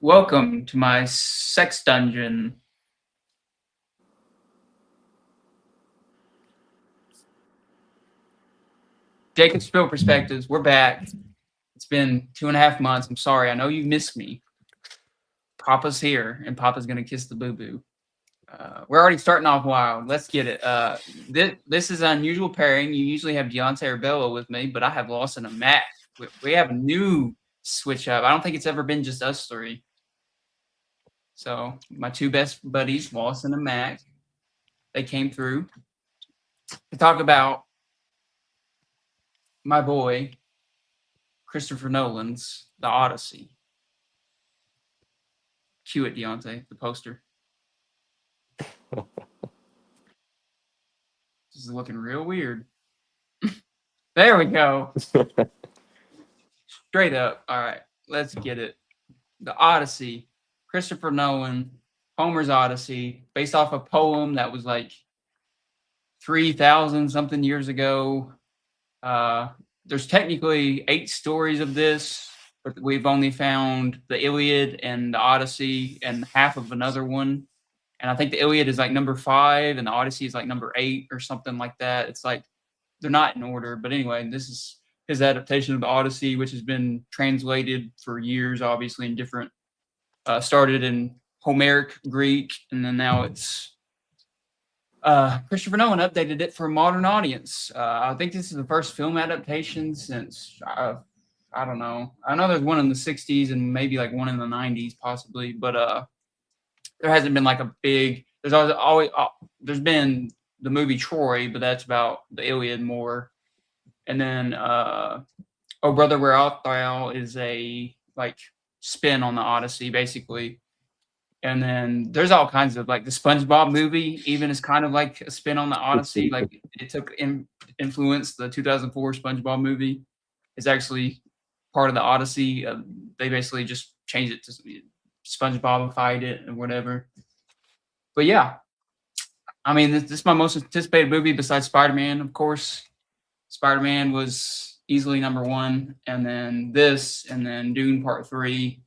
Welcome to my sex dungeon. Jacob Spill Perspectives, we're back. It's been 2.5 months. I'm sorry. I know you missed me. Papa's here, and Papa's going to kiss the boo boo. We're already starting off wild. Let's get it. This is an unusual pairing. You usually have Deontay or Bella with me, but I have Lawson and Matt. We have a new switch up. I don't think it's ever been just us three. So my two best buddies, Lawson and Matt, they came through to talk about my boy, Christopher Nolan's The Odyssey. Cue it, Deontay, the poster. This is looking real weird. There we go. Straight up. All right, let's get it. The Odyssey, Christopher Nolan, Homer's Odyssey, based off a poem that was like 3,000 something years ago. There's technically 8 stories of this, but we've only found the Iliad and the Odyssey and half of another one. And I think the Iliad is like number 5 and the Odyssey is like number 8 or something like that. It's like they're not in order. But anyway, this is his adaptation of the Odyssey, which has been translated for years, obviously, in different, started in Homeric Greek, and then now it's Christopher Nolan updated it for a modern audience. I think this is the first film adaptation since I don't know. I know there's one in the '60s and maybe like one in the '90s, possibly, but there hasn't been like a big. There's been the movie Troy, but that's about the Iliad more. And then Oh Brother Where Art Thou is a like spin on the Odyssey, basically. And then there's all kinds of like the SpongeBob movie, even is kind of like a spin on the Odyssey. Like it took influence. The 2004 SpongeBob movie is actually part of the Odyssey. They basically just changed it to SpongeBobified it and whatever. But yeah, I mean, this is my most anticipated movie besides Spider-Man, of course. Spider-Man was easily number 1, and then this, and then Dune Part 3.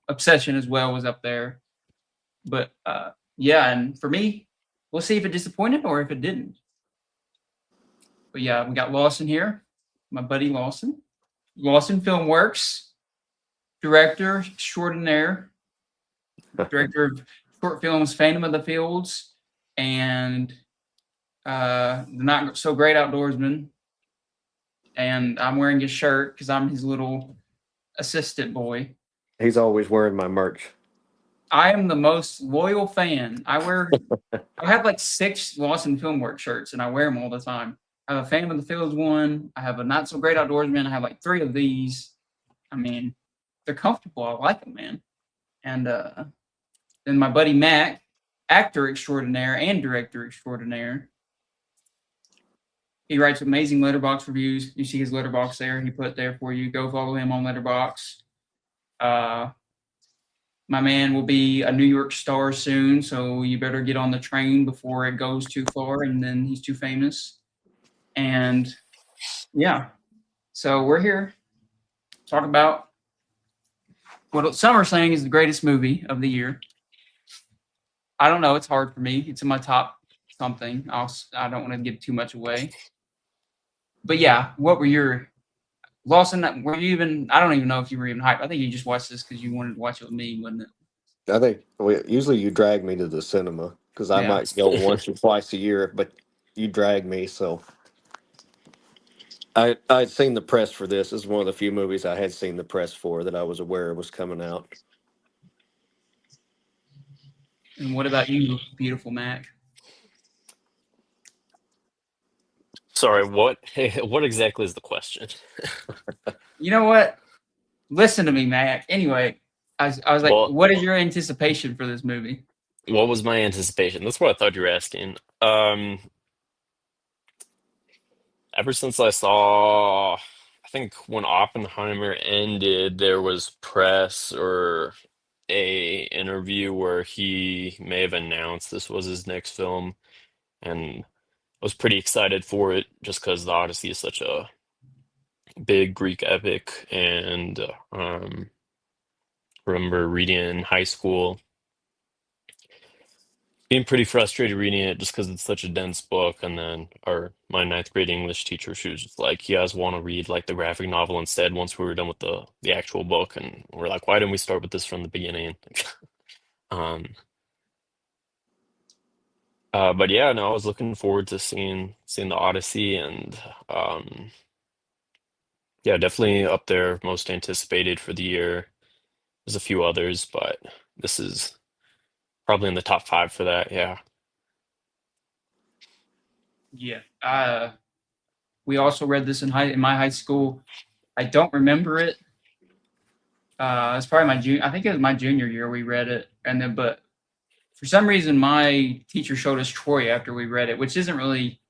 Obsession as well was up there. But yeah, and for me, we'll see if it disappointed or if it didn't. But yeah, we got Lawson here, my buddy Lawson. Lawson Filmworks, director extraordinaire, director of short films Phantom of the Fields and The Not So Great Outdoorsman. And I'm wearing his shirt because I'm his little assistant boy. He's always wearing my merch. I am the most loyal fan. I have like 6 Lawson Filmworks shirts, and I wear them all the time. I have a Phantom of the Fields one. I have a Not So Great Outdoorsman. I have like 3 of these. I mean, they're comfortable. I like them, man. And then my buddy Mac, actor extraordinaire and director extraordinaire. He writes amazing Letterboxd reviews. You see his Letterboxd there. He put there for you. Go follow him on Letterboxd. My man will be a New York star soon, so you better get on the train before it goes too far, and then he's too famous. And yeah, so we're here to talk about what some are saying is the greatest movie of the year. I don't know. It's hard for me. It's in my top something. I don't want to give too much away. But yeah, what were your Lawson? Were you even? I don't even know if you were even hyped. I think you just watched this because you wanted to watch it with me, wasn't it? I think usually you drag me to the cinema because I Yeah. might go once or twice a year, but you drag me. So I'd seen the press for this. This is one of the few movies I had seen the press for that I was aware was coming out. And what about you, beautiful Mac? Sorry, what? What exactly is the question? You know what? Listen to me, Mac. Anyway, I was like, Well, what is your anticipation for this movie? what was my anticipation? That's what I thought you were asking. Ever since I saw, I think when Oppenheimer ended, there was press or a interview where he may have announced this was his next film, and I was pretty excited for it just because the Odyssey is such a big Greek epic, and remember reading it in high school, being pretty frustrated reading it just because it's such a dense book. And then my ninth grade English teacher, she was just like, "You guys want to read like the graphic novel instead?" Once we were done with the actual book, and we're like, "Why didn't we start with this from the beginning?" Um, but yeah, no, I was looking forward to seeing the Odyssey, and yeah, definitely up there, most anticipated for the year. There's a few others, but this is probably in the top five for that. Yeah. Yeah. We also read this in my high school. I don't remember it. It's probably I think it was my junior year we read it, but for some reason my teacher showed us Troy after we read it, which isn't really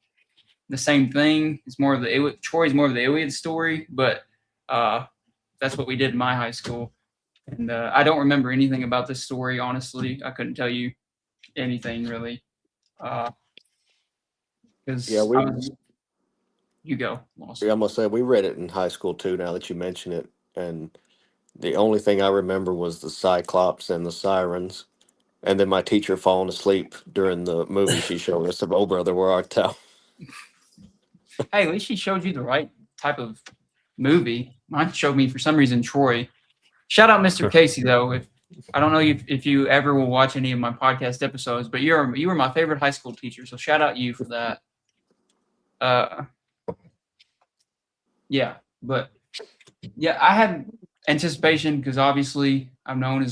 the same thing. It's more of Troy's more of the Iliad story, but that's what we did in my high school. And I don't remember anything about this story, honestly. I couldn't tell you anything really. Because Yeah, you go, yeah, Lawson. I'm gonna say we read it in high school too. Now that you mention it, and the only thing I remember was the Cyclops and the sirens, and then my teacher falling asleep during the movie she showed us of "Oh Brother, Where Art Thou." Hey, at least she showed you the right type of movie. Mine showed me for some reason Troy. Shout out Mr. Casey though. If I don't know if you ever will watch any of my podcast episodes, but you were my favorite high school teacher, so shout out you for that. Yeah, but yeah, I had anticipation because obviously I'm not an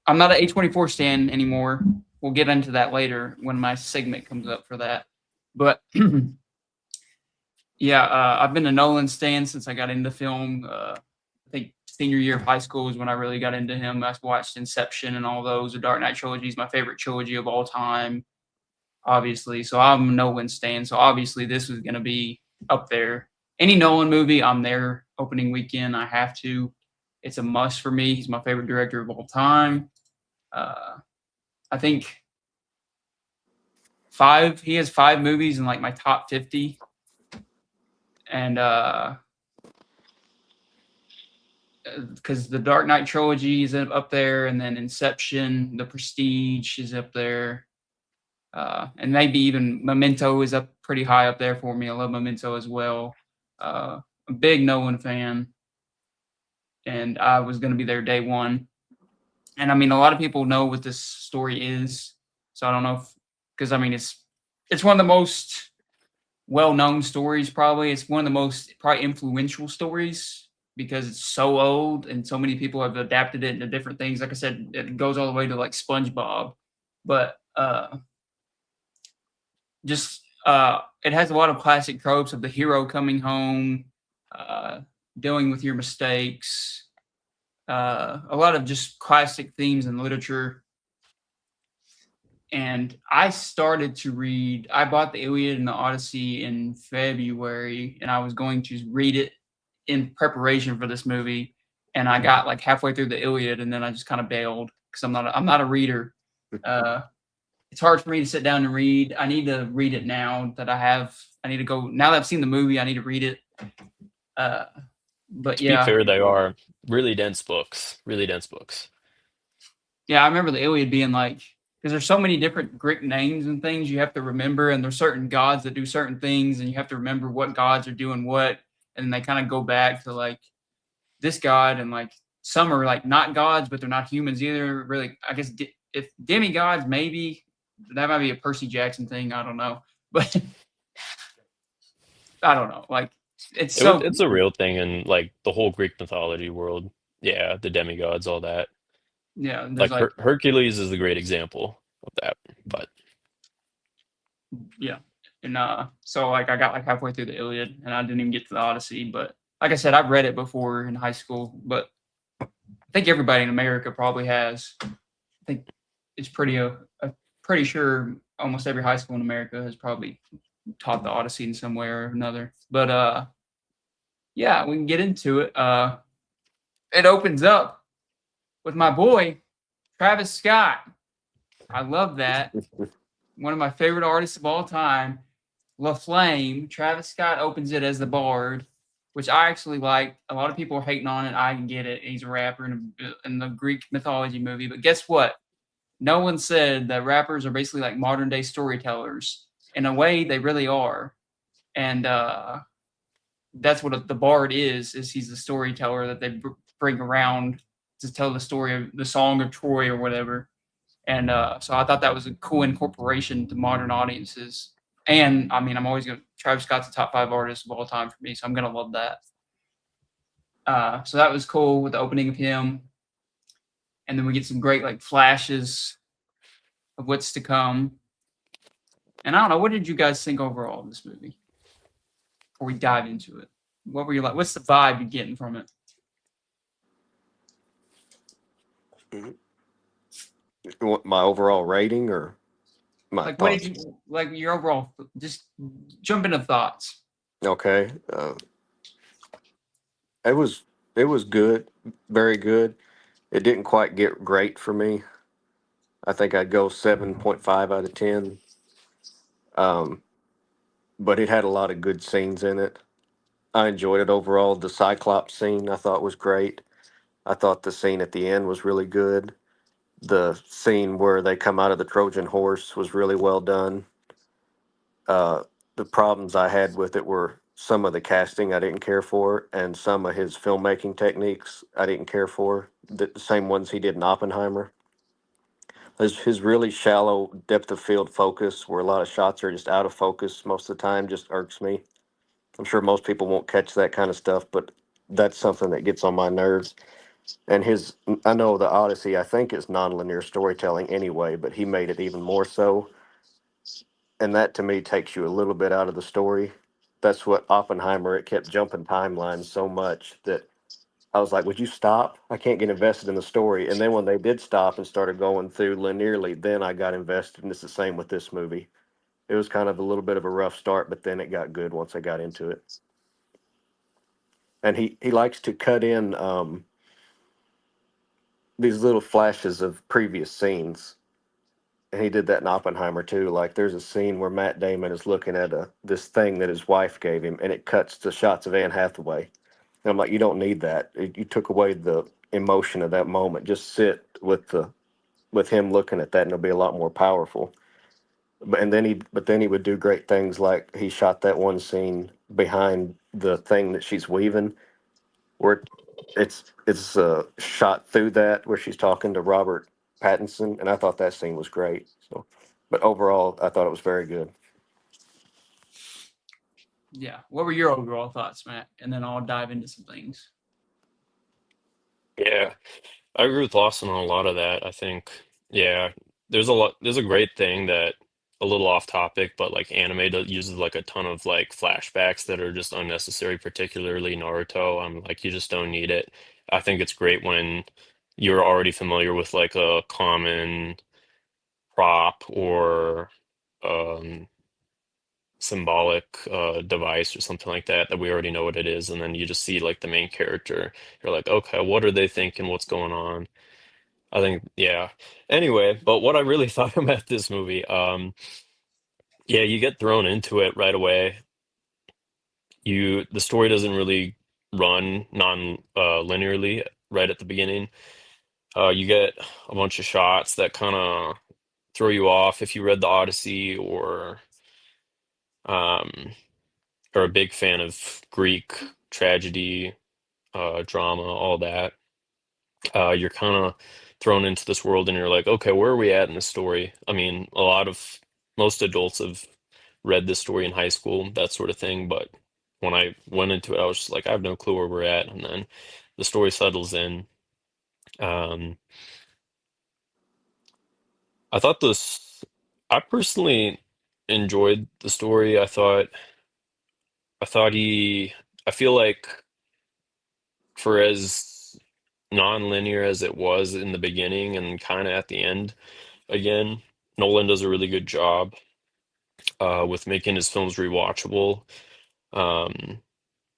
A24 stan anymore. We'll get into that later when my segment comes up for that. But yeah, I've been a Nolan stan since I got into film. I think senior year of high school is when I really got into him. I watched Inception and all those. The Dark Knight trilogy is my favorite trilogy of all time, obviously. So I'm a Nolan stan. So obviously this was going to be up there. Any Nolan movie, I'm there opening weekend. I have to. It's a must for me. He's my favorite director of all time. I think he has 5 movies in like my top 50. And because the Dark Knight trilogy is up there, and then Inception, The Prestige is up there, and maybe even Memento is up pretty high up there for me. I love Memento as well. A big Nolan fan, and I was going to be there day one. And I mean, a lot of people know what this story is, so I don't know because I mean, it's one of the most well-known stories. Probably it's one of the most probably influential stories because it's so old and so many people have adapted it into different things. Like I said, it goes all the way to like SpongeBob, but just it has a lot of classic tropes of the hero coming home, dealing with your mistakes, a lot of just classic themes in literature. And I started to read. I bought the Iliad and the Odyssey in February, and I was going to read it in preparation for this movie. And I got like halfway through the Iliad, and then I just kind of bailed because I'm not a reader. It's hard for me to sit down and read. I need to read it now that I need to go now that I've seen the movie. I need to read it. But To be yeah, fair, they are really dense books. Really dense books. yeah, I remember the Iliad being like, because there's so many different Greek names and things you have to remember, and there's certain gods that do certain things, and you have to remember what gods are doing what, and they kind of go back to like this god, and like some are like not gods, but they're not humans either. Really, I guess if demigods, maybe that might be a Percy Jackson thing. I don't know, but I don't know. Like It's a real thing in like the whole Greek mythology world. Yeah, the demigods, all that. yeah. There's Like like Hercules is the great example of that. But yeah, and so like I got like halfway through the Iliad, and I didn't even get to the Odyssey. But like I said, I've read it before in high school, but I think everybody in America probably has. I think it's pretty sure almost every high school in America has probably taught the Odyssey in some way or another. But yeah, we can get into it. It opens up with my boy Travis Scott. I love that. One of my favorite artists of all time, La Flame. Travis Scott opens it as the Bard which I actually like. A lot of people are hating on it. I can get it. He's a rapper in the Greek mythology movie. But guess what? Nolan said that rappers are basically like modern day storytellers. In a way, they really are. And that's what the bard is he's the storyteller that they bring around to tell the story of the Song of Troy or whatever. And so I thought that was a cool incorporation to modern audiences. And I mean, I'm always going to, Travis Scott's a top 5 artist of all time for me, so I'm going to love that. So that was cool with the opening of him. And then we get some great like flashes of what's to come. And I don't know, what did you guys think overall of this movie before we dive into it? What were you like? What's the vibe you're getting from it? You want my overall rating or my Like, what did thoughts? you like? Your overall, just jump into thoughts. Okay. It was it was good, very good. It didn't quite get great for me. I think I'd go 7.5 out of 10. Um, but it had a lot of good scenes in it. I enjoyed it overall. The Cyclops scene I thought was great. I thought the scene at the end was really good. The scene where they come out of the Trojan horse was really well done. Uh, the problems I had with it were some of the casting I didn't care for, and some of his filmmaking techniques I didn't care for. The same ones he did in Oppenheimer. His really shallow depth of field focus, where a lot of shots are just out of focus most of the time, just irks me. I'm sure most people won't catch that kind of stuff, but that's something that gets on my nerves. And I know the Odyssey, I think, is nonlinear storytelling anyway, but he made it even more so. And that to me takes you a little bit out of the story. That's what Oppenheimer, it kept jumping timelines so much that I was like, would you stop? I can't get invested in the story. And then when they did stop and started going through linearly, then I got invested. And it's the same with this movie. It was kind of a little bit of a rough start, but then it got good once I got into it. And he likes to cut in these little flashes of previous scenes. And he did that in Oppenheimer too. Like there's a scene where Matt Damon is looking at this thing that his wife gave him, and it cuts to shots of Anne Hathaway. And I'm like, you don't need that. You took away the emotion of that moment. Just sit with him looking at that, and it'll be a lot more powerful. But then he would do great things like he shot that one scene behind the thing that she's weaving, where it's shot through that where she's talking to Robert Pattinson, and I thought that scene was great. So, but overall, I thought it was very good. Yeah. What were your overall thoughts, Matt? And then I'll dive into some things. Yeah, I agree with Lawson on a lot of that. I think, yeah, there's a great thing that a little off topic, but like anime uses like a ton of like flashbacks that are just unnecessary, particularly Naruto. I'm like, you just don't need it. I think it's great when you're already familiar with like a common prop or um symbolic device or something like that we already know what it is, and then you just see like the main character. You're like, okay, what are they thinking? What's going on? I think, yeah. Anyway, but what I really thought about this movie, yeah, you get thrown into it right away. The story doesn't really run linearly right at the beginning. You get a bunch of shots that kind of throw you off if you read the Odyssey um, or a big fan of Greek tragedy, drama, all that. You're kind of thrown into this world and you're like, okay, where are we at in the story? I mean, most adults have read this story in high school, that sort of thing. But when I went into it, I was just like, I have no clue where we're at. And then the story settles in. Um, I thought I personally enjoyed the story. I thought I feel like for as non-linear as it was in the beginning and kind of at the end, again, Nolan does a really good job with making his films rewatchable. Um,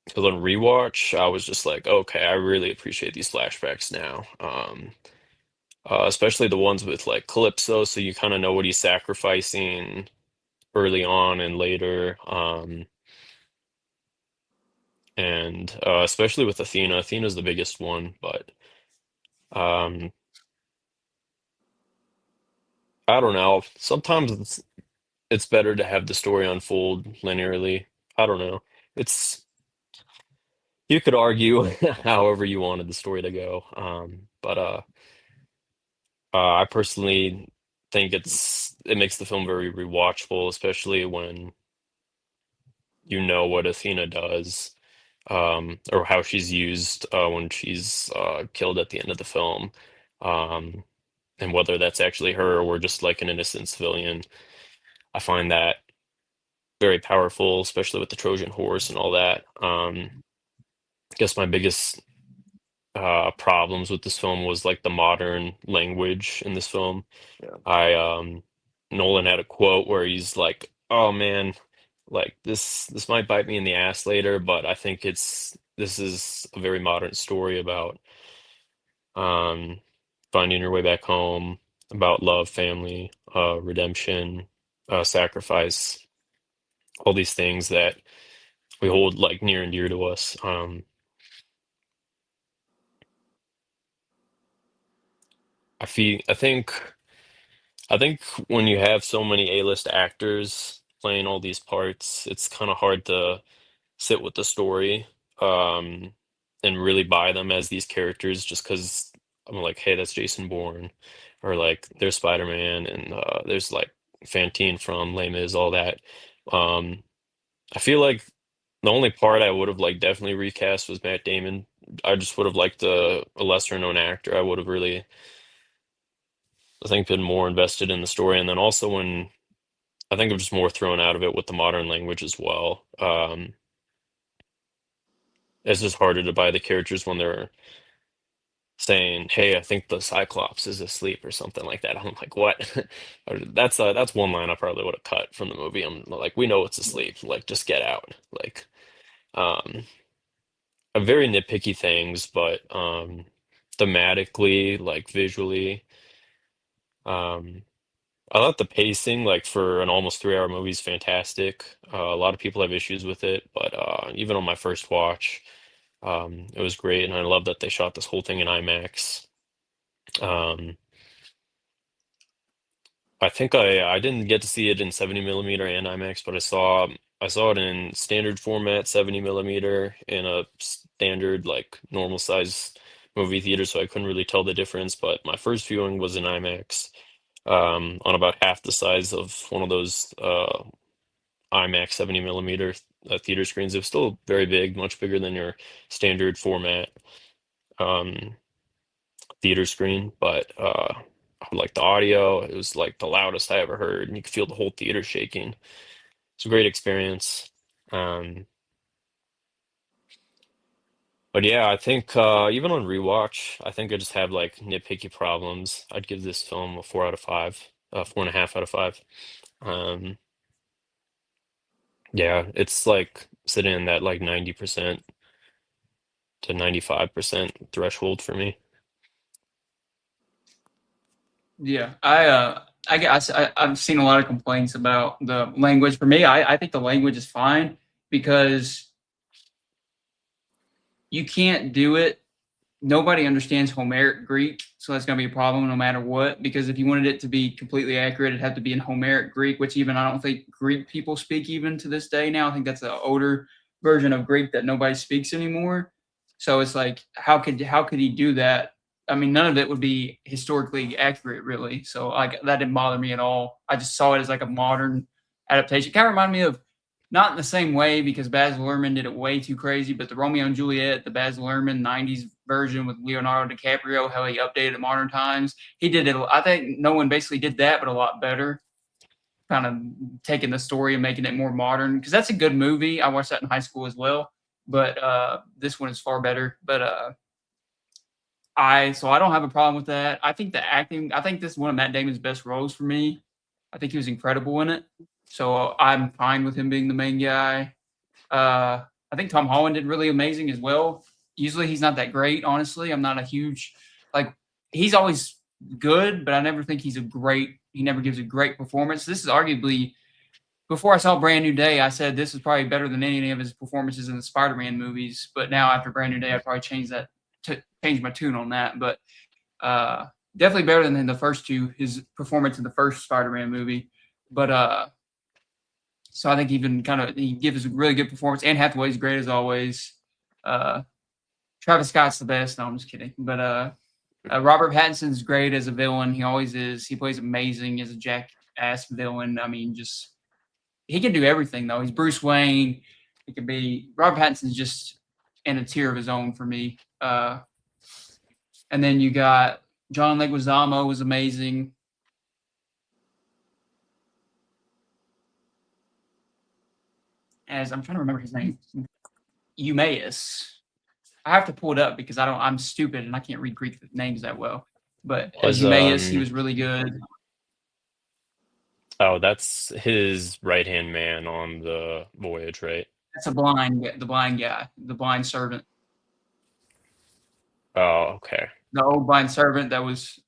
because on rewatch, I was just like, okay, I really appreciate these flashbacks now. Especially the ones with like Calypso, so you kind of know what he's sacrificing early on and later. and especially with Athena. Athena's the biggest one, but um, I don't know. Sometimes it's better to have the story unfold linearly. I don't know. It's you could argue however you wanted the story to go, but I personally think it makes the film very rewatchable, especially when you know what Athena does, or how she's used when she's killed at the end of the film, um, and whether that's actually her or just like an innocent civilian. I find that very powerful, especially with the Trojan horse and all that. I guess my biggest problems with this film was like the modern language in this film. Yeah. I Nolan had a quote where he's like, "Oh man, like this might bite me in the ass later, but I think this is a very modern story about um finding your way back home, about love, family, redemption, sacrifice, all these things that we hold like near and dear to us." I think when you have so many A-list actors playing all these parts, it's kind of hard to sit with the story um and really buy them as these characters just because I'm like, hey, that's Jason Bourne, or like there's Spider-Man, and there's like Fantine from Les Mis, all that. Um I feel like the only part I would have like definitely recast was Matt Damon. I just would have liked a lesser known actor. I would have really, I think, been more invested in the story. And then also when I think I'm just more thrown out of it with the modern language as well. It's just harder to buy the characters when they're saying, "Hey, I think the Cyclops is asleep" or something like that. I'm like, "What?" That's one line I probably would have cut from the movie. I'm like, "We know it's asleep. Like, just get out." Like, um, very nitpicky things, but thematically, like visually, um, I thought the pacing, like for an almost 3 hour movie, is fantastic. A lot of people have issues with it, but even on my first watch, it was great, and I love that they shot this whole thing in IMAX. Um, I think I didn't get to see it in 70 millimeter and IMAX, but I saw it in standard format 70 millimeter in a standard like normal size movie theater, so I couldn't really tell the difference. But my first viewing was in IMAX, on about half the size of one of those IMAX 70 millimeter theater screens. It was still very big, much bigger than your standard format um, theater screen, but like the audio, it was like the loudest I ever heard, and you could feel the whole theater shaking. It's a great experience. Um, but yeah, I think even on rewatch, I think I just have like nitpicky problems. I'd give this film a 4 out of 5, 4.5 out of 5. Um, yeah, it's like sitting in that like 90% to 95% threshold for me. Yeah, I guess I've seen a lot of complaints about the language. For me, I think the language is fine because you can't do it. Nobody understands Homeric Greek, so that's going to be a problem no matter what. Because if you wanted it to be completely accurate, it'd have to be in Homeric Greek, which even I don't think Greek people speak even to this day now. I think that's an older version of Greek that nobody speaks anymore. So it's like, how could he do that? I mean, none of it would be historically accurate, really. So like that didn't bother me at all. I just saw it as like a modern adaptation. Kind of reminded me of, not in the same way because Baz Luhrmann did it way too crazy, but the Romeo and Juliet, the Baz Luhrmann '90s version with Leonardo DiCaprio, how he updated modern times, he did it. I think Nolan basically did that, but a lot better. Kind of taking the story and making it more modern because that's a good movie. I watched that in high school as well, but this one is far better. But I don't have a problem with that. I think the acting. I think this is one of Matt Damon's best roles for me. I think he was incredible in it. So I'm fine with him being the main guy. I think Tom Holland did really amazing as well. Usually he's not that great, honestly. I'm not a huge like he's always good, but I never think he never gives a great performance. This is arguably before I saw Brand New Day, I said this is probably better than any of his performances in the Spider-Man movies. But now after Brand New Day, I'd probably change my tune on that. But definitely better than the first two. His performance in the first Spider-Man movie, but so I think he gives a really good performance. Anne Hathaway's great as always. Travis Scott's the best. No, I'm just kidding. But Robert Pattinson's great as a villain. He always is. He plays amazing as a jackass villain. I mean, just he can do everything though. He's Bruce Wayne. He could be Robert Pattinson's just in a tier of his own for me. And then you got John Leguizamo was amazing. As I'm trying to remember his name, Eumaeus. I have to pull it up because I'm stupid and I can't read Greek names that well. But as Eumaeus, he was really good. Oh, that's his right-hand man on the voyage, right? That's the blind guy, the blind servant. Oh, okay. The old blind servant that was,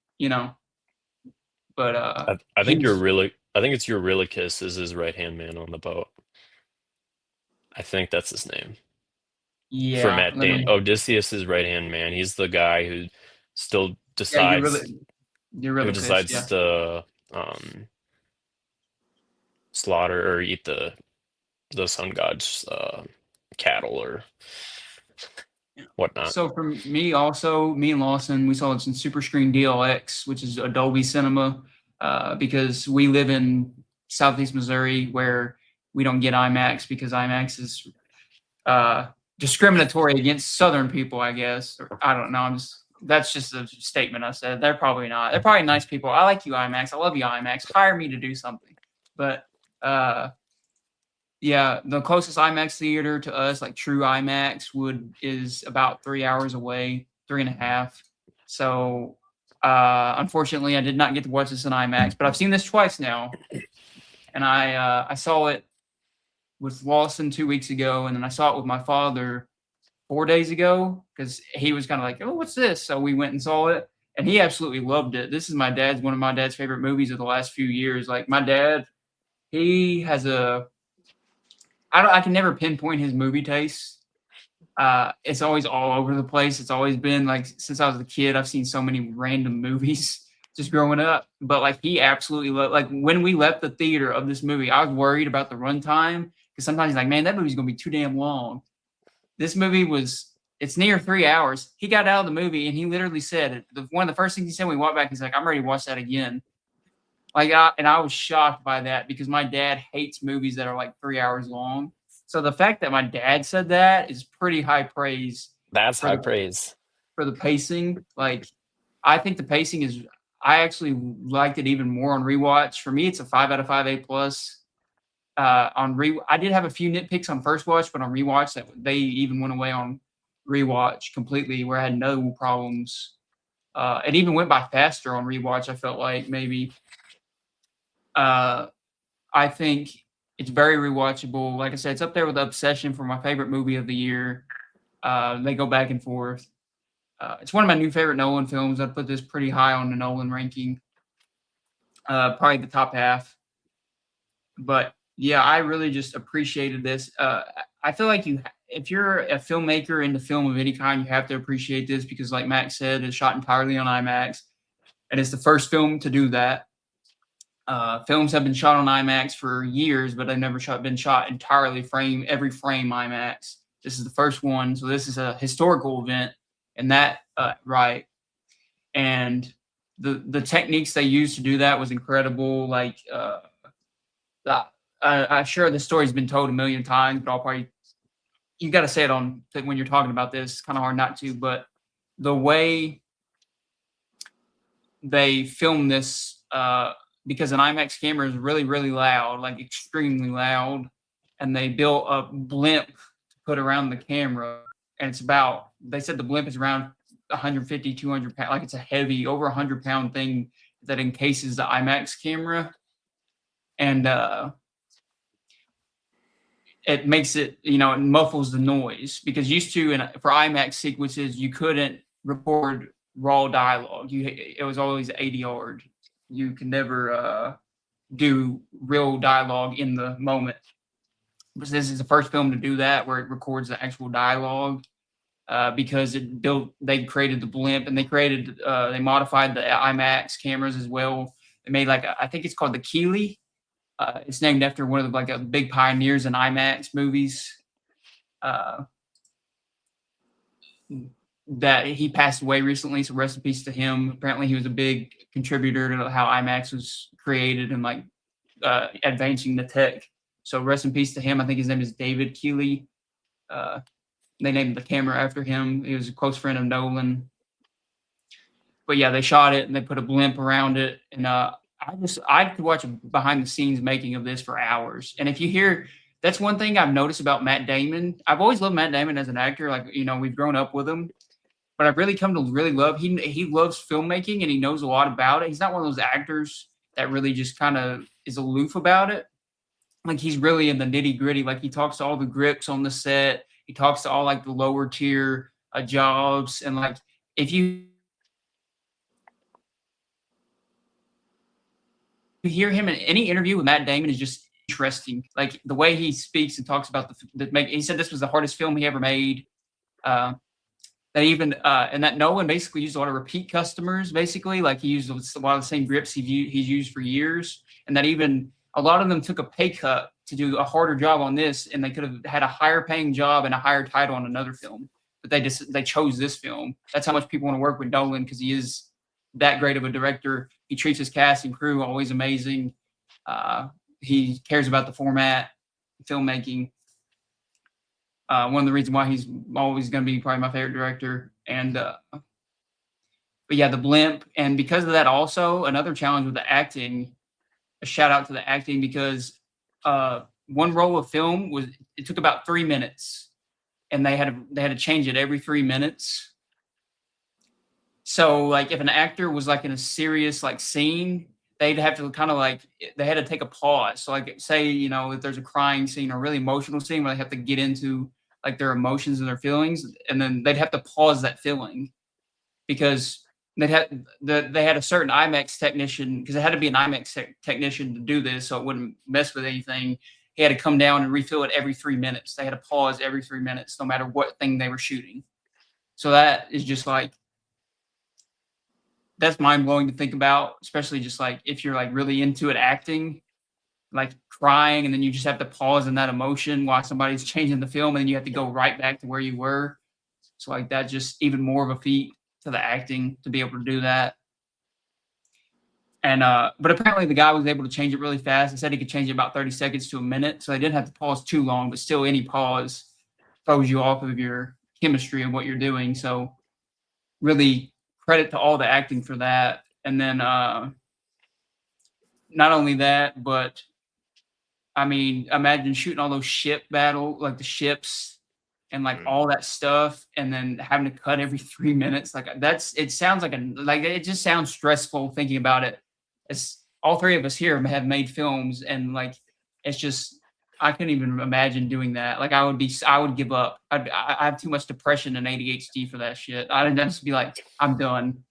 but I think it's Eurylochus is his right-hand man on the boat. I think that's his name. Yeah. For Matt Damon. Odysseus is right-hand man. He's the guy who still decides to slaughter or eat the sun god's cattle or whatnot. So for me also, me and Lawson, we saw it in Super Screen DLX, which is Dolby Cinema, because we live in Southeast Missouri where we don't get IMAX because IMAX is discriminatory against Southern people, I guess. Or, I don't know. That's just a statement I said. They're probably not. They're probably nice people. I like you, IMAX. I love you, IMAX. Hire me to do something. But yeah, the closest IMAX theater to us, like true IMAX, is about 3 hours away, 3.5. So unfortunately, I did not get to watch this in IMAX, but I've seen this twice now, and I saw it with Lawson 2 weeks ago, and then I saw it with my father 4 days ago because he was kind of like, "Oh, what's this?" So we went and saw it, and he absolutely loved it. This is one of my dad's favorite movies of the last few years. Like my dad, he has I can never pinpoint his movie taste. It's always all over the place. It's always been like since I was a kid, I've seen so many random movies just growing up. But like he absolutely loved. Like when we left the theater of this movie, I was worried about the runtime because sometimes he's like, "Man, that movie's gonna be too damn long." This movie it's near 3 hours. He got out of the movie and he literally said one of the first things he said when we walked back, he's like, "I'm ready to watch that again." And I was shocked by that because my dad hates movies that are like 3 hours long. So the fact that my dad said that is pretty high praise. That's high praise for the pacing. Like, I think the pacing I actually liked it even more on rewatch. For me, it's a 5 out of 5 A+. I did have a few nitpicks on first watch, but on rewatch that they even went away on rewatch completely, where I had no problems. It even went by faster on rewatch. I felt like maybe. I think it's very rewatchable. Like I said, it's up there with Obsession for my favorite movie of the year. They go back and forth. It's one of my new favorite Nolan films. I'd put this pretty high on the Nolan ranking. Probably the top half. But yeah, I really just appreciated this. I feel like if you're a filmmaker into film of any kind, you have to appreciate this because, like Max said, it's shot entirely on IMAX, and it's the first film to do that. Films have been shot on IMAX for years, but they've never been shot entirely every frame IMAX. This is the first one, so this is a historical event, and that right. And the techniques they used to do that was incredible. Like, I'm sure the story's been told a million times, but you got to say it when you're talking about this. It's kind of hard not to, but the way they filmed this. Because an IMAX camera is really, really loud, like extremely loud. And they built a blimp to put around the camera. And they said the blimp is around 150, 200 pounds. Like it's a heavy, over 100-pound thing that encases the IMAX camera. And it makes it, it muffles the noise. Because used to, for IMAX sequences, you couldn't record raw dialogue. It was always ADR'd. You can never do real dialogue in the moment. But this is the first film to do that, where it records the actual dialogue, because they created the blimp, and they modified the IMAX cameras as well. They made I think it's called the Keeley. It's named after one of the big pioneers in IMAX movies. That he passed away recently, so rest in peace to him. Apparently, he was a big contributor to how IMAX was created and advancing the tech. So rest in peace to him. I think his name is David Keeley. They named the camera after him. He was a close friend of Nolan. But yeah, they shot it and they put a blimp around it. And I could watch a behind the scenes making of this for hours. And if you hear, that's one thing I've noticed about Matt Damon. I've always loved Matt Damon as an actor. We've grown up with him. But I've really come to really love, he loves filmmaking and he knows a lot about it. He's not one of those actors that really just kind of is aloof about it. Like, he's really in the nitty gritty. Like, he talks to all the grips on the set. He talks to all the lower tier jobs. And if you hear him in any interview with Matt Damon, is just interesting. Like, the way he speaks and talks about he said this was the hardest film he ever made. And that Nolan basically used a lot of repeat customers, basically. Like, he used a lot of the same grips he's used for years. And that even a lot of them took a pay cut to do a harder job on this, and they could have had a higher paying job and a higher title on another film. But they chose this film. That's how much people want to work with Nolan, because he is that great of a director. He treats his cast and crew always amazing. He cares about the format, filmmaking. One of the reasons why he's always going to be probably my favorite director. And but yeah, the blimp. And because of that, also another challenge with the acting. A shout out to the acting, because one roll of film it took about 3 minutes, and they had to change it every 3 minutes. So if an actor was in a serious scene, they'd have to they had to take a pause. So say, if there's a crying scene or a really emotional scene where they have to get into their emotions and their feelings, and then they'd have to pause that feeling, because they had a certain IMAX technician, because it had to be an IMAX technician to do this, so it wouldn't mess with anything. He had to come down and refill it every 3 minutes. They had to pause every 3 minutes, no matter what thing they were shooting. So that is just that's mind blowing to think about, especially just if you're really into it, acting, crying, and then you just have to pause in that emotion while somebody's changing the film, and then you have to go right back to where you were. So that's just even more of a feat to the acting to be able to do that. And but apparently the guy was able to change it really fast. He said he could change it about 30 seconds to a minute, so they didn't have to pause too long, but still any pause throws you off of your chemistry and what you're doing. So really credit to all the acting for that. And then not only that, but I mean, imagine shooting all those ship battle, the ships and all that stuff, and then having to cut every 3 minutes. It sounds it just sounds stressful thinking about it. It's all three of us here have made films, and it's just, I couldn't even imagine doing that. I would give up. I have too much depression and ADHD for that shit. I'd just be I'm done.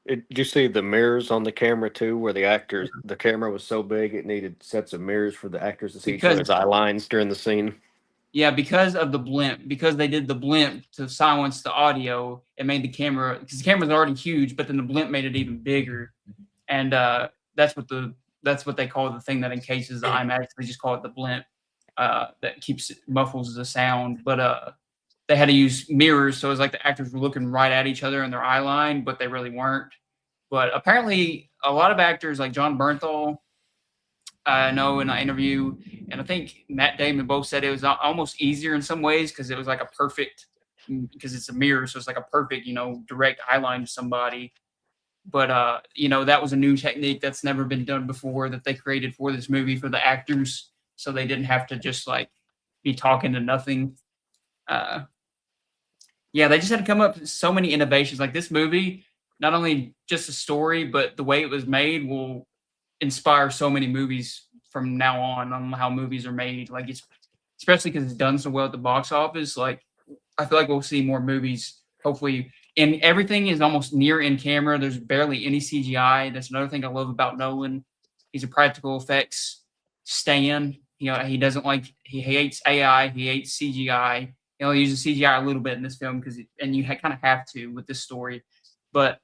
Did you see the mirrors on the camera too, where the camera was so big it needed sets of mirrors for the actors to see each other's eye lines during the scene? Yeah, because of the blimp, because they did the blimp to silence the audio, it made the camera, because the camera's already huge, but then the blimp made it even bigger. And that's what they call the thing that encases the IMAX. They just call it the blimp, that muffles the sound. But they had to use mirrors, so it was the actors were looking right at each other in their eye line, but they really weren't. But apparently a lot of actors like John Bernthal, I know in an interview, and I think Matt Damon both said it was almost easier in some ways, because it was because it's a mirror, so it's a perfect, direct eye line to somebody. But that was a new technique that's never been done before, that they created for this movie for the actors, so they didn't have to just be talking to nothing. Yeah, they just had to come up with so many innovations. This movie, not only just a story, but the way it was made will inspire so many movies from now on how movies are made. It's especially because it's done so well at the box office. I feel we'll see more movies hopefully and everything is almost near in camera. There's barely any CGI. That's another thing I love about Nolan. He's a practical effects stan. He doesn't he hates AI. He hates CGI. He only uses CGI a little bit in this film and you kind of have to with this story. But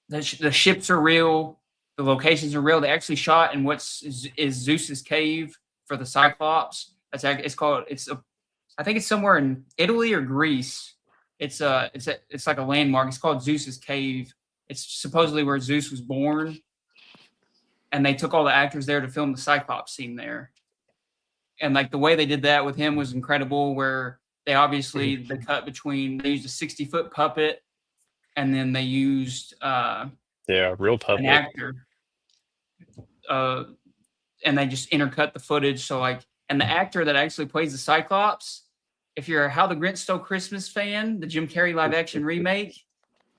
the ships are real. The locations are real. They actually shot in is Zeus's cave for the Cyclops. I think it's somewhere in Italy or Greece. It's like a landmark. It's called Zeus's cave. It's supposedly where Zeus was born, and they took all the actors there to film the Cyclops scene there. And like the way they did that with him was incredible. Where they cut between. They used a 60-foot puppet, and then they used real puppet. an actor, and they just intercut the footage. So and the actor that actually plays the Cyclops, if you're a How the Grinch Stole Christmas fan, the Jim Carrey live action remake,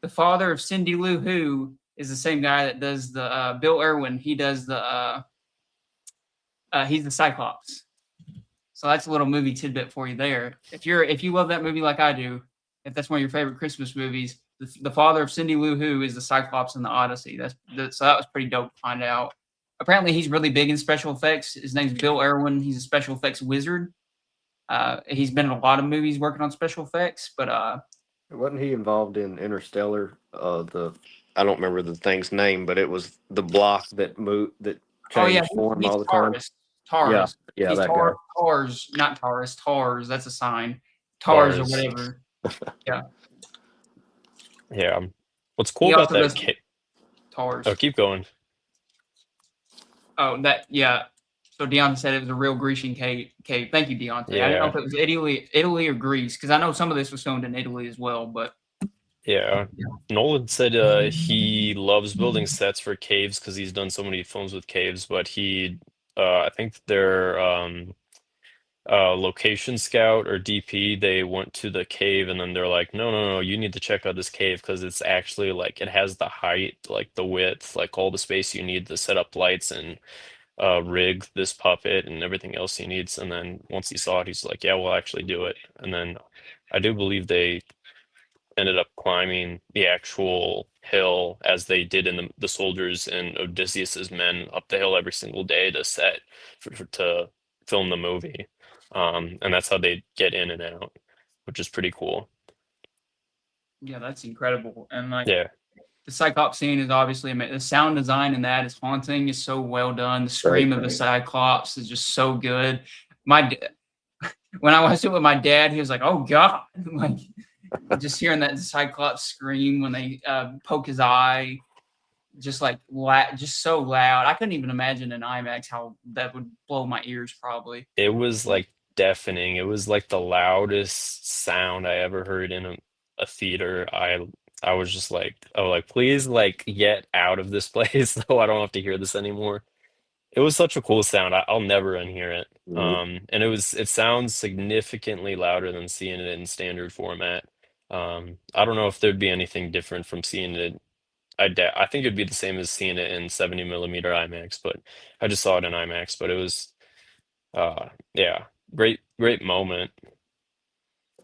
the father of Cindy Lou Who is the same guy that does the Bill Irwin. He does he's the Cyclops. So that's a little movie tidbit for you there. If you love that movie like I do, if that's one of your favorite Christmas movies, the father of Cindy Lou Who is the Cyclops in the Odyssey. So that was pretty dope to find out. Apparently, he's really big in special effects. His name's Bill Irwin. He's a special effects wizard. He's been in a lot of movies working on special effects, but wasn't he involved in Interstellar? I don't remember the thing's name, but it was the block that changed form all the time. Tars. Yeah, he's that guy. Tars, not Taurus. Tars. That's a sign. Tars or whatever. Yeah. Yeah. What's cool about that Tars. Oh, keep going. Oh, So Deontay said it was a real Grecian cave. Thank you, Deontay. Yeah. I didn't know if it was Italy or Greece, because I know some of this was filmed in Italy as well. But yeah, Nolan said he loves building sets for caves because he's done so many films with caves. But I think their location scout or DP, they went to the cave and then they're like, no, you need to check out this cave because it's actually it has the height, the width, all the space you need to set up lights and rig this puppet and everything else he needs. And then once he saw it, he's like, yeah, we'll actually do it. And then I do believe they ended up climbing the actual hill as they did in the soldiers and Odysseus's men up the hill every single day to to film the movie. And that's how they get in and out, which is pretty cool. Yeah, that's incredible. And yeah. The Cyclops scene is obviously amazing. The sound design in that is haunting. It's so well done. The scream of the Cyclops is just so good. When I watched it with my dad, he was like, "Oh God!" Just hearing that Cyclops scream when they poke his eye, just just so loud. I couldn't even imagine in IMAX how that would blow my ears. Probably it was deafening. It was the loudest sound I ever heard in a theater. I was just please get out of this place so I don't have to hear this anymore. It was such a cool sound. I'll never unhear it. Mm-hmm. And it sounds significantly louder than seeing it in standard format. I don't know if there'd be anything different from seeing it. I think it'd be the same as seeing it in 70 millimeter IMAX, but I just saw it in IMAX. But it was, great moment.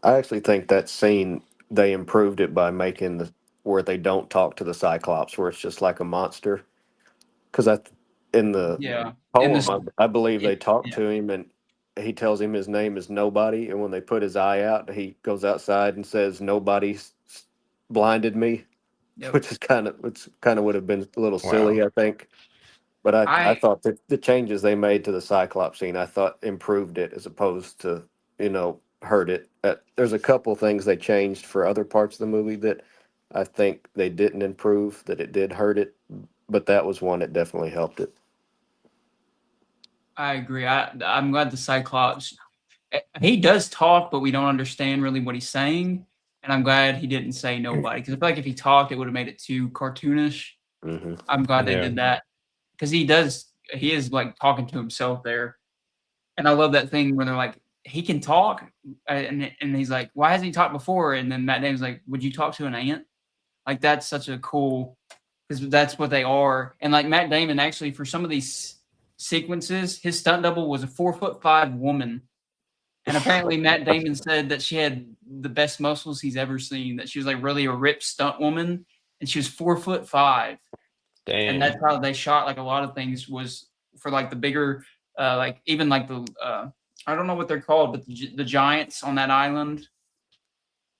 I actually think that scene, they improved it by making where they don't talk to the Cyclops, where it's just like a monster. Because in the poem, I believe they talk to him and he tells him his name is Nobody. And when they put his eye out, he goes outside and says, "Nobody blinded me," which is kind of would have been a little silly, I think. But I thought that the changes they made to the Cyclops scene, I thought improved it as opposed to, hurt it. There's a couple things they changed for other parts of the movie that I think they didn't improve, that it did hurt it, but that was one that definitely helped it. I agree. I'm glad the Cyclops, he does talk, but we don't understand really what he's saying. And I'm glad he didn't say nobody, because I feel like if he talked, it would have made it too cartoonish. Mm-hmm. I'm glad they did that, because he is talking to himself there. And I love that thing where they're like, he can talk, and he's like, why hasn't he talked before? And then Matt Damon's like, would you talk to an ant? That's such a cool, because that's what they are. And Matt Damon, actually, for some of these sequences, his stunt double was a 4'5" woman. And apparently Matt Damon said that she had the best muscles he's ever seen, that she was like really a ripped stunt woman, and she was 4'5". And Dang. that's how they shot like a lot of things was for like the bigger, like even like the, I don't know what they're called, but the giants on that island.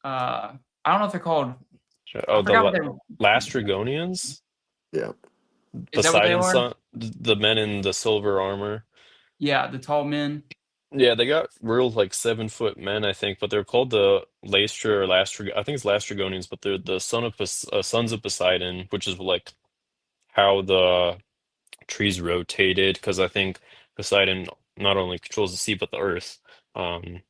I don't know if they're called, I Oh, the forgot what they were. Lastrygonians? Yeah. Is that what they Poseidon's are? son, the men in the silver armor. Yeah, the tall men. Yeah, they got real like 7 foot men, I think, but they're called the Lastra or Lastrig. I think it's Lastrygonians, but they're the sons of Poseidon, which is like how the trees rotated. Because I think Poseidon not only controls the sea but the earth. Um,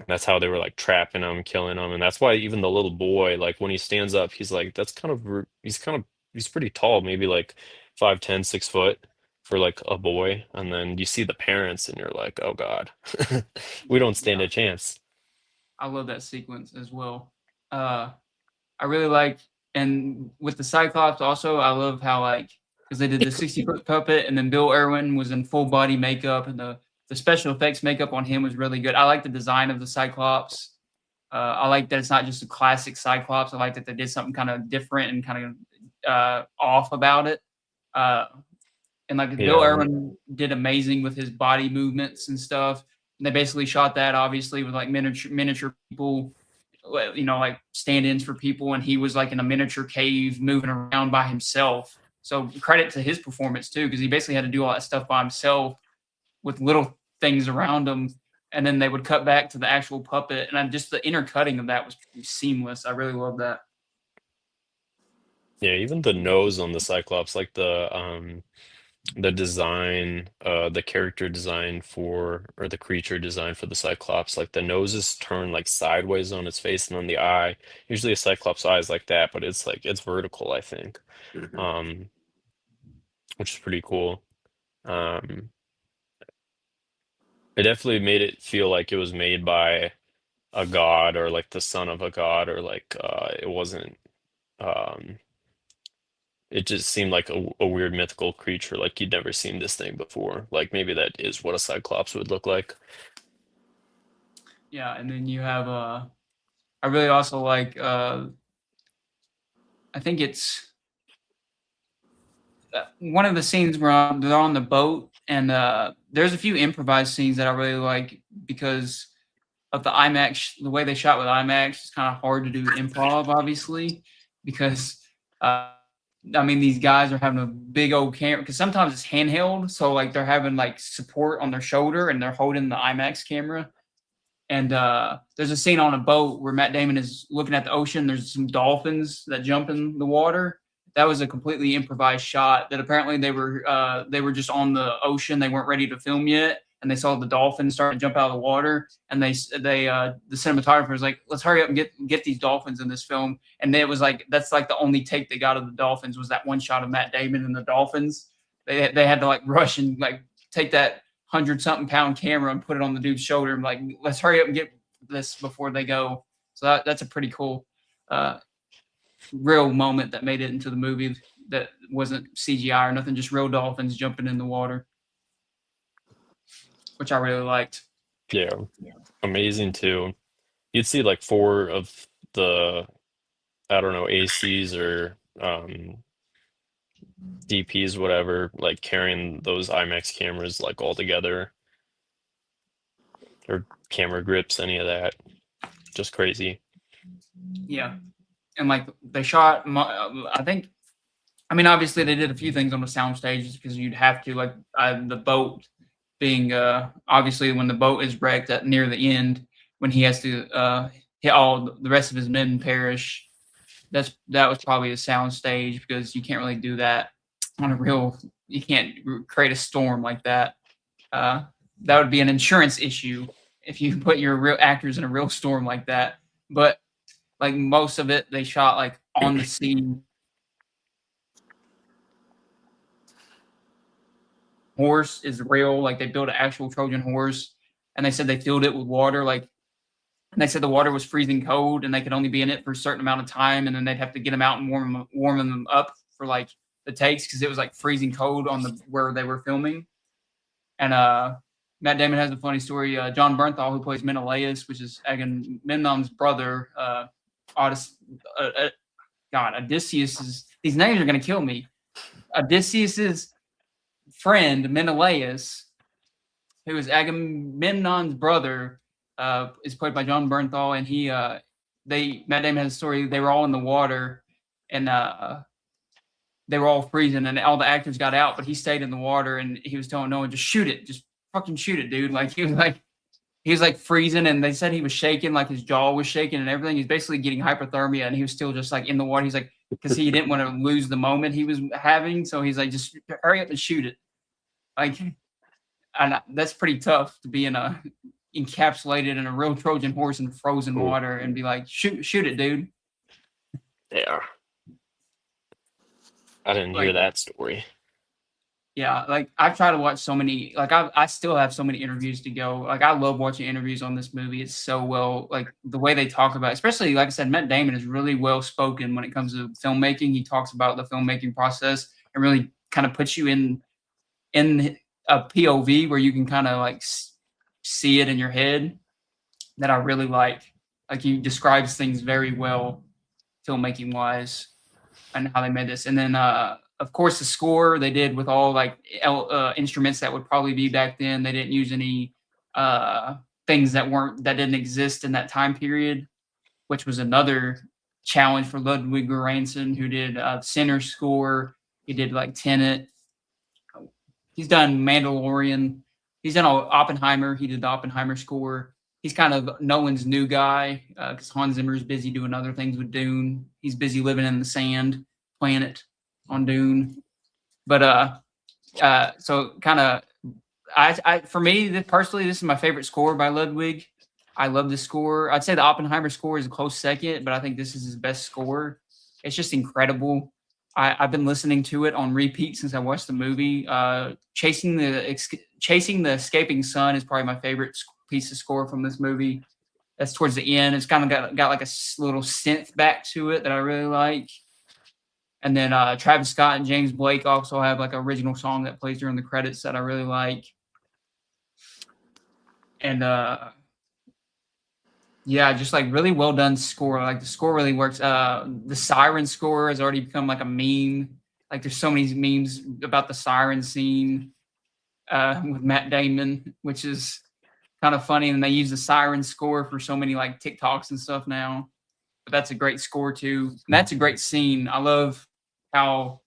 that's how they were like trapping him, killing him, and that's why even the little boy, like when he stands up, he's like, that's kind of he's pretty tall, maybe like 5'10", 6 foot for like a boy, and then you see the parents, and you're like, oh God, we don't stand Yeah, a chance. I love that sequence as well. Uh, I really like, and with the Cyclops also, I love how like because they did the 60-foot puppet, and then Bill Irwin was in full body makeup, and the special effects makeup on him was really good. I like the design of the Cyclops. I like that it's not just a classic Cyclops. I like that they did something kind of different and kind of off about it. Uh, and like Bill Yeah, Irwin did amazing with his body movements and stuff. And they basically shot that obviously with like miniature people, like stand-ins for people, and he was like in a miniature cave moving around by himself. So credit to his performance too, because he basically had to do all that stuff by himself with little things around him. And then they would cut back to the actual puppet, and just the intercutting of that was seamless. I really love that. yeah, even the nose on the Cyclops, like the design, the character design for, or the creature design for the Cyclops, like the nose is turned like sideways on its face, and then the eye, usually a Cyclops eye is like that, but it's like it's vertical, I think. Mhm. Um, which is pretty cool. Um, it definitely made it feel like it was made by a god or like the son of a god, or like it wasn't um it just seemed like a weird mythical creature, like you'd never seen this thing before. Like maybe that is what a Cyclops would look like. Yeah, and then you have I really also like I think it's one of the scenes where they're on the boat, and there's a few improvised scenes that I really like because of the IMAX, the way they shot with IMAX. It's kind of hard to do improv, obviously, because I mean these guys are having a big old camera because sometimes it's handheld, so like they're having like support on their shoulder and they're holding the IMAX camera. And there's a scene on a boat where Matt Damon is looking at the ocean. There's some dolphins that jump in the water. That was a completely improvised shot. That apparently they were just on the ocean. They weren't ready to film yet, and they saw the dolphins start to jump out of the water. And the cinematographer was like, "Let's hurry up and get these dolphins in this film." And it was like that's like the only take they got of the dolphins was that one shot of Matt Damon and the dolphins. They had to like rush and like take that 100-something-pound camera and put it on the dude's shoulder and like, let's hurry up and get this before they go. So that's a pretty cool, real moment that made it into the movie that wasn't CGI or nothing, just real dolphins jumping in the water, which I really liked. Yeah, amazing too. You'd see like four of the, I don't know, ACs or DPs, whatever, like carrying those IMAX cameras like all together, or camera grips, any of that. Just crazy. Yeah. And like they shot, I think, I mean, obviously they did a few things on the sound stages because you'd have to, like the boat being, obviously when the boat is wrecked at near the end, when he has to hit all the rest of his men perish. That was probably a sound stage because you can't really do that on a real. You can't create a storm like that. That would be an insurance issue if you put your real actors in a real storm like that. But like most of it, they shot like on the scene. Horse is real. Like they built an actual Trojan horse, and they said they filled it with water. Like, and they said the water was freezing cold, and they could only be in it for a certain amount of time, and then they'd have to get them out and warm them up for like the takes because it was like freezing cold on the where they were filming. And Matt Damon has a funny story. John Bernthal, who plays Menelaus, which is Agamemnon's brother, Odyssey, God, Odysseus is. These names are going to kill me. Odysseus's friend Menelaus, who is Agamemnon's brother, is played by John Bernthal, and Matt Damon has a story. They were all in the water, and they were all freezing, and all the actors got out, but he stayed in the water, and he was telling Nolan, "Just shoot it, just fucking shoot it, dude!" Like he was like freezing, and they said he was shaking, like his jaw was shaking and everything. He's basically getting hypothermia, and he was still just like in the water. He's like, because he didn't want to lose the moment he was having, so he's like, just hurry up and shoot it. Like, and that's pretty tough to be encapsulated in a real Trojan horse in frozen water and be like, shoot it, dude. Yeah. I didn't hear that story. Yeah, like I've tried to watch so many, like I still have so many interviews to go. Like I love watching interviews on this movie. It's so well, like the way they talk about it, especially like I said, Matt Damon is really well spoken when it comes to filmmaking. He talks about the filmmaking process and really kind of puts you in a POV where you can kind of like see it in your head. That I really like. Like he describes things very well, filmmaking wise, and how they made this. And then of course, the score they did with all like instruments that would probably be back then. They didn't use any things that didn't exist in that time period, which was another challenge for Ludwig Göransson, who did Sinner score. He did like Tenet. He's done Mandalorian. He's done Oppenheimer. He did the Oppenheimer score. He's kind of Nolan's new guy because Hans Zimmer's busy doing other things with Dune. He's busy living in the sand planet on Dune. But so kind of, for me personally, this is my favorite score by Ludwig. I love the score. I'd say the Oppenheimer score is a close second, but I think this is his best score. It's just incredible. I've been listening to it on repeat since I watched the movie. Chasing the Escaping Sun is probably my favorite piece of score from this movie. That's towards the end. It's kind of got like a little synth back to it that I really like. And then Travis Scott and James Blake also have like an original song that plays during the credits that I really like. And yeah, just like really well done score. Like the score really works. The siren score has already become like a meme. Like there's so many memes about the siren scene with Matt Damon, which is kind of funny. And they use the siren score for so many like TikToks and stuff now. But that's a great score too. And that's a great scene. I love how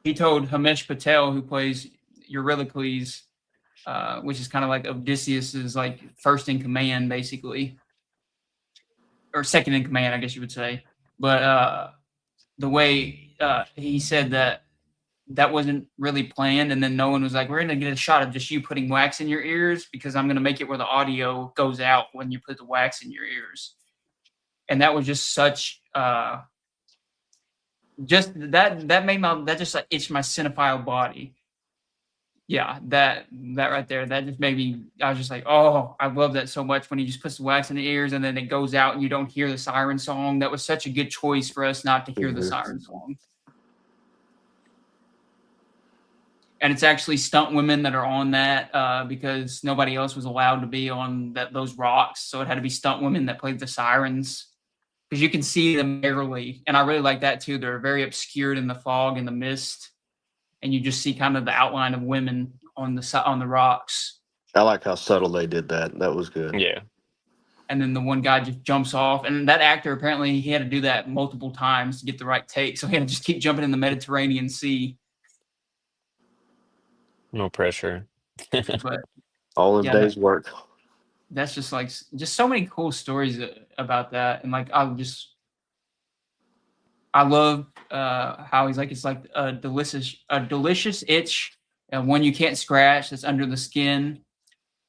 he told Himesh Patel, who plays Eurycles, which is kind of like Odysseus's like first in command, basically, or second in command, I guess you would say. But the way he said that wasn't really planned, and then Nolan was like, "We're gonna get a shot of just you putting wax in your ears because I'm gonna make it where the audio goes out when you put the wax in your ears," and that was just such. Just that just like itched my cinephile body. Yeah, that right there, that just made me. I was just like, oh, I love that so much when he just puts the wax in the ears and then it goes out and you don't hear the siren song. That was such a good choice for us not to hear the siren song. And it's actually stunt women that are on that because nobody else was allowed to be on those rocks, so it had to be stunt women that played the sirens. Because you can see them barely, and I really like that too. They're very obscured in the fog and the mist, and you just see kind of the outline of women on the rocks. I like how subtle they did that. That was good. Yeah. And then the one guy just jumps off, and that actor apparently he had to do that multiple times to get the right take, so he had to just keep jumping in the Mediterranean Sea. No pressure. But all in day's work. That's just like so many cool stories about that, and like I love how he's like it's like a delicious itch, and one you can't scratch that's under the skin.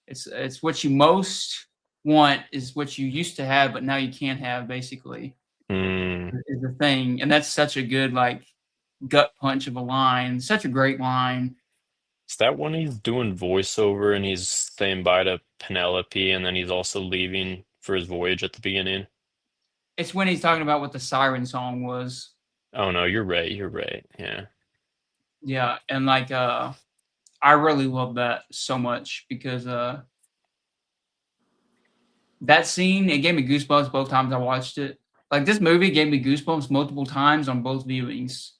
It's what you most want is what you used to have, but now you can't have. Basically, is the thing, and that's such a good like gut punch of a line. Such a great line. Is that when he's doing voiceover and he's saying bye to Penelope and then he's also leaving for his voyage at the beginning? It's when he's talking about what the siren song was. Oh no, you're right. You're right. Yeah. Yeah, and like I really love that so much because that scene, it gave me goosebumps both times I watched it. Like, this movie gave me goosebumps multiple times on both viewings,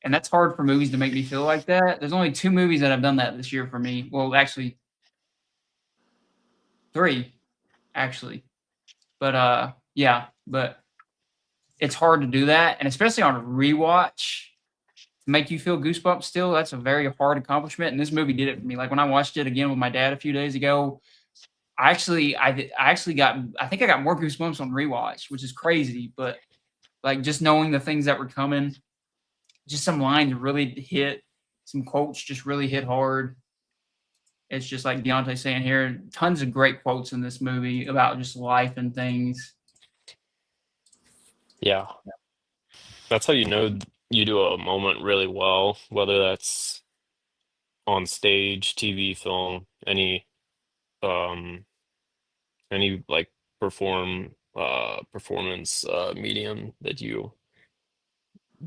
and that's hard for movies to make me feel like that. There's only 2 movies that have done that this year for me. Well, actually 3, actually. But, yeah, but it's hard to do that, and especially on a rewatch, to make you feel goosebumps still, that's a very hard accomplishment, and this movie did it for me. Like, when I watched it again with my dad a few days ago, I actually got I think I got more goosebumps on rewatch, which is crazy, but, like, just knowing the things that were coming, just some lines really hit, some quotes just really hit hard. It's just like Deontay saying here, tons of great quotes in this movie about just life and things. Yeah. That's how you know you do a moment really well, whether that's on stage, TV, film, um any like performance medium that you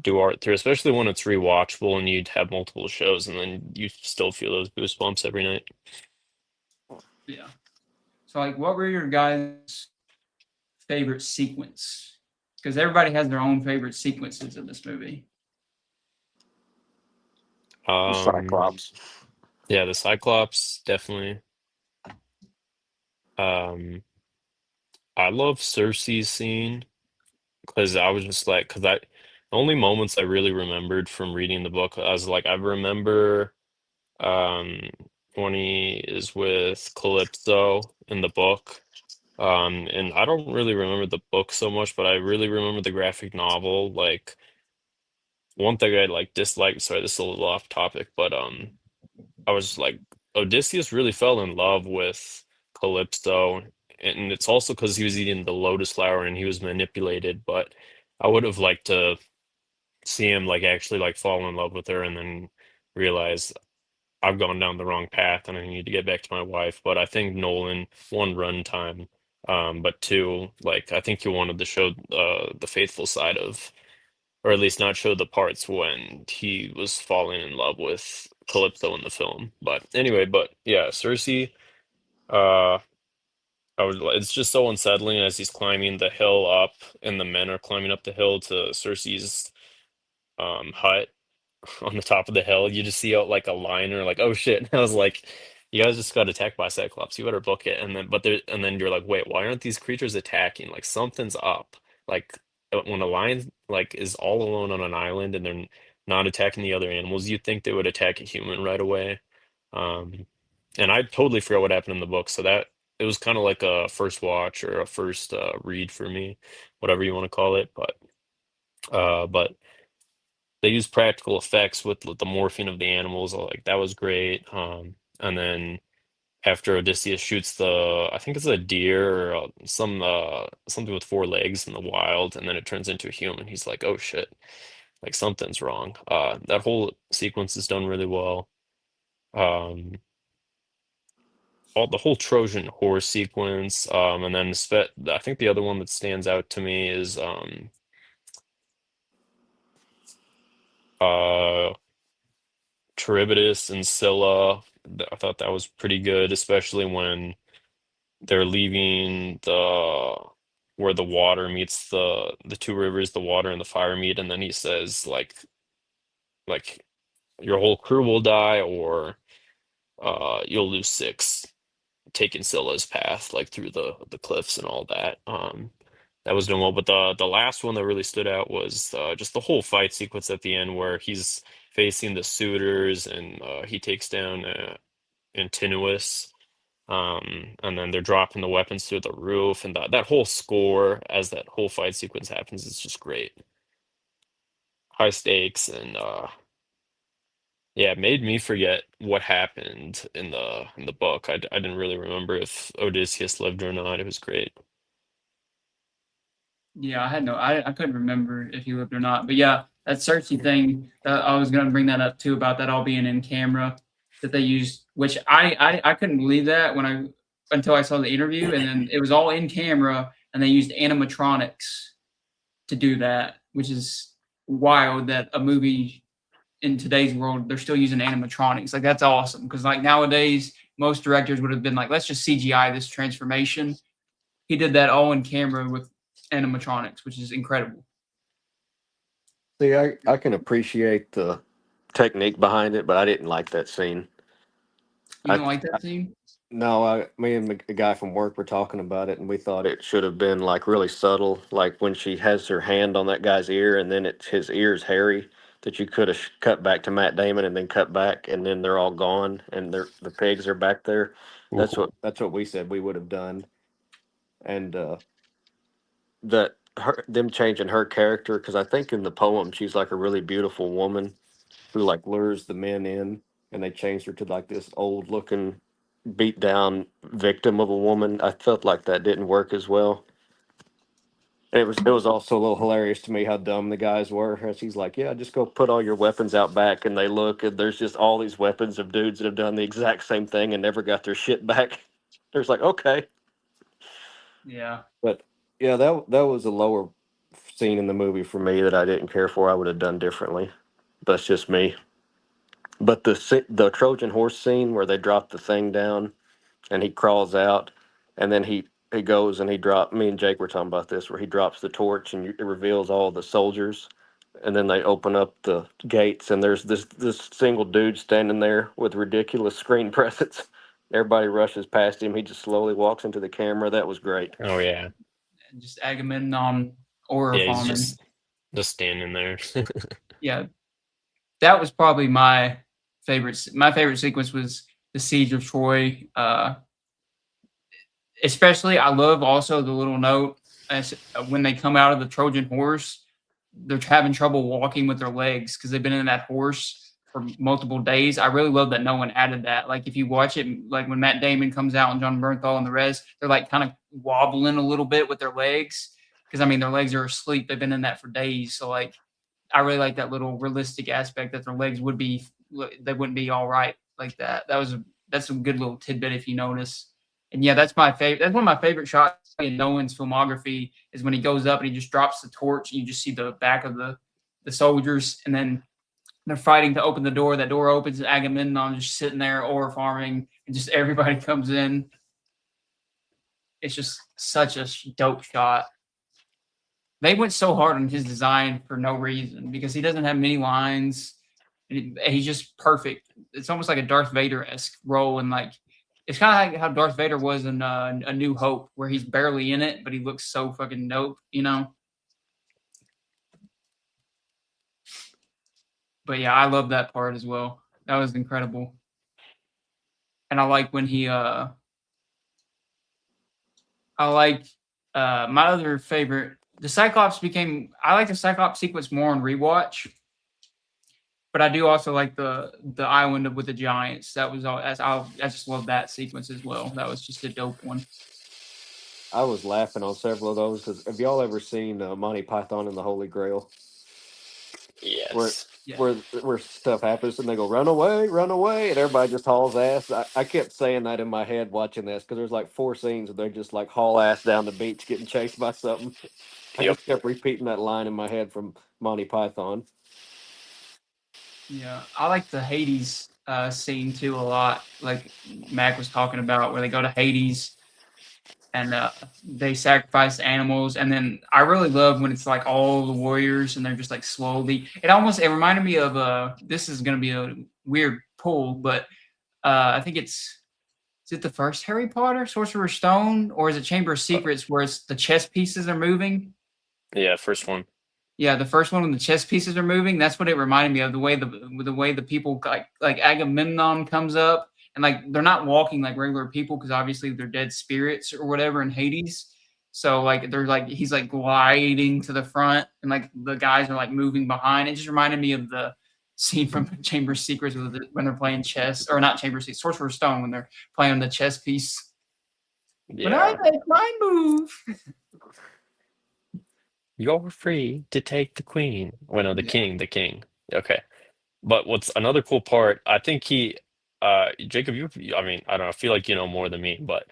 do art through, especially when it's rewatchable and you'd have multiple shows and then you still feel those goosebumps every night. Yeah. So, like, what were your guys' favorite sequence? Because everybody has their own favorite sequences in this movie. The Um, Cyclops. yeah, the Cyclops definitely. Um, I love Cersei's scene because I was just like, because the only moments I really remembered from reading the book, I was like, I remember um when he is with Calypso in the book. And I don't really remember the book so much, but I really remember the graphic novel. Like one thing I like disliked, sorry, this is a little off topic, but I was like Odysseus really fell in love with Calypso, and it's also because he was eating the lotus flower and he was manipulated, but I would have liked to see him like actually like fall in love with her and then realize I've gone down the wrong path and I need to get back to my wife. But I think Nolan, one, runtime, but two, like I think he wanted to show the faithful side of, or at least not show the parts when he was falling in love with Calypso in the film. But anyway, but yeah, Cersei, uh, it's just so unsettling as he's climbing the hill up and the men are climbing up the hill to Cersei's hut on the top of the hill. You just see out like a liner, like, oh shit. I was like, you guys just got attacked by Cyclops. You better book it. And then you're like, wait, why aren't these creatures attacking? Like something's up. Like when a lion like is all alone on an island and they're not attacking the other animals, you'd think they would attack a human right away. Um, and I totally forgot what happened in the book. So that it was kind of like a first watch or a first read for me, whatever you want to call it. But they use practical effects with the morphing of the animals. Like that was great. And then after Odysseus shoots I think it's a deer or something with 4 legs in the wild, and then it turns into a human. He's like, oh shit, like something's wrong. That whole sequence is done really well. Um, the whole Trojan horse sequence, and then I think the other one that stands out to me is uh Charybdis and Scylla. I thought that was pretty good, especially when they're leaving the where the water meets the 2 rivers, the water and the fire meet, and then he says like your whole crew will die or you'll lose 6 taking Scylla's path like through the cliffs and all that. That was done well, but the last one that really stood out was just the whole fight sequence at the end where he's facing the suitors and he takes down Antinous. And then they're dropping the weapons through the roof, and that whole score as that whole fight sequence happens is just great. High stakes, and yeah, it made me forget what happened in the book. I didn't really remember if Odysseus lived or not. It was great. Yeah, I couldn't remember if he lived or not. But yeah, that Cersei thing, I was gonna bring that up too about that all being in camera that they used, which I couldn't believe that until I saw the interview, and then it was all in camera, and they used animatronics to do that, which is wild that a movie in today's world they're still using animatronics. Like that's awesome because like nowadays most directors would have been like, let's just CGI this transformation. He did that all in camera with animatronics, which is incredible. See, I can appreciate the technique behind it, but I didn't like that scene. You I don't like that scene? No, me and the guy from work were talking about it, and we thought it should have been like really subtle, like when she has her hand on that guy's ear, and then it's his ear's hairy. That you could have cut back to Matt Damon, and then cut back, and then they're all gone, and the pigs are back there. Ooh. That's what we said we would have done, and that them changing her character, because I think in the poem she's like a really beautiful woman who like lures the men in, and they changed her to like this old looking beat down victim of a woman. I felt like that didn't work as well. And it was also a little hilarious to me how dumb the guys were. As he's like, "Yeah, just go put all your weapons out back," and they look, and there's just all these weapons of dudes that have done the exact same thing and never got their shit back. There's like, okay, Yeah. but yeah, that was a lower scene in the movie for me that I didn't care for. I would have done differently. That's just me. But the Trojan horse scene where they drop the thing down and he crawls out, and then he goes and he drop. Me and Jake were talking about this, where he drops the torch and it reveals all the soldiers, and then they open up the gates and there's this single dude standing there with ridiculous screen presence. Everybody rushes past him. He just slowly walks into the camera. That was great. Oh yeah. And just Agamemnon aura Yeah, he's farming. just standing there. Yeah. That was probably my favorite. My favorite sequence was the siege of Troy. Especially, I love also the little note as when they come out of the Trojan horse, they're having trouble walking with their legs because they've been in that horse for multiple days. I really love that no one added that. Like if you watch it, like when Matt Damon comes out and John Bernthal and the rest, they're like kind of wobbling a little bit with their legs because I mean their legs are asleep. They've been in that for days, so like I really like that little realistic aspect that their legs would be they wouldn't be all right like that. That's a good little tidbit if you notice. And yeah, that's my favorite. That's one of my favorite shots in Nolan's filmography is when he goes up and he just drops the torch and you just see the back of the soldiers and then they're fighting to open the door. That door opens and Agamemnon just sitting there ore farming and just everybody comes in. It's just such a dope shot. They went so hard on his design for no reason because he doesn't have many lines. And he's just perfect. It's almost like a Darth Vader-esque role, and like it's kind of like how Darth Vader was in A New Hope, where he's barely in it, but he looks so fucking dope, you know. But yeah, I love that part as well. That was incredible, and I like when he I like my other favorite. The Cyclops became. I like the Cyclops sequence more on rewatch, but I do also like the island with the giants. That was all. I just love that sequence as well. That was just a dope one. I was laughing on several of those because have y'all ever seen Monty Python and the Holy Grail, where Yes. Yeah, where stuff happens and they go run away, and everybody just hauls ass. I kept saying that in my head watching this because there's like four scenes where they just like haul ass down the beach getting chased by something. I Yep. just kept repeating that line in my head from Monty Python. yeah. I like the Hades scene too a lot. Like Mac was talking about, where they go to Hades and they sacrifice animals, and then I really love when it's like all the warriors and they're just like slowly. It reminded me of this is going to be a weird pull, but I think is it the first Harry Potter, Sorcerer's Stone, or is it Chamber of Secrets where it's the chess pieces are moving? Yeah, first one. Yeah, the first one when the chess pieces are moving, that's what it reminded me of. The way the people like Agamemnon comes up and like they're not walking like regular people because obviously they're dead spirits or whatever in Hades. So like they're like he's like gliding to the front and like the guys are like moving behind. It just reminded me of the scene from Chamber of Secrets when they're playing chess, or not Chamber of Secrets, Sorcerer's Stone, when they're playing the chess piece. When I Yeah. make my move. You're free to take the queen. Well, no, Yeah. the king. Okay. But what's another cool part, I think Jacob, I mean, I don't know, I feel like you know more than me, but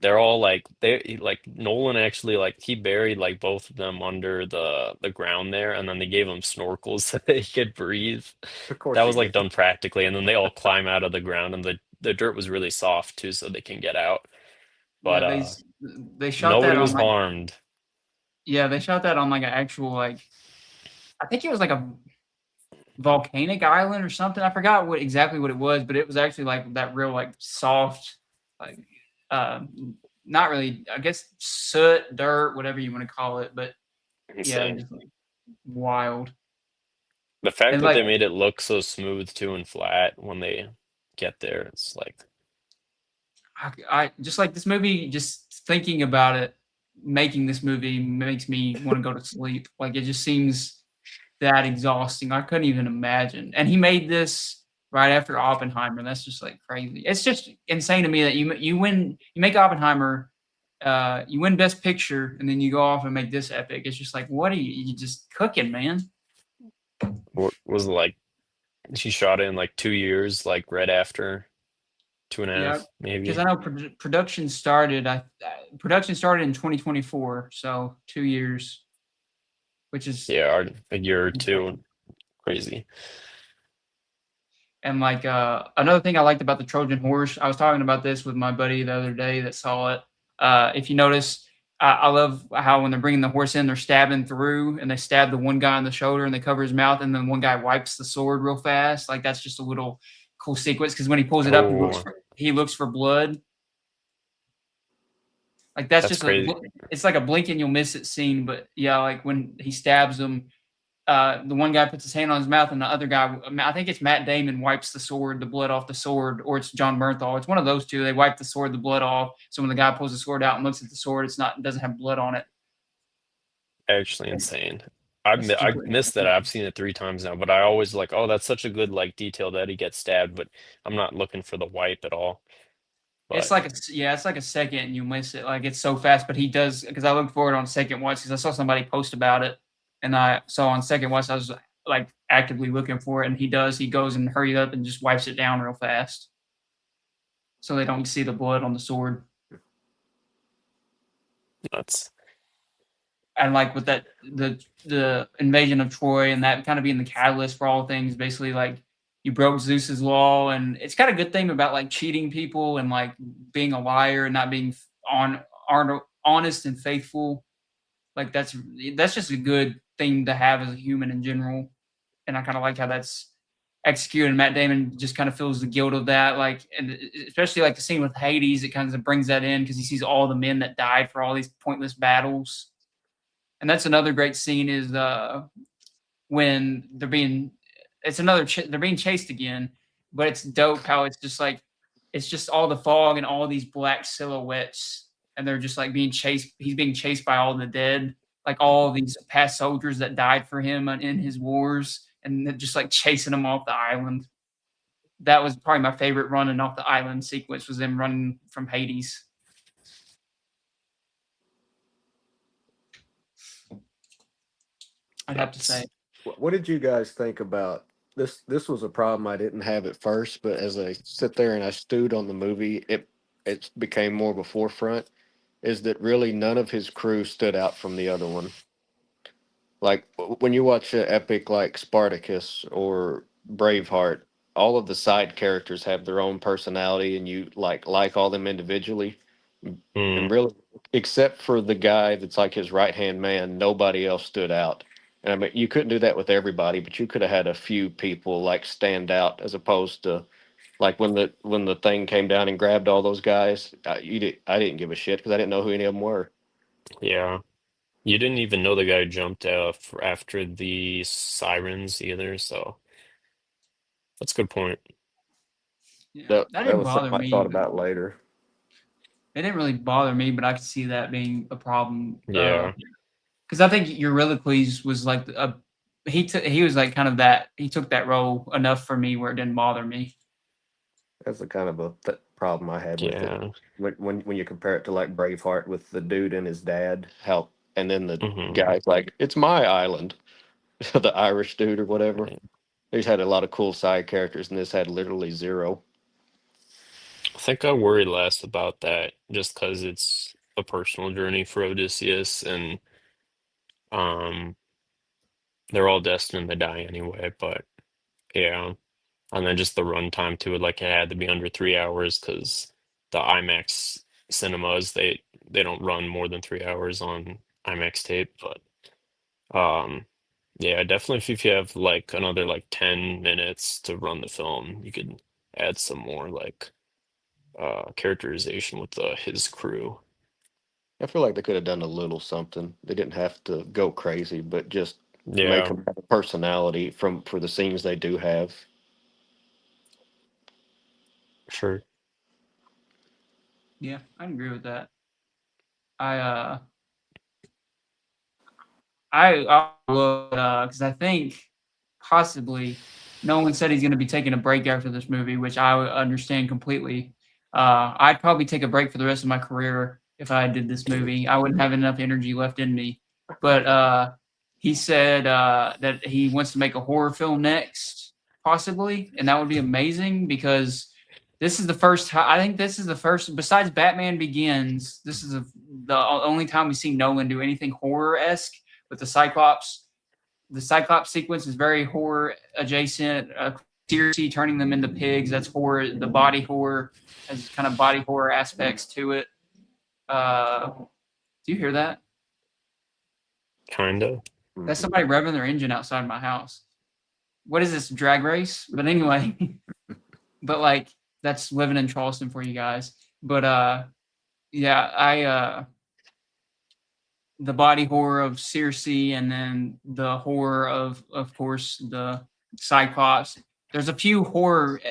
they're all like like Nolan actually like he buried like both of them under the ground there, and then they gave them snorkels so they could breathe. Of course That he was like did. done practically, and then they all climb out of the ground, and the dirt was really soft too, so they can get out. But Yeah, they shot that nobody on was like harmed. yeah, they shot that on like an actual like I think it was like a volcanic island or something. I forgot what exactly what it was, but it was actually like that real like soft, like not really I guess soot, dirt, whatever you want to call it. But yeah, Insane. just like wild. The fact And that like they made it look so smooth too and flat when they get there, it's like, I just like this movie, just thinking about it, making this movie makes me want to go to sleep. Like it just seems that exhausting. I couldn't even imagine. And he made this right after Oppenheimer. That's just like crazy. It's just insane to me that you make Oppenheimer, you win Best Picture, and then you go off and make this epic. It's just like, what are you just cooking, man? what was it like? She shot it in like 2 years, like right after, two and a Yeah, half, because maybe. I know production started. Production started in 2024, so 2 years, which is Yeah, a year or two. insane. Crazy. And like another thing I liked about the Trojan horse, I was talking about this with my buddy the other day that saw it. If you notice, I love how when they're bringing the horse in, they're stabbing through, and they stab the one guy on the shoulder, and they cover his mouth, and then one guy wipes the sword real fast. Like that's just a little cool sequence because when he pulls it up, Oh, he looks for blood. Like that's that's just a crazy. it's like a blink and you'll miss it scene. But yeah, like when he stabs him, the one guy puts his hand on his mouth, and the other guy, I think it's Matt Damon, wipes the blood off the sword, or it's John Bernthal. It's one of those two. They wipe the sword, the blood off. So when the guy pulls the sword out and looks at the sword, it doesn't have blood on it. Actually It's, insane. it's I super missed that. I've seen it 3 times now, but I always like, oh, that's such a good like detail that he gets stabbed, but I'm not looking for the wipe at all. It's But like it's like a second and you miss it. Like it's so fast, but he does because I looked for it on second watch because I saw somebody post about it, and I saw on second watch I was like actively looking for it, and he does. He goes and hurry up and just wipes it down real fast, so they don't see the blood on the sword. that's And like with that the invasion of Troy and that kind of being the catalyst for all things, basically like you broke Zeus's law, and it's got a good thing about like cheating people and like being a liar and not being honest and faithful. Like that's just a good thing to have as a human in general. And I kind of like how that's executed. And Matt Damon just kind of feels the guilt of that, like, and especially like the scene with Hades, it kind of brings that in because he sees all the men that died for all these pointless battles. And that's another great scene is when they're being chased again, but it's dope how it's just like it's just all the fog and all these black silhouettes, and they're just like being chased. He's being chased by all the dead, like all these past soldiers that died for him in his wars, and they're just like chasing him off the island. That was probably my favorite running off the island sequence was them running from Hades. I'd have to say. that's What did you guys think about this? This was a problem I didn't have at first, but as I sit there and I stewed on the movie, it became more of a forefront. Is that really none of his crew stood out from the other one? Like when you watch an epic like Spartacus or Braveheart, all of the side characters have their own personality, and you like all them individually. And mm, really, except for the guy that's like his right hand man, nobody else stood out. And I mean, you couldn't do that with everybody, but you could have had a few people like stand out as opposed to like when the thing came down and grabbed all those guys. I didn't give a shit because I didn't know who any of them were. yeah. You didn't even know the guy jumped after the sirens either, so that's a good point. Yeah, that That didn't was bother something I thought me. about later. It didn't really bother me, but I could see that being a problem. Yeah. Because I think Eurycles was like he was like kind of that he took that role enough for me where it didn't bother me. That's the kind of a problem I had with it. Yeah. When you compare it to like Braveheart with the dude and his dad, how and then the Hmm. guy's like, "It's my island," the Irish dude or whatever. He's had a lot of cool side characters, and this had literally zero. I think I worry less about that just because it's a personal journey for Odysseus, and um, they're all destined to die anyway. But yeah, and then just the runtime to it, like it had to be under 3 hours because the IMAX cinemas they don't run more than 3 hours on IMAX tape. But yeah, definitely if you have like another like 10 minutes to run the film, you could add some more like characterization with his crew. I feel like they could have done a little something. They didn't have to go crazy, but just make Yeah, them have a personality from for the scenes they do have. sure. Yeah, I agree with that. I I would because I think possibly Nolan said he's going to be taking a break after this movie, which I would understand completely. I'd probably take a break for the rest of my career if I did this movie. I wouldn't have enough energy left in me. But he said that he wants to make a horror film next, possibly, and that would be amazing because this is the first. I think this is the first. Besides Batman Begins, this is the only time we see Nolan do anything horror esque with the Cyclops. The Cyclops sequence is very horror adjacent. Seriously, turning them into pigs, that's horror. The body horror has kind of body horror aspects to it. Do you hear that? Kinda. That's Mhm. somebody revving their engine outside my house. What is this, drag race? But anyway, but like that's living in Charleston for you guys. But yeah, the body horror of Circe, and then the horror of course, the Cyclops. There's a few horror.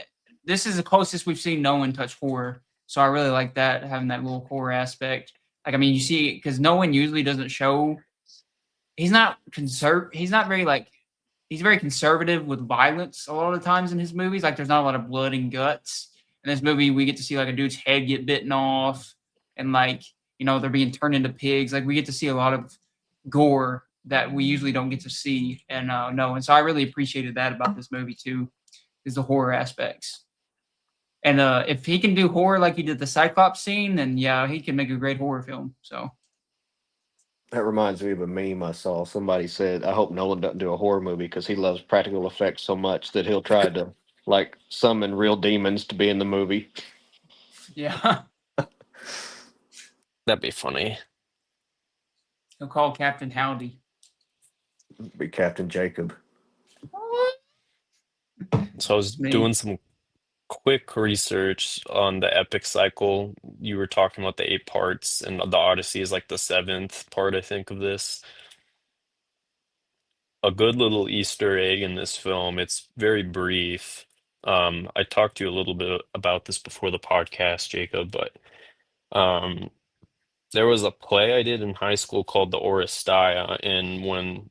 This is the closest we've seen Nolan touch horror, so I really like that having that little horror aspect. Like, I mean, you see, because Nolan usually doesn't show. He's not very like. He's very conservative with violence a lot of the times in his movies. Like, there's not a lot of blood and guts. In this movie, we get to see like a dude's head get bitten off, and like they're being turned into pigs. Like, we get to see a lot of gore that we usually don't get to see and know. And so I really appreciated that about this movie too, is the horror aspects. And if he can do horror like he did the Cyclops scene, then yeah, he can make a great horror film. So That reminds me of a meme I saw. Somebody said, "I hope Nolan doesn't do a horror movie because he loves practical effects so much that he'll try to like summon real demons to be in the movie." yeah, That'd be funny. he'll call Captain Howdy. Be Captain Jacob. So I was Me. doing some quick research on the epic cycle. You were talking about the 8 parts, and the Odyssey is like the seventh part, I think, of this. A good little Easter egg in this film. It's very brief. I talked to you a little bit about this before the podcast, Jacob, but um, there was a play I did in high school called the Oresteia, and when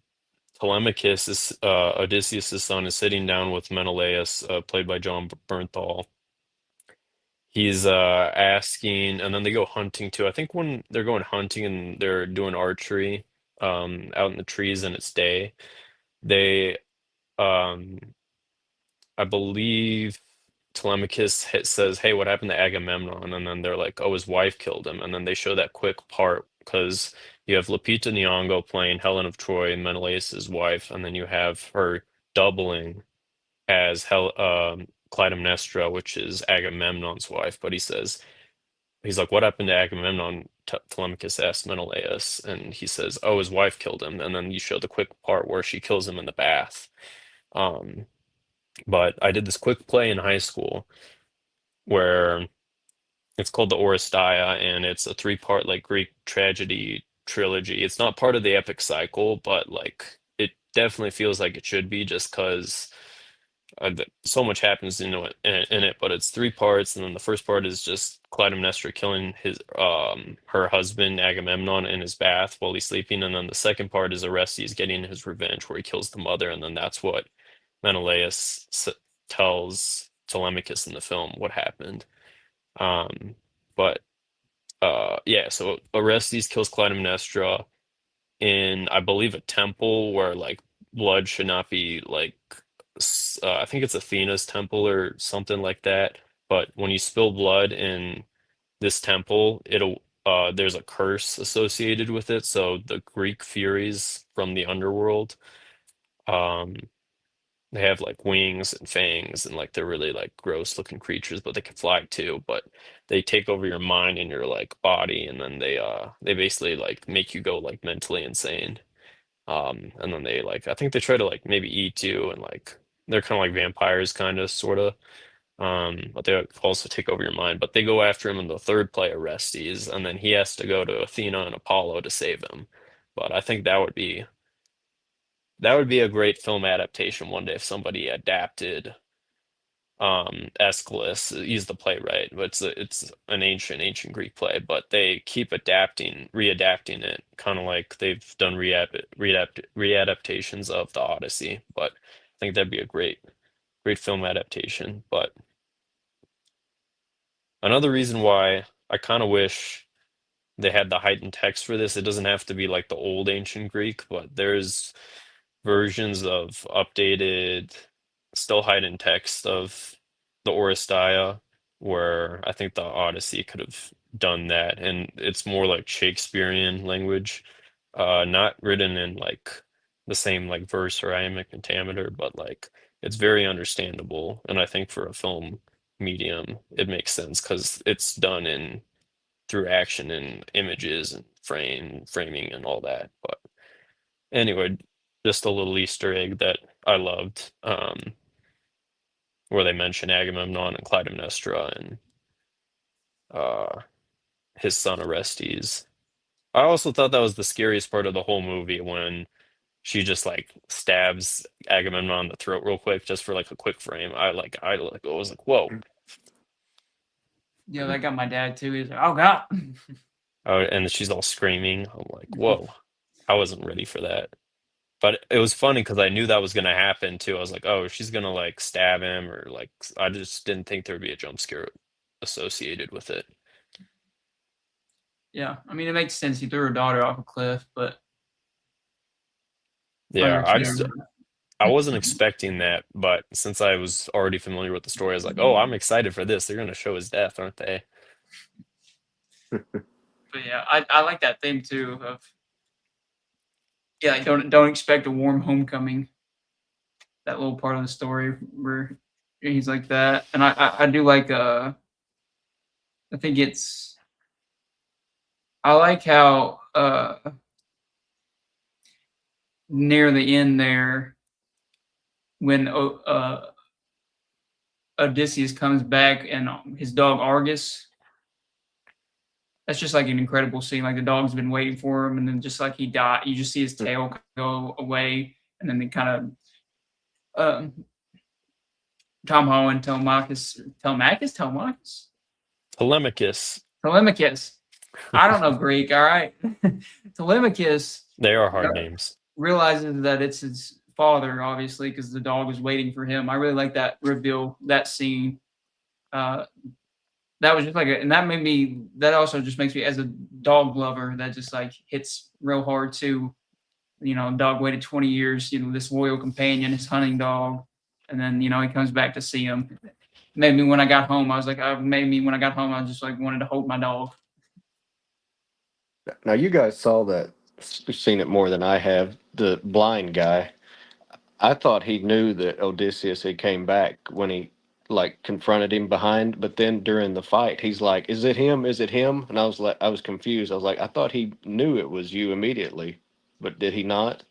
Telemachus is Odysseus' son is sitting down with Menelaus, played by John Bernthal. He's asking, and then they go hunting too. I think when they're going hunting and they're doing archery out in the trees and it's day, they um I believe Telemachus says, "Hey, what happened to Agamemnon?" And then they're like, "Oh, his wife killed him." And then they show that quick part because you have Lupita Nyong'o playing Helen of Troy and Menelaus's wife, and then you have her doubling as Clytemnestra, which is Agamemnon's wife. But he's like, "What happened to Agamemnon?" Telemachus asks Menelaus, and he says, "Oh, his wife killed him." And then you show the quick part where she kills him in the bath. Um, but I did this quick play in high school where it's called the Oresteia, and it's a 3 part like Greek tragedy trilogy. It's not part of the epic cycle, but like it definitely feels like it should be just because so much happens in it. But it's 3 parts, and then the first part is just Clytemnestra killing his her husband Agamemnon in his bath while he's sleeping, and then the second part is Orestes getting his revenge where he kills the mother, and then that's what Menelaus tells Telemachus in the film what happened. Um, but yeah, so Orestes kills Clytemnestra in, I believe, a temple where like blood should not be like I think it's Athena's temple or something like that. but when you spill blood in this temple, it'll there's a curse associated with it. So the Greek Furies from the underworld, um, they have like wings and fangs and like they're really like gross looking creatures, but they can fly too. But they take over your mind and your like body, and then they basically like make you go like mentally insane. And then they like I think they try to like maybe eat you and like they're kind of like vampires, kind of sort of. But they also take over your mind. But they go after him in the third play, Orestes, and then he has to go to Athena and Apollo to save him. But I think that would be a great film adaptation one day if somebody adapted Aeschylus. He's the playwright, but it's an ancient Greek play, but they keep adapting, readapting it, kind of like they've done readaptations of the Odyssey. But I think that'd be a great film adaptation. But another reason why I kind of wish they had the heightened text for this, it doesn't have to be like the old ancient Greek, but there's versions of updated, still heightened text of the Oresteia, where I think the Odyssey could have done that, and it's more like Shakespearean language, not written in like the same like verse or iambic pentameter, but like it's very understandable, and I think for a film medium, it makes sense because it's done in through action and images and framing and all that. But anyway, just a little Easter egg that I loved, where they mention Agamemnon and Clytemnestra and uh, his son Orestes. I also thought that was the scariest part of the whole movie when she just like stabs Agamemnon in the throat real quick, just for like a quick frame. I was like, whoa. Yeah, that got my dad too. He's like, "Oh God." Oh, and she's all screaming. I'm like, whoa. I wasn't ready for that. But it was funny because I knew that was gonna happen too. I was like, oh, she's gonna like stab him or like I just didn't think there would be a jump scare associated with it. Yeah, I mean, it makes sense. He threw her daughter off a cliff, but or Yeah, her kid. I wasn't expecting that, but since I was already familiar with the story, I was like, oh, I'm excited for this. They're gonna show his death, aren't they? But yeah, I like that theme too. Of yeah, like, don't expect a warm homecoming. That little part of the story where he's like that, and I do like I think it's I like how near the end there when Odysseus comes back and his dog Argus. That's just like an incredible scene. Like the dog's been waiting for him, and then just like he died, you just see his tail go away, and then they kind of Tom Holland, Telemachus. Telemachus. I don't know Greek. All right, Telemachus They are hard names. realizes that it's his father, obviously, because the dog was waiting for him. I really like that reveal, that scene. That was just like, and that made me. That also just makes me, as a dog lover, that just like hits real hard too. You know, dog waited 20 years. You know, this loyal companion, his hunting dog, and then you know he comes back to see him. Made me when I got home. I was like, made me when I got home. I just like wanted to hold my dog. Now you guys saw that, seen it more than I have. The blind guy. I thought he knew that Odysseus had came back when he like confronted him behind, but then during the fight, he's like, "Is it him? Is it him?" And I was confused. I was like, I thought he knew it was you immediately, but did he not?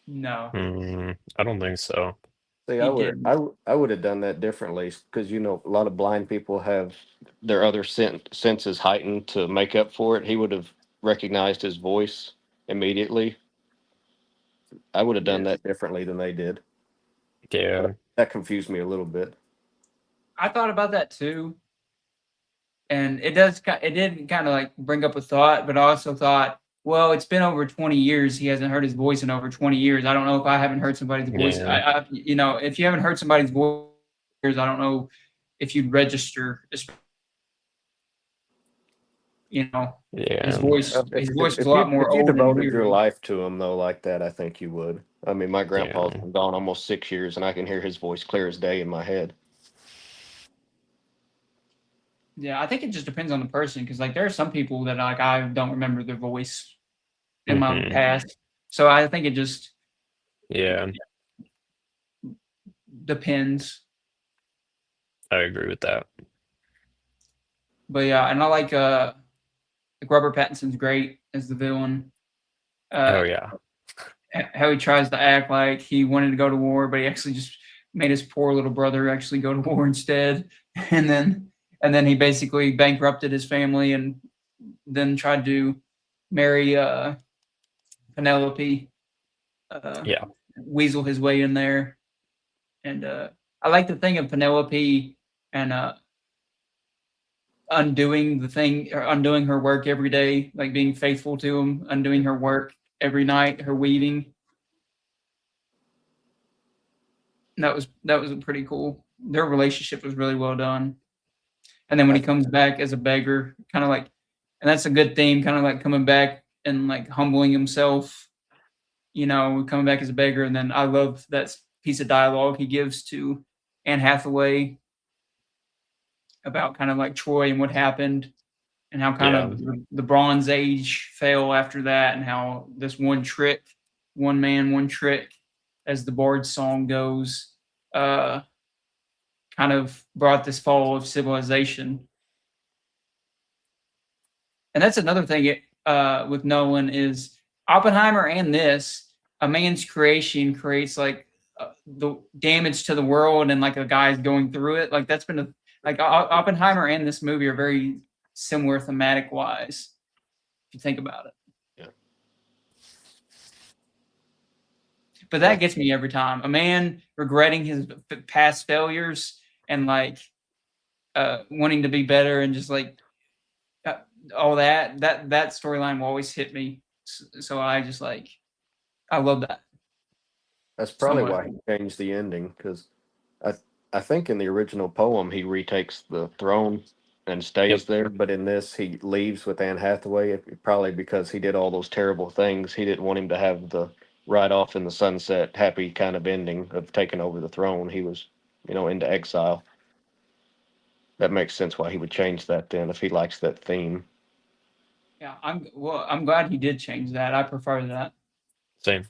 No, I don't think so. See, he didn't. I would have done that differently because you know a lot of blind people have their other senses heightened to make up for it. He would have recognized his voice immediately. I would have done Yes, that differently than they did. Yeah, That confused me a little bit. I thought about that too. And it did kind of like bring up a thought, but I also thought, well, it's been over 20 years. He hasn't heard his voice in over 20 years. I don't know if I haven't heard somebody's voice. yeah, You know, if you haven't heard somebody's voice, I don't know if you'd register. You know, yeah, his voice was a If lot more if you old and devoted your weird. life to him though like that, I think you would. I mean, my grandpa's yeah. been gone almost 6 years, and I can hear his voice clear as day in my head. Yeah, I think it just depends on the person because like there are some people that like I don't remember their voice in my Hmm. past, so I think it just Yeah, depends. I agree with that. But yeah, and I like Robert Pattinson's great as the villain. Oh Uh, yeah. how he tries to act like he wanted to go to war, but he actually just made his poor little brother actually go to war instead, and then he basically bankrupted his family and then tried to marry Penelope, uh, Yeah. weasel his way in there. And I like the thing of Penelope and undoing the thing or undoing her work every day, like being faithful to him, undoing her work every night, her weaving. That was pretty cool. Their relationship was really well done. And then when I he comes back as a beggar, kind of like, and that's a good theme, kind of like coming back and like humbling himself, coming back as a beggar. And then I love that piece of dialogue he gives to Anne Hathaway about kind of like Troy and what happened and how kind Yeah. of the Bronze Age fell after that and how this one trick, one man, one trick, as the Bard's song goes, uh, kind of brought this fall of civilization. And that's another thing with Nolan is Oppenheimer and this, a man's creation creates like the damage to the world and like a guy's going through it. Like that's been like Oppenheimer and this movie are very similar thematic wise, if you think about it. Yeah. But that gets me every time. A man regretting his past failures and like wanting to be better and just like uh, all that storyline will always hit me. So I just like I love that That's so probably much. why he changed the ending because I I think in the original poem he retakes the throne and Yep. stays there, but in this he leaves with Anne Hathaway. Probably because he did all those terrible things. He didn't want him to have the ride off in the sunset, happy kind of ending of taking over the throne. He was, into exile. That makes sense why he would change that then if he likes that theme. Yeah, I'm glad he did change that. I prefer that. Same.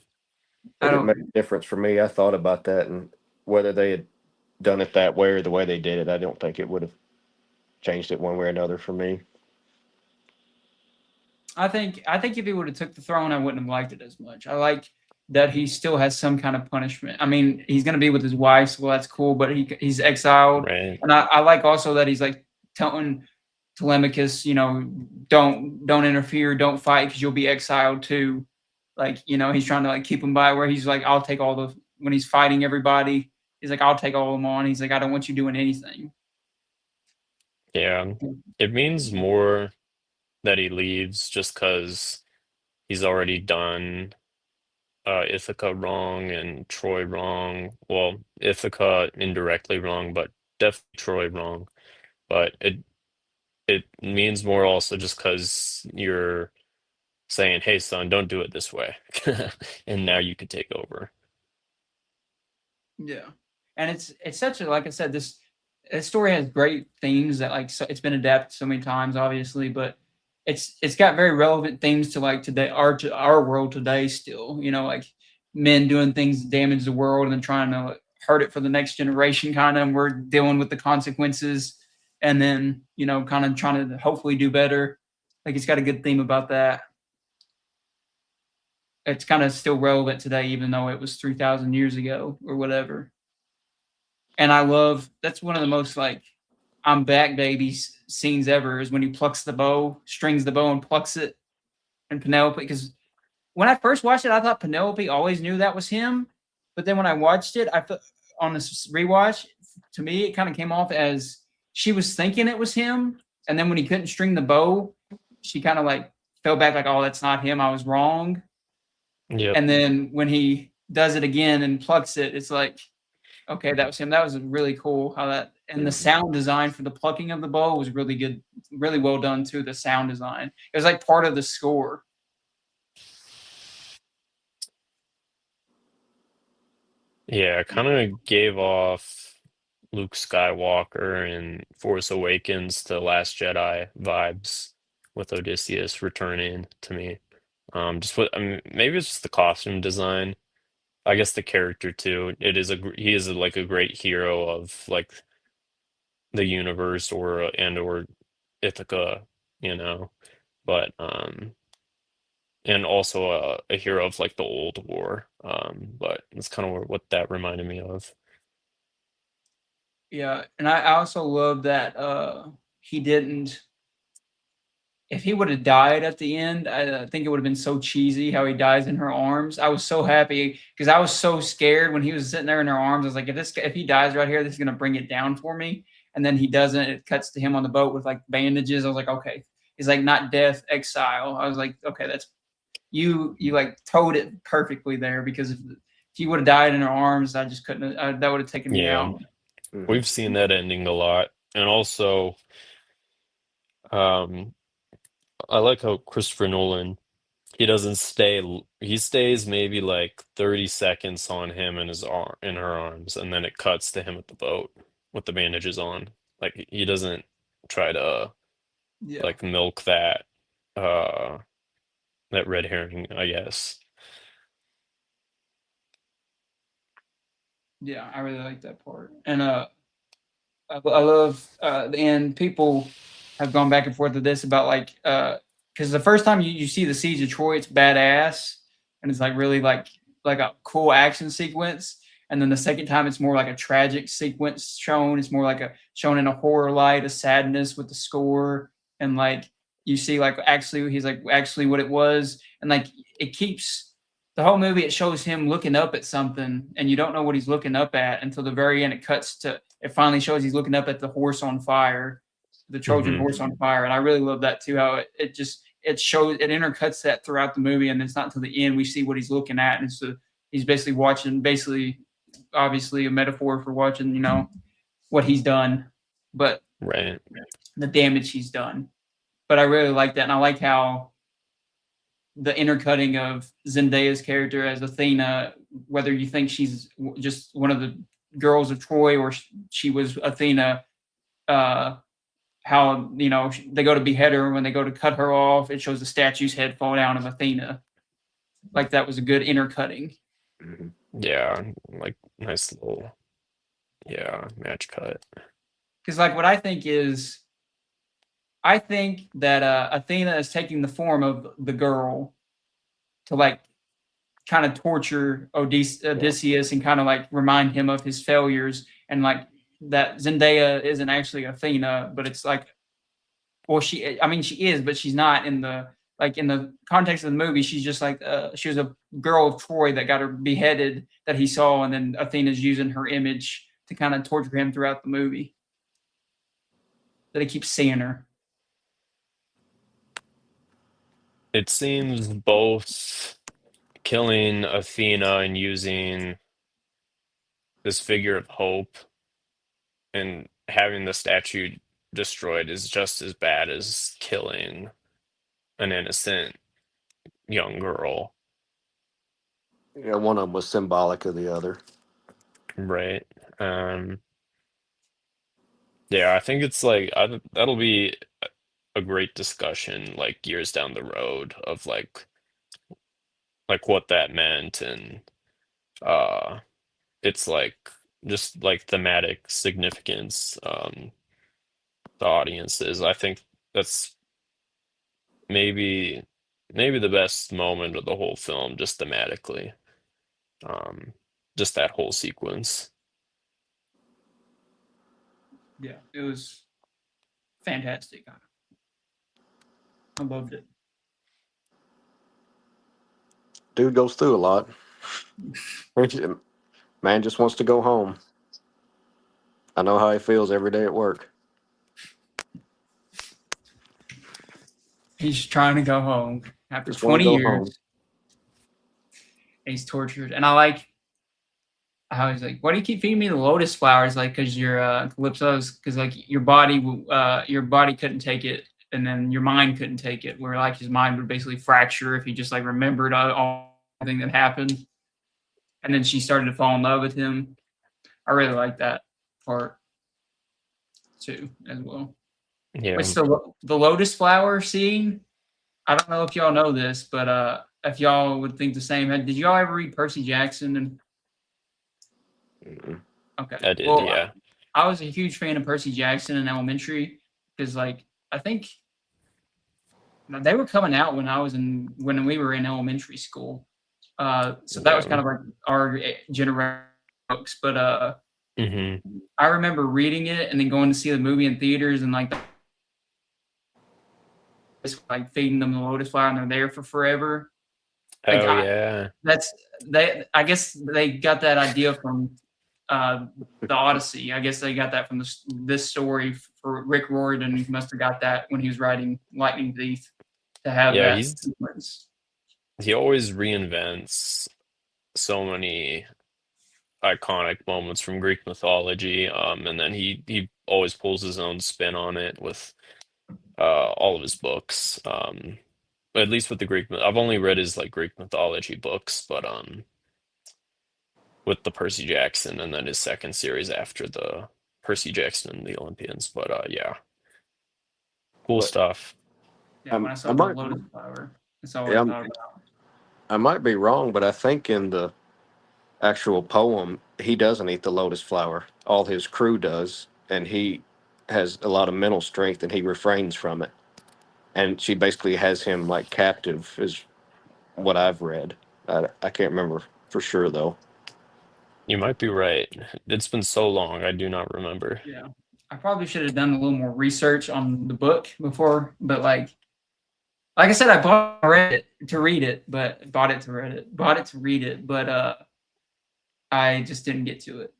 I It didn't make don't. a difference for me. I thought about that and whether they had done it that way or the way they did it, I don't think it would have changed it one way or another for me. I think if he would have took the throne, I wouldn't have liked it as much. I like that he still has some kind of punishment. I mean, he's going to be with his wife, so that's cool. But he's exiled, Right. and I like also that he's like telling Telemachus, don't interfere, don't fight, because you'll be exiled too. Like he's trying to like keep him by where he's like, I'll take all the when he's fighting everybody. He's like, I'll take all of them on. He's like, I don't want you doing anything. Yeah. It means more that he leaves just because he's already done Ithaca wrong and Troy wrong. Well, Ithaca indirectly wrong, but definitely Troy wrong. But it means more also just because you're saying, "Hey, son, don't do it this way," and now you could take over. Yeah, and it's such a like I said, this story has great themes that like so, it's been adapted so many times, obviously, but it's got very relevant themes to like today, our world today still. Like men doing things that damage the world and then trying to like, hurt it for the next generation, kind of. And we're dealing with the consequences, and then kind of trying to hopefully do better. Like it's got a good theme about that. It's kind of still relevant today, even though it was 3,000 years ago or whatever. And I love that's one of the most like I'm back baby scenes ever is when he plucks the bow, strings the bow and plucks it, and Penelope. Because when I first watched it, I thought Penelope always knew that was him, but then when I watched it, I thought on this rewatch, to me it kind of came off as she was thinking it was him, and then when he couldn't string the bow, she kind of like fell back like, oh, that's not him. I was wrong. Yep. And then when he does it again and plucks it, it's like okay, that was him. That was really cool how that and the sound design for the plucking of the bow was really good, really well done too. The sound design. It was like part of the score. Yeah, it kind of gave off Luke Skywalker and Force Awakens to Last Jedi vibes with Odysseus returning to me. Just what I mean, maybe it's just the costume design. I guess the character too. He is like a great hero of like the universe or Ithaca, you know. But and also a hero of like the old war. But it's kind of what that reminded me of. Yeah, and I also love that he didn't. If he would have died at the end, I think it would have been so cheesy how he dies in her arms. I was so happy because I was so scared when he was sitting there in her arms. I was like, if he dies right here, this is gonna bring it down for me. And then he doesn't. It cuts to him on the boat with like bandages. I was like, okay. He's like, not death, exile. I was like, okay, that's you. You like towed it perfectly there because if he would have died in her arms, I just couldn't. That would have taken me Yeah, out. Mhm. we've seen that ending a lot. And also, um, I like how Christopher Nolan, he stays maybe like 30 seconds on him in his arm in her arms, and then it cuts to him at the boat with the bandages on. Like he doesn't try to Yeah, like milk uh that red herring, I guess. yeah, I really like that part. And I love and people have gone back and forth with this about like because the first time you see the Siege of Troy, it's badass and it's like really like a cool action sequence. And then the second time, it's more like a tragic sequence shown. It's more like a shown in a horror light, a sadness with the score, and like you see like actually he's like actually what it was, and like it keeps the whole movie. It shows him looking up at something, and you don't know what he's looking up at until the very end. It cuts to it finally shows he's looking up at the horse on fire, the Trojan Hmm. horse on fire, and I really love that too. How it just it shows it intercuts that throughout the movie, and it's not until the end we see what he's looking at, and so he's basically watching, basically, obviously a metaphor for watching, what he's done, but Right. the damage he's done. But I really like that, and I like how the intercutting of Zendaya's character as Athena, whether you think she's just one of the girls of Troy or she was Athena, uh, how they go to behead her, when they go to cut her off, it shows the statue's head fall down of Athena. Like that was a good intercutting. Mhm. Yeah, like nice little, yeah, match cut. Because like what I think is, I think that Athena is taking the form of the girl to like kind of torture Yeah. Odysseus and kind of like remind him of his failures, and like that Zendaya isn't actually Athena, but it's like, well, I mean, she is, but she's not in the like in the context of the movie. She's just like she was a girl of Troy that got her beheaded that he saw, and then Athena's using her image to kind of torture him throughout the movie. That he keeps seeing her. It seems both killing Athena and using this figure of hope and having the statue destroyed is just as bad as killing an innocent young girl, Yeah, one of them was symbolic of the other. right? Yeah, I think it's like that'll be a great discussion like years down the road of like what that meant and uh it's like just like thematic significance the audiences. I think that's maybe maybe the best moment of the whole film just thematically. Um just that whole sequence. Yeah, it was fantastic. I loved it. Dude goes through a lot. Man just wants to go home. I know how he feels every day at work. He's trying to go home after Just want to 20 go home. years. He's tortured, and I like how he's like, "Why do you keep feeding me the lotus flowers?" Like, because your Calypso's, because like your body couldn't take it, and then your mind couldn't take it. Where like his mind would basically fracture if he just like remembered all everything that happened, and then she started to fall in love with him. I really like that part. too, as well. Yeah. Which the lotus flower scene, I don't know if y'all know this, but if y'all would think the same. Did y'all ever read Percy Jackson? And Mm-mm. okay, I did, well, yeah. I was a huge fan of Percy Jackson in elementary because, like, I think they were coming out when we were in elementary school. So that was Yeah. kind of like our generation books. But Hmm. I remember reading it and then going to see the movie in theaters and like feeding them the lotus flower and they're there for forever. Like Oh yeah. I guess they got that idea from the Odyssey. I guess they got that from this story for Rick Riordan. He must have got that when he was writing Lightning Thief to have Yeah, that sequence. he always reinvents so many iconic moments from Greek mythology, and then he always pulls his own spin on it with all of his books. At least with the I've only read his like Greek mythology books, but with the Percy Jackson and then his second series after the Percy Jackson and the Olympians. But yeah, cool But stuff. Yeah, when I I saw the might, lotus flower, that's all I yeah, thought about. I might be wrong, but I think in the actual poem, he doesn't eat the lotus flower. All his crew does, and he has a lot of mental strength, and he refrains from it. And she basically has him like captive, is what I've read. I can't remember for sure though. You might be right. It's been so long, I do not remember. Yeah, I probably should have done a little more research on the book before, but like I said, I bought it to read it, but I just didn't get to it.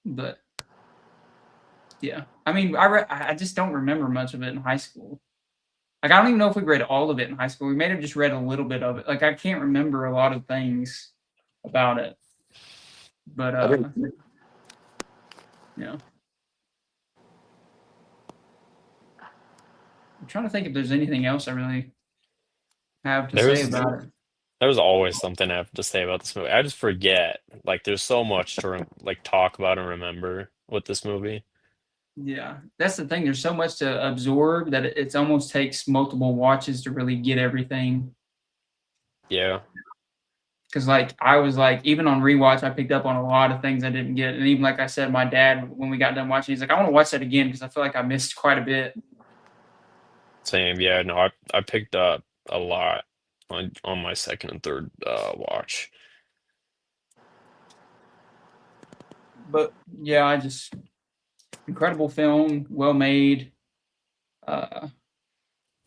But yeah, I mean, I just don't remember much of it in high school. Like, I don't even know if we read all of it in high school. We may have just read a little bit of it. Like, I can't remember a lot of things about it. But I didn't. yeah, I'm trying to think if there's anything else I really have to say There's about it. there's always something I have to say about this movie. I just forget. Like there's so much to like talk about and remember with this movie. Yeah, that's the thing. There's so much to absorb that it almost takes multiple watches to really get everything. Yeah. Because like I was like, even on rewatch, I picked up on a lot of things I didn't get. And even like I said, my dad, when we got done watching, he's like, I want to watch that again because I feel like I missed quite a bit. Same. Yeah, no, I picked up a lot on my second and third watch. But yeah, incredible film, well made. Uh,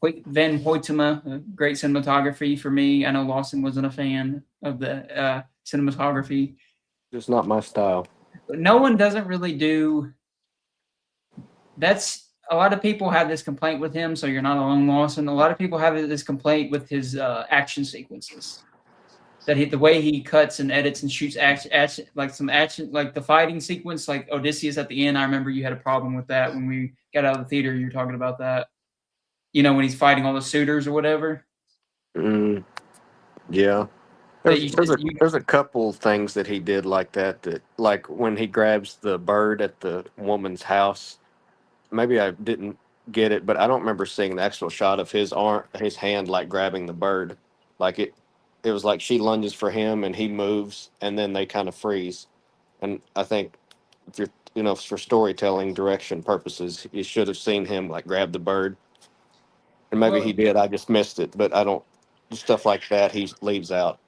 Van Hoytema, great cinematography for me. I know Lawson wasn't a fan of the cinematography. Just not my style. But Nolan doesn't really do. That's a lot of people have this complaint with him. So you're not alone, Lawson. A lot of people have this complaint with his action sequences. That the way he cuts and edits and shoots action, like some action, like the fighting sequence, like Odysseus at the end. I remember you had a problem with that when we got out of the theater. You were talking about that. You know, when he's fighting all the suitors or whatever. Mm, yeah. That There's a couple things that he did like that, like when he grabs the bird at the woman's house. Maybe I didn't get it, but I don't remember seeing the actual shot of his hand like grabbing the bird. Like it was like she lunges for him and he moves and then they kind of freeze. And I think if you're, for storytelling direction purposes, you should have seen him like grab the bird. And maybe he well, did. I just missed it, but I don't. Stuff like that he leaves out.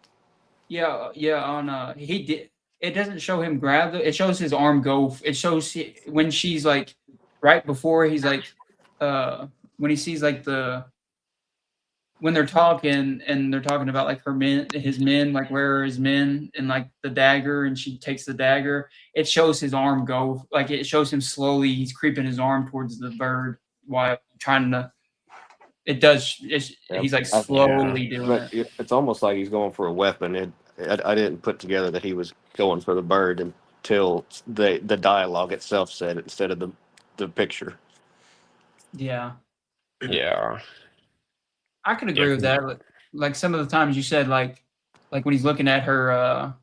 yeah. On he did. It doesn't show him grab it shows his arm go. It shows when she's like right before he's like when he sees like when they're talking and they're talking about like his men, like where are his men and like the dagger and she takes the dagger. It shows his arm go, like it shows him slowly. He's creeping his arm towards the bird while trying to. It does. Yep. He's like Yeah. slowly doing But it. it's almost like he's going for a weapon. I didn't put together that he was going for the bird until the dialogue itself said it instead of the picture. Yeah. Yeah. I can Yeah, agree with 'cause- that. Like some of the times you said, like when he's looking at her,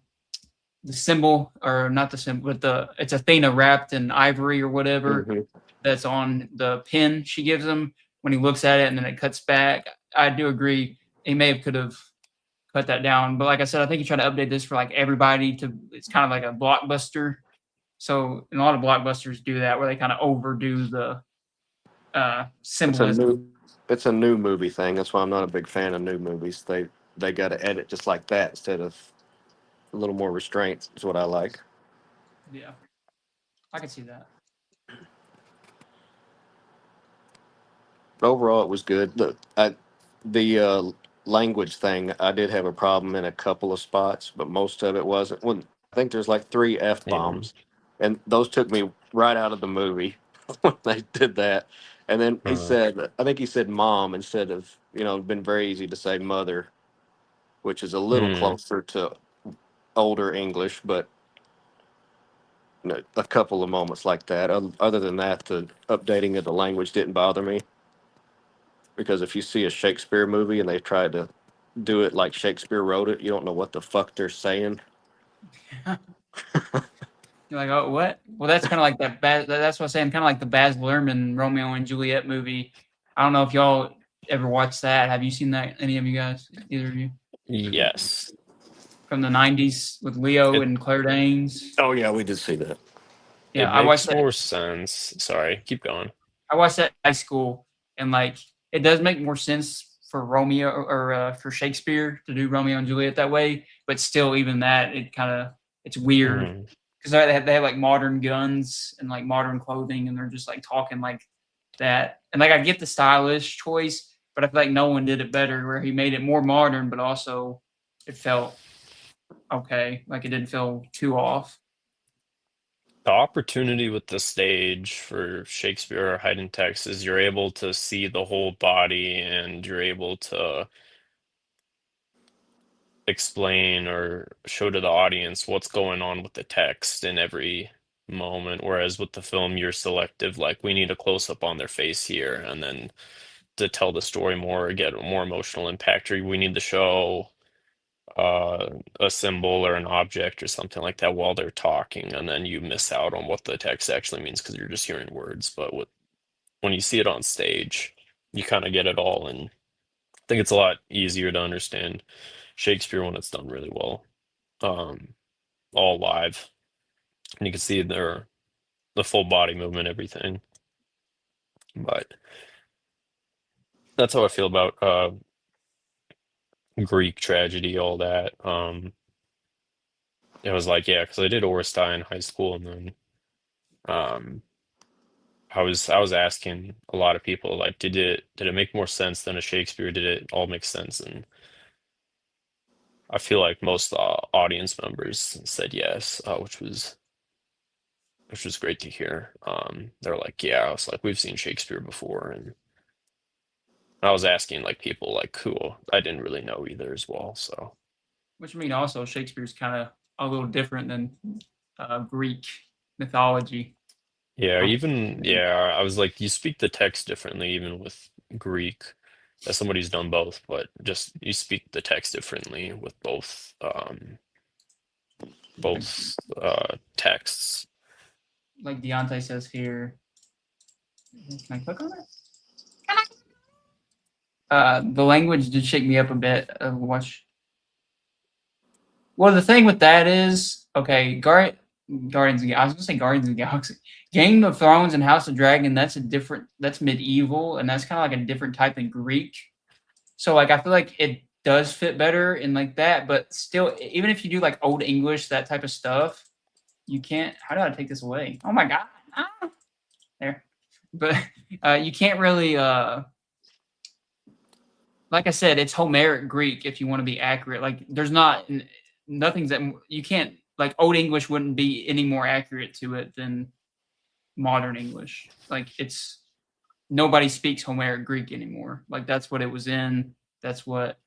the symbol or not the symbol, but it's Athena wrapped in ivory or whatever. Hmm. that's on the pin she gives him when he looks at it and then it cuts back. I do agree. He could have cut that down. But like I said, I think he tried to update this for like everybody to it's kind of like a blockbuster. So and a lot of blockbusters do that where they kind of overdo the It's a symbolism. new movie thing. That's why I'm not a big fan of new movies. They got to edit just like that instead of a little more restraint. Is what I like. Yeah. I can see that. But overall, it was good. The language thing, I did have a problem in a couple of spots, but most of it wasn't. When I think there's like three f Yeah. bombs, and those took me right out of the movie when they did that. And then Uh, I think he said mom instead of it'd been very easy to say mother, which is a little mm. closer to older English, but a couple of moments like that. Other than that, the updating of the language didn't bother me because if you see a Shakespeare movie and they try to do it like Shakespeare wrote it, you don't know what the fuck they're saying. You're like, oh, what? Well, that's kind of like that. That's what I'm saying. Kind of like the Baz Luhrmann Romeo and Juliet movie. I don't know if y'all ever watched that. Have you seen that? Any of you guys? Either of you? Yes. From the '90s with Leo It and Claire Danes. Oh yeah, we did see that. Yeah, it I watched makes that. more sense. Sorry, keep going. I watched that in high school, and like it does make more sense for Romeo or for Shakespeare to do Romeo and Juliet that way. But still, even that, it's weird Mm. because they have like modern guns and like modern clothing, and they're just like talking like that. And like I get the stylish choice, but I feel like Nolan did it better, where he made it more modern, but also it felt okay. Like it didn't feel too off. The opportunity with the stage for Shakespeare or hidden text is you're able to see the whole body and you're able to explain or show to the audience what's going on with the text in every moment. Whereas with the film, you're selective, like we need a close up on their face here, and then to tell the story more, get more emotional impact, or we need to show a symbol or an object or something like that while they're talking, and then you miss out on what the text actually means because you're just hearing words. But when you see it on stage, you kind of get it all, and I think it's a lot easier to understand Shakespeare when it's done really well, um, all live, and you can see the full body movement, everything. But that's how I feel about Greek tragedy, all that. It was like, yeah, because I did Odyssey in high school, and then um, I was asking a lot of people like, did it make more sense than a Shakespeare? Did it all make sense? And I feel like most audience members said yes, which was great to hear. They're like, yeah, I was like, we've seen Shakespeare before, and I was asking like people like who I didn't really know either as well. So Which I mean, also Shakespeare's kind of a little different than Greek mythology. yeah, Um, even yeah, I was like, you speak the text differently, even with Greek, as somebody who's done both, but just you speak the text differently with like, both texts. like Deontay says here. Can I click on it? The language did shake me up a bit. Watch. Well, the thing with that is, okay, Guardians. I was gonna say Guardians of the Galaxy. Game of Thrones and House of Dragon. That's medieval, and that's kind of like a different type than Greek. So like I feel like it does fit better in like that, but still, even if you do like Old English, that type of stuff, you can't. How do I take this away? Oh my god! Ah, there, but you can't really. Like I said, it's Homeric Greek if you want to be accurate. Like there's nothing's that you can't like Old English wouldn't be any more accurate to it than modern English. Like it's nobody speaks Homeric Greek anymore. Like that's what it was in. That's what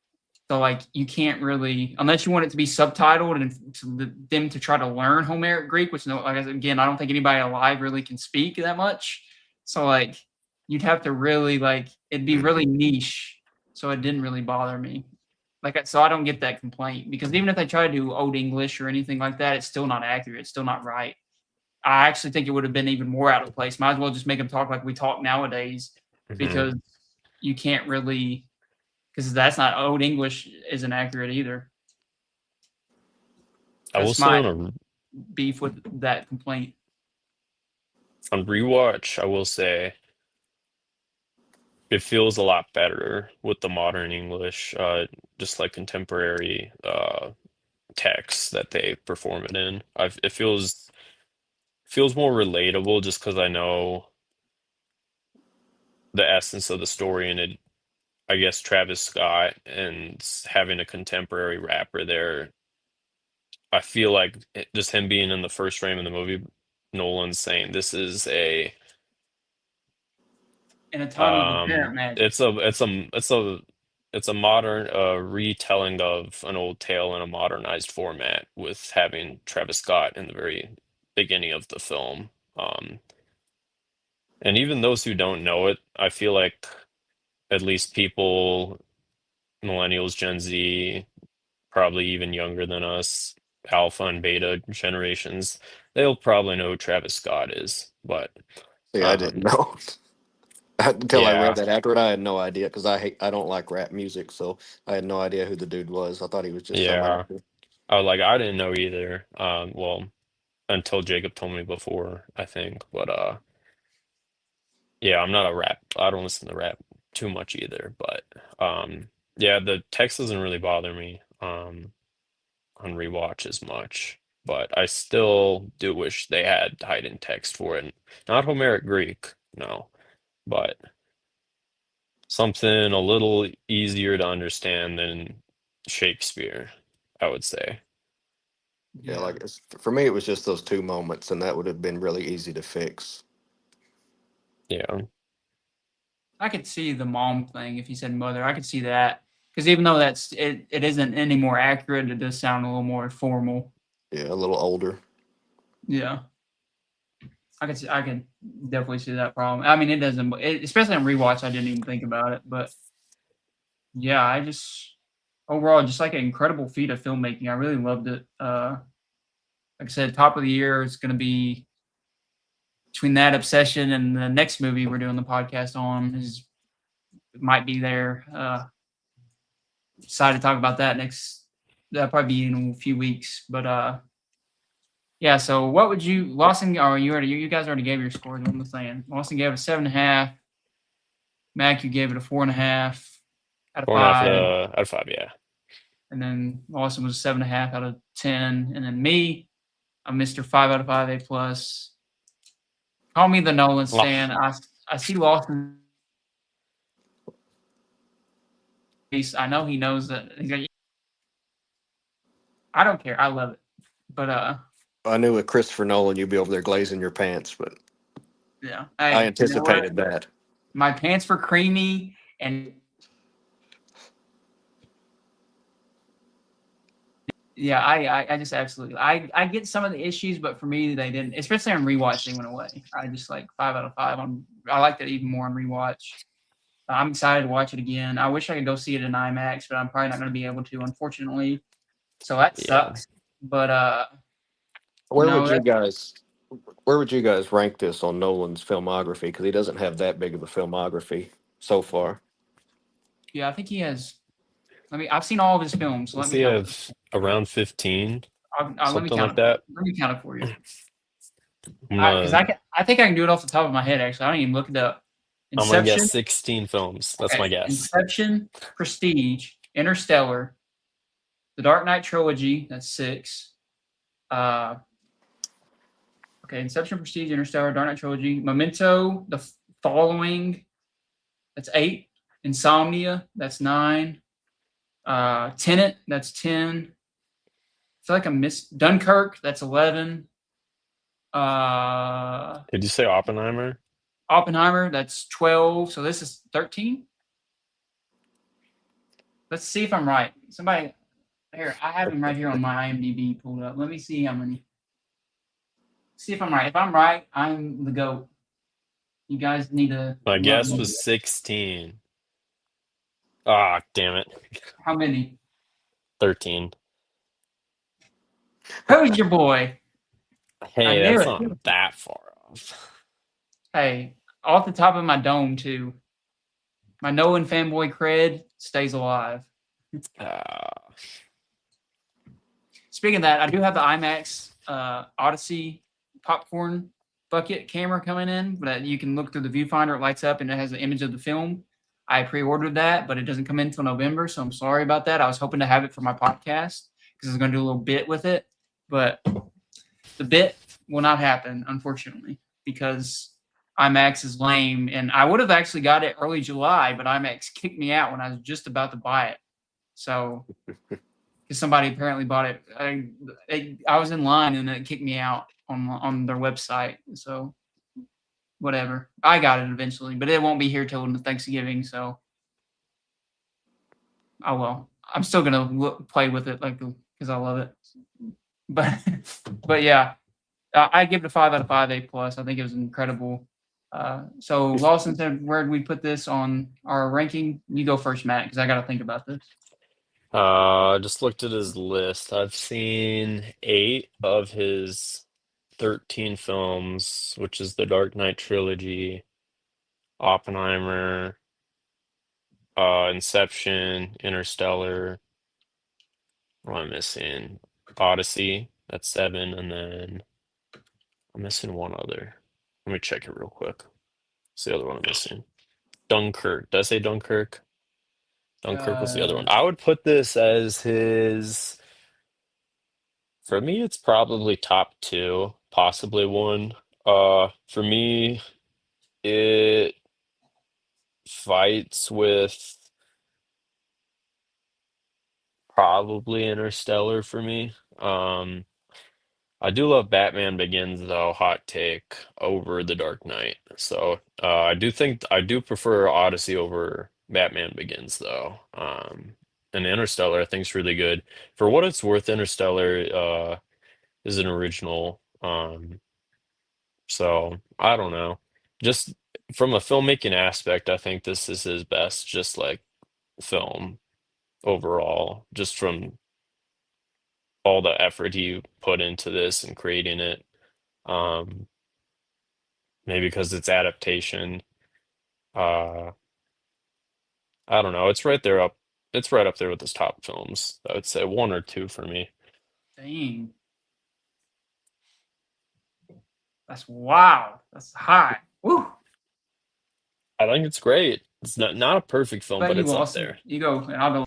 so like you can't really unless you want it to be subtitled and them to try to learn Homeric Greek, which like again I don't think anybody alive really can speak that much. So like you'd have to really like it'd be really niche. So it didn't really bother me. Like so I don't get that complaint because even if they try to do Old English or anything like that, it's still not accurate. It's still not right. I actually think it would have been even more out of place. Might as well just make him talk like we talk nowadays, Mhm. because you can't really, because that's not Old English isn't accurate either. I will That's say my on beef with that complaint. rewatch, I will say it feels a lot better with the modern English, just like contemporary text that they perform it in. It feels more relatable just because I know the essence of the story, and it, I guess Travis Scott and having a contemporary rapper there, I feel like just him being in the first frame of the movie, Nolan's saying this is a In a time of apparent magic. it's a modern retelling of an old tale in a modernized format with having Travis Scott in the very beginning of the film. And even those who don't know it, I feel like at least people, millennials, Gen Z, probably even younger than us, Alpha and Beta generations, they'll probably know who Travis Scott is. But See, I didn't um, know. Until I read yeah, that afterward, I had no idea because I don't like rap music, so I had no idea who the dude was. I thought he was just some yeah. actor. I didn't know either. Well, until Jacob told me before, I think. But yeah, I'm not a rap. I don't listen to rap too much either. But yeah, the text doesn't really bother me on rewatch as much. But I still do wish they had hidden text for it. Not Homeric Greek, no, but something a little easier to understand than Shakespeare, I would say. Yeah, Yeah. like for me, it was just those two moments, and that would have been really easy to fix. Yeah. I could see the mom thing if he said mother. I could see that, because even though it isn't any more accurate, it does sound a little more formal. Yeah, a little older. Yeah, I can definitely see that problem. I mean, it doesn't, especially on rewatch. I didn't even think about it, but yeah, I just overall just like an incredible feat of filmmaking. I really loved it. Like I said, top of the year is going to be between that obsession and the next movie we're doing the podcast on is might be there. Excited to talk about that next. That'll probably be in a few weeks. But yeah. So what would you Lawson? Or you guys already gave your scores. What I'm saying. Lawson gave it 7.5. Mac, you gave it a 4.5 out of 4.5 5, out of 5, yeah. and then Lawson was 7.5 out of 10, and then me, I'm Mr. 5 out of 5, A+. Call me the Nolan Oh, stan. I see Lawson face. I know he knows that. He's like, I don't care. I love it. But I knew with Christopher Nolan, you'd be over there glazing your pants, but yeah. I Hey, you know what? anticipated that. My pants were creamy, and yeah, I just absolutely I get some of the issues, but for me they didn't. Especially on rewatch, they went away. I just like 5 out of 5. I liked it even more on rewatch. I'm excited to watch it again. I wish I could go see it in IMAX, but I'm probably not going to be able to, unfortunately. So that yeah. sucks. But you Where know, would you guys Where would you guys rank this on Nolan's filmography? Because he doesn't have that big of a filmography so far. yeah, I think he has. I've seen all of his films. So let Let's me see, count them. have around 15, Let me something count like it for you. that. Let me count it for you. I'm Because gonna I think I can do it off the top of my head. Actually, I don't even look it up. I'm gonna guess Inception. 16 films. That's Okay. my guess. Inception, Prestige, Interstellar, The Dark Knight trilogy. That's 6. Uh, okay. Inception, Prestige, Interstellar, Dark Knight trilogy, Memento, The Following. That's 8. Insomnia. That's 9. Tenet. That's 10. I feel like I missed Dunkirk. That's 11. Uh, Did you say Oppenheimer? Oppenheimer. That's 12. So this is 13. Let's see if I'm right. Somebody here. I have him right here on my IMDb pulled up. Let me see how many. See if I'm right. If I'm right, I'm the GOAT. You guys need to My love guess me. was 16. Ah, damn it. How many? 13. Who's your boy? Hey, knew that's it. not that far off. Hey, off the top of my dome too. My Nolan fanboy cred stays alive. Uh, Speaking of that, I do have the IMAX Odyssey popcorn bucket camera coming in that you can look through the viewfinder. It lights up and it has the image of the film. I pre-ordered that, but it doesn't come in until November, so I'm sorry about that. I was hoping to have it for my podcast because I was going to do a little bit with it, but the bit will not happen, unfortunately, because IMAX is lame. And I would have actually got it early July, but IMAX kicked me out when I was just about to buy it. So, because somebody apparently bought it, I was in line and it kicked me out on their website. So, whatever. I got it eventually, but it won't be here till Thanksgiving. So, oh well. I'm still gonna play with it because I love it. But but yeah, I give it a 5 out of 5, A+. I think it was incredible. So Lawson said, where did we put this on our ranking? You go first, Matt, because I got to think about this. I just looked at his list. I've seen 8 of his 13 films, which is the Dark Knight trilogy, Oppenheimer, Inception, Interstellar. What am I missing? Odyssey, that's 7, and then I'm missing one other. Let me check it real quick. What's the other one I'm missing? Dunkirk. Did I say Dunkirk? Dunkirk was the other one. I would put this as his. For me, it's probably top 2, possibly 1. For me, it fights with probably Interstellar for me. I do love Batman Begins though, hot take, over The Dark Knight. So I do prefer Odyssey over Batman Begins though. And Interstellar I think is really good. For what it's worth, Interstellar is an original. So I don't know. Just from a filmmaking aspect, I think this is his best, just like film overall, just from all the effort he put into this and creating it. Um, Maybe because it's adaptation. Uh, I don't know. It's right there up. It's right up there with his top films. I would say 1 or 2 for me. Dang. That's wow. That's high. Woo. I think it's great. It's not a perfect film, But but you, it's up Lawson, there. you go, and I'll go.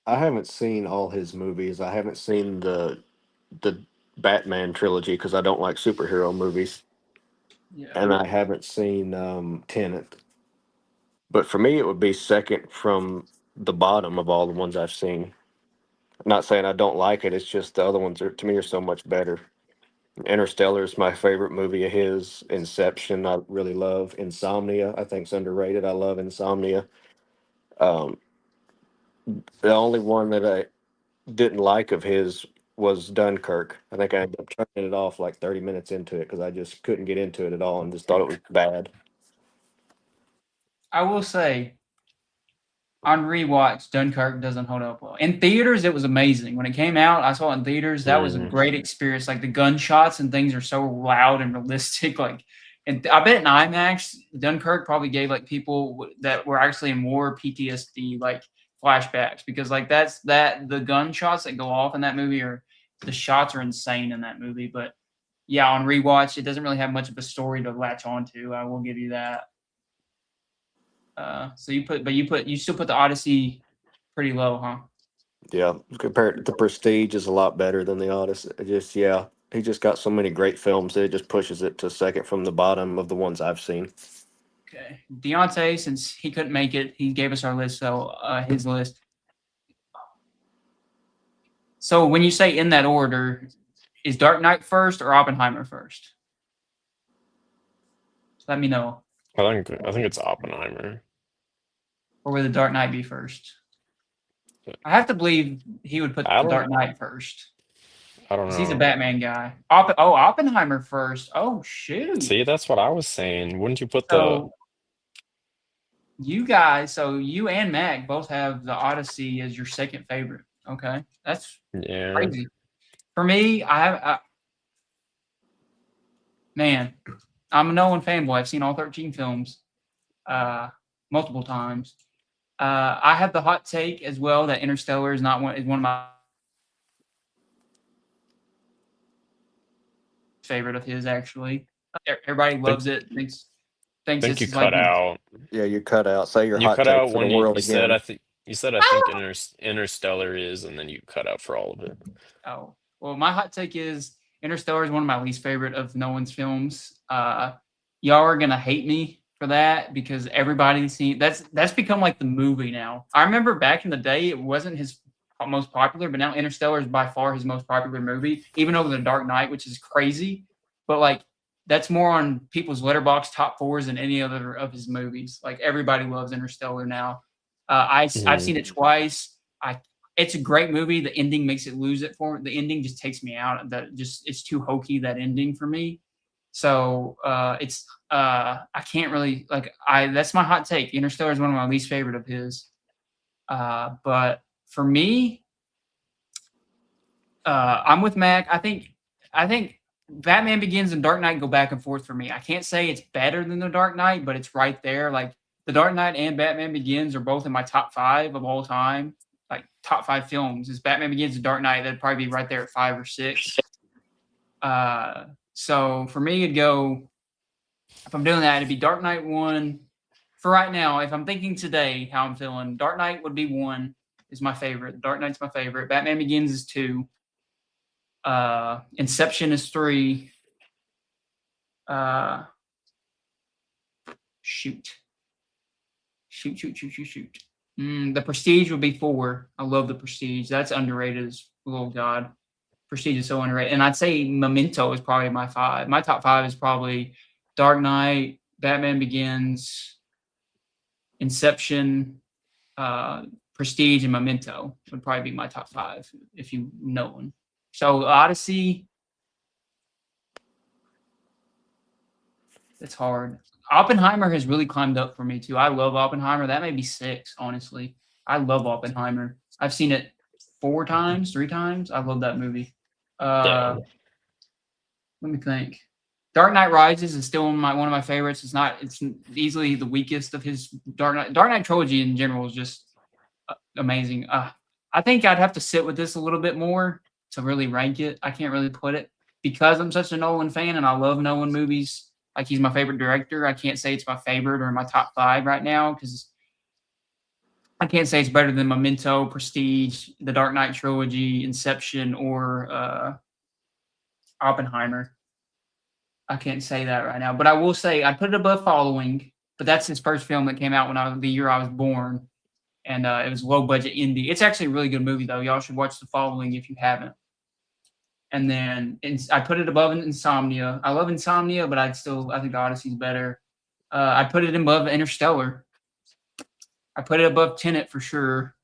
I haven't seen all his movies. I haven't seen the Batman trilogy because I don't like superhero movies, Yeah. and I haven't seen Tenet. But for me, it would be second from the bottom of all the ones I've seen. I'm not saying I don't like it. It's just the other ones are to me are so much better. Interstellar is my favorite movie of his. Inception, I really love. Insomnia, I think, is underrated. I love Insomnia. Um, the only one that I didn't like of his was Dunkirk. I think I ended up turning it off like 30 minutes into it because I just couldn't get into it at all and just thought it was bad. I will say, on rewatch, Dunkirk doesn't hold up well. In theaters, it was amazing. When it came out, I saw it in theaters. That was a Mm. great experience. Like the gunshots and things are so loud and realistic. Like, and I bet in IMAX, Dunkirk probably gave like people that were actually in war PTSD like flashbacks because like the gunshots that go off in that movie are the shots are insane in that movie. But yeah, on rewatch, it doesn't really have much of a story to latch onto. I will give you that. So you still put the Odyssey pretty low, huh? Yeah, compared the Prestige is a lot better than the Odyssey. Yeah, he just got so many great films that it just pushes it to second from the bottom of the ones I've seen. Okay. Deontay, since he couldn't make it, he gave us our list, so his list. So when you say in that order, is Dark Knight first or Oppenheimer first? Let me know. I think it's Oppenheimer. Or would the Dark Knight be first? I have to believe he would put I the Dark don't. Knight first. I don't Because he's a know. Batman guy. Oppenheimer first. Oh shoot. See, that's what I was saying. Wouldn't you put the? So you guys, so you and Mac both have the Odyssey as your second favorite. Okay. That's Yeah. crazy. For me, Man, I'm a Nolan fanboy. I've seen all 13 films multiple times. I have the hot take as well that Interstellar is one of my favorite of his actually. Everybody Think loves it. Thinks think you it's like cut the out. Yeah, you cut out. Say your You hot cut take out for the when you, world you said again. I think Interstellar is, and then you cut out for all of it. Oh, well, my hot take is Interstellar is one of my least favorite of Nolan's films. Y'all are gonna hate me for that because everybody's seen that's become like the movie now. I remember back in the day it wasn't his most popular, but now Interstellar is by far his most popular movie, even over The Dark Knight, which is crazy. But like that's more on people's letterbox top fours than any other of his movies. Like everybody loves Interstellar now. I've Mhm. seen it twice. I It's a great movie. The ending makes it lose it for the ending just takes me out. That just it's too hokey that ending for me. So it's I can't really like I that's my hot take. Interstellar is one of my least favorite of his. But for me, I'm with Mac. I think Batman Begins and Dark Knight go back and forth for me. I can't say it's better than The Dark Knight, but it's right there. Like The Dark Knight and Batman Begins are both in my top five of all time. Like top five films is Batman Begins and Dark Knight. That'd probably be right there at 5 or 6. So for me, it'd go if I'm doing that, it'd be Dark Knight 1. For right now, if I'm thinking today how I'm feeling, Dark Knight would be 1 is my favorite. Dark Knight's my favorite. Batman Begins is 2. Inception is 3. Uh, shoot. Shoot, shoot, shoot, shoot, shoot. The Prestige would be 4. I love The Prestige. That's underrated as oh god. Prestige is so underrated. And I'd say Memento is probably my 5. My top 5 is probably Dark Knight, Batman Begins, Inception, Prestige, and Memento would probably be my top 5 if you know one. So Odyssey, it's hard. Oppenheimer has really climbed up for me too. I love Oppenheimer. That may be 6, honestly. I love Oppenheimer. I've seen it 4 times, 3 times. I love that movie. Yeah. Let me think. Dark Knight Rises is still one of my favorites. It's easily the weakest of his Dark Knight trilogy in general is just amazing. I think I'd have to sit with this a little bit more to really rank it. I can't really put it because I'm such a Nolan fan and I love Nolan movies. Like he's my favorite director. I can't say it's my favorite or my top 5 right now because I can't say it's better than Memento, Prestige, the Dark Knight trilogy, Inception, or Oppenheimer. I can't say that right now, but I will say I put it above Following. But that's his first film that came out the year I was born, and it was low budget indie. It's actually a really good movie though. Y'all should watch The Following if you haven't. And then I put it above Insomnia. I love Insomnia, but I think Odyssey's better. I put it above Interstellar. I put it above Tenet for sure.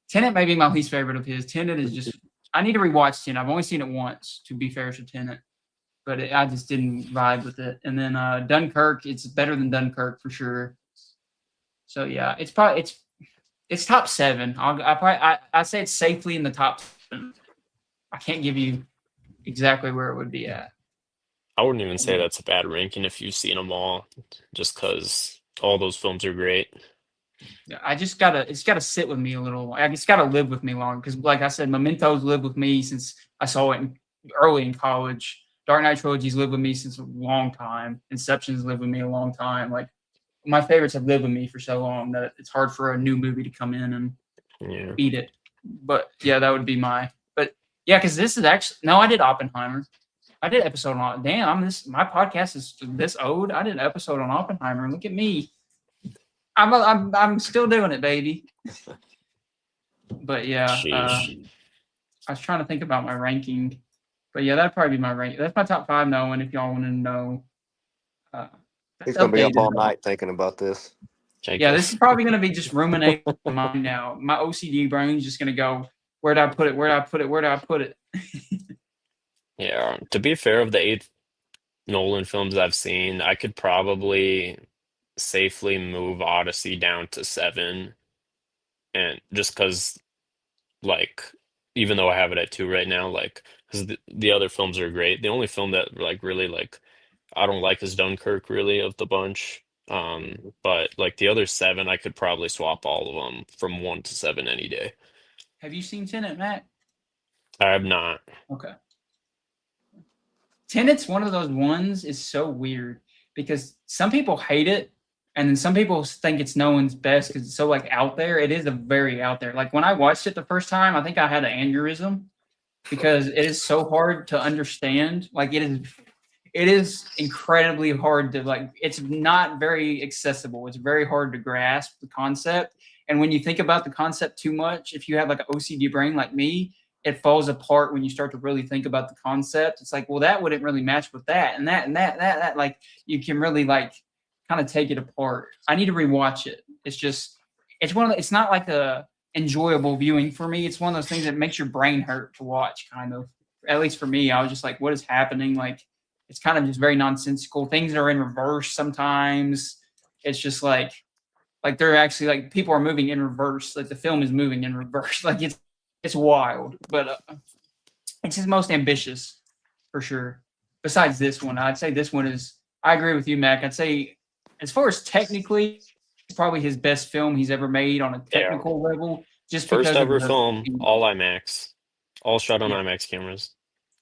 Tenet may be my least favorite of his. Tenet is just I need to rewatch Tenet. I've only seen it once, to be fair to Tenet, but I just didn't vibe with it. And then Dunkirk, it's better than Dunkirk for sure. So yeah, it's top 7. I say it's safely in the top 7. I can't give you exactly where it would be at. I wouldn't even say that's a bad ranking if you've seen them all, just because all those films are great. Yeah, it's gotta sit with me a little. Like, it's gotta live with me long because, like I said, Mementos lived with me since I saw it early in college. Dark Knight trilogies lived with me since a long time. Inception's lived with me a long time. Like my favorites have lived with me for so long that it's hard for a new movie to come in and Yeah. beat it. But yeah, that would be my. But yeah, because this is actually no, I did Oppenheimer. I did an episode on. Damn, my podcast is this old. I did an episode on Oppenheimer. Look at me. I'm still doing it, baby. But yeah, Sheesh. I was trying to think about my ranking. But yeah, that'd probably be my rank. That's my top 5 knowing if y'all want to know. Uh, He's that's gonna be up updated all though. night thinking about this. Yeah, this is probably gonna be just ruminating in my mind now. My OCD brain's just gonna go, where did I put it? Where did I put it? Where did I put it? Yeah. To be fair, of the 8 Nolan films I've seen, I could probably safely move Odyssey down to 7, and just because, like, even though I have it at 2 right now, like because the other films are great. The only film that like really like I don't like is Dunkirk really of the bunch. But like the other 7, I could probably swap all of them from 1 to 7 any day. Have you seen Tenet, Matt? I have not. Okay. Tenet's one of those ones is so weird because some people hate it, and then some people think it's no one's best because it's so like out there. It is a very out there. Like when I watched it the first time, I think I had an aneurysm because it is so hard to understand. Like it is incredibly hard to like. It's not very accessible. It's very hard to grasp the concept. And when you think about the concept too much, if you have like an OCD brain like me, it falls apart when you start to really think about the concept. It's like, well, that wouldn't really match with that, and that, and that, that. Like, you can really like kind of take it apart. I need to rewatch it. It's just, it's one of the, it's not like a enjoyable viewing for me. It's one of those things that makes your brain hurt to watch, kind of. At least for me, I was just like, what is happening? Like, it's kind of just very nonsensical. Things are in reverse sometimes. It's just like they're actually like people are moving in reverse. Like the film is moving in reverse. Like it's wild, but it's his most ambitious for sure. Besides this one, I'd say this one is. I agree with you, Mac. I'd say as far as technically, it's probably his best film he's ever made on a technical level. Just First because ever of film, all IMAX, all shot on yeah, IMAX cameras,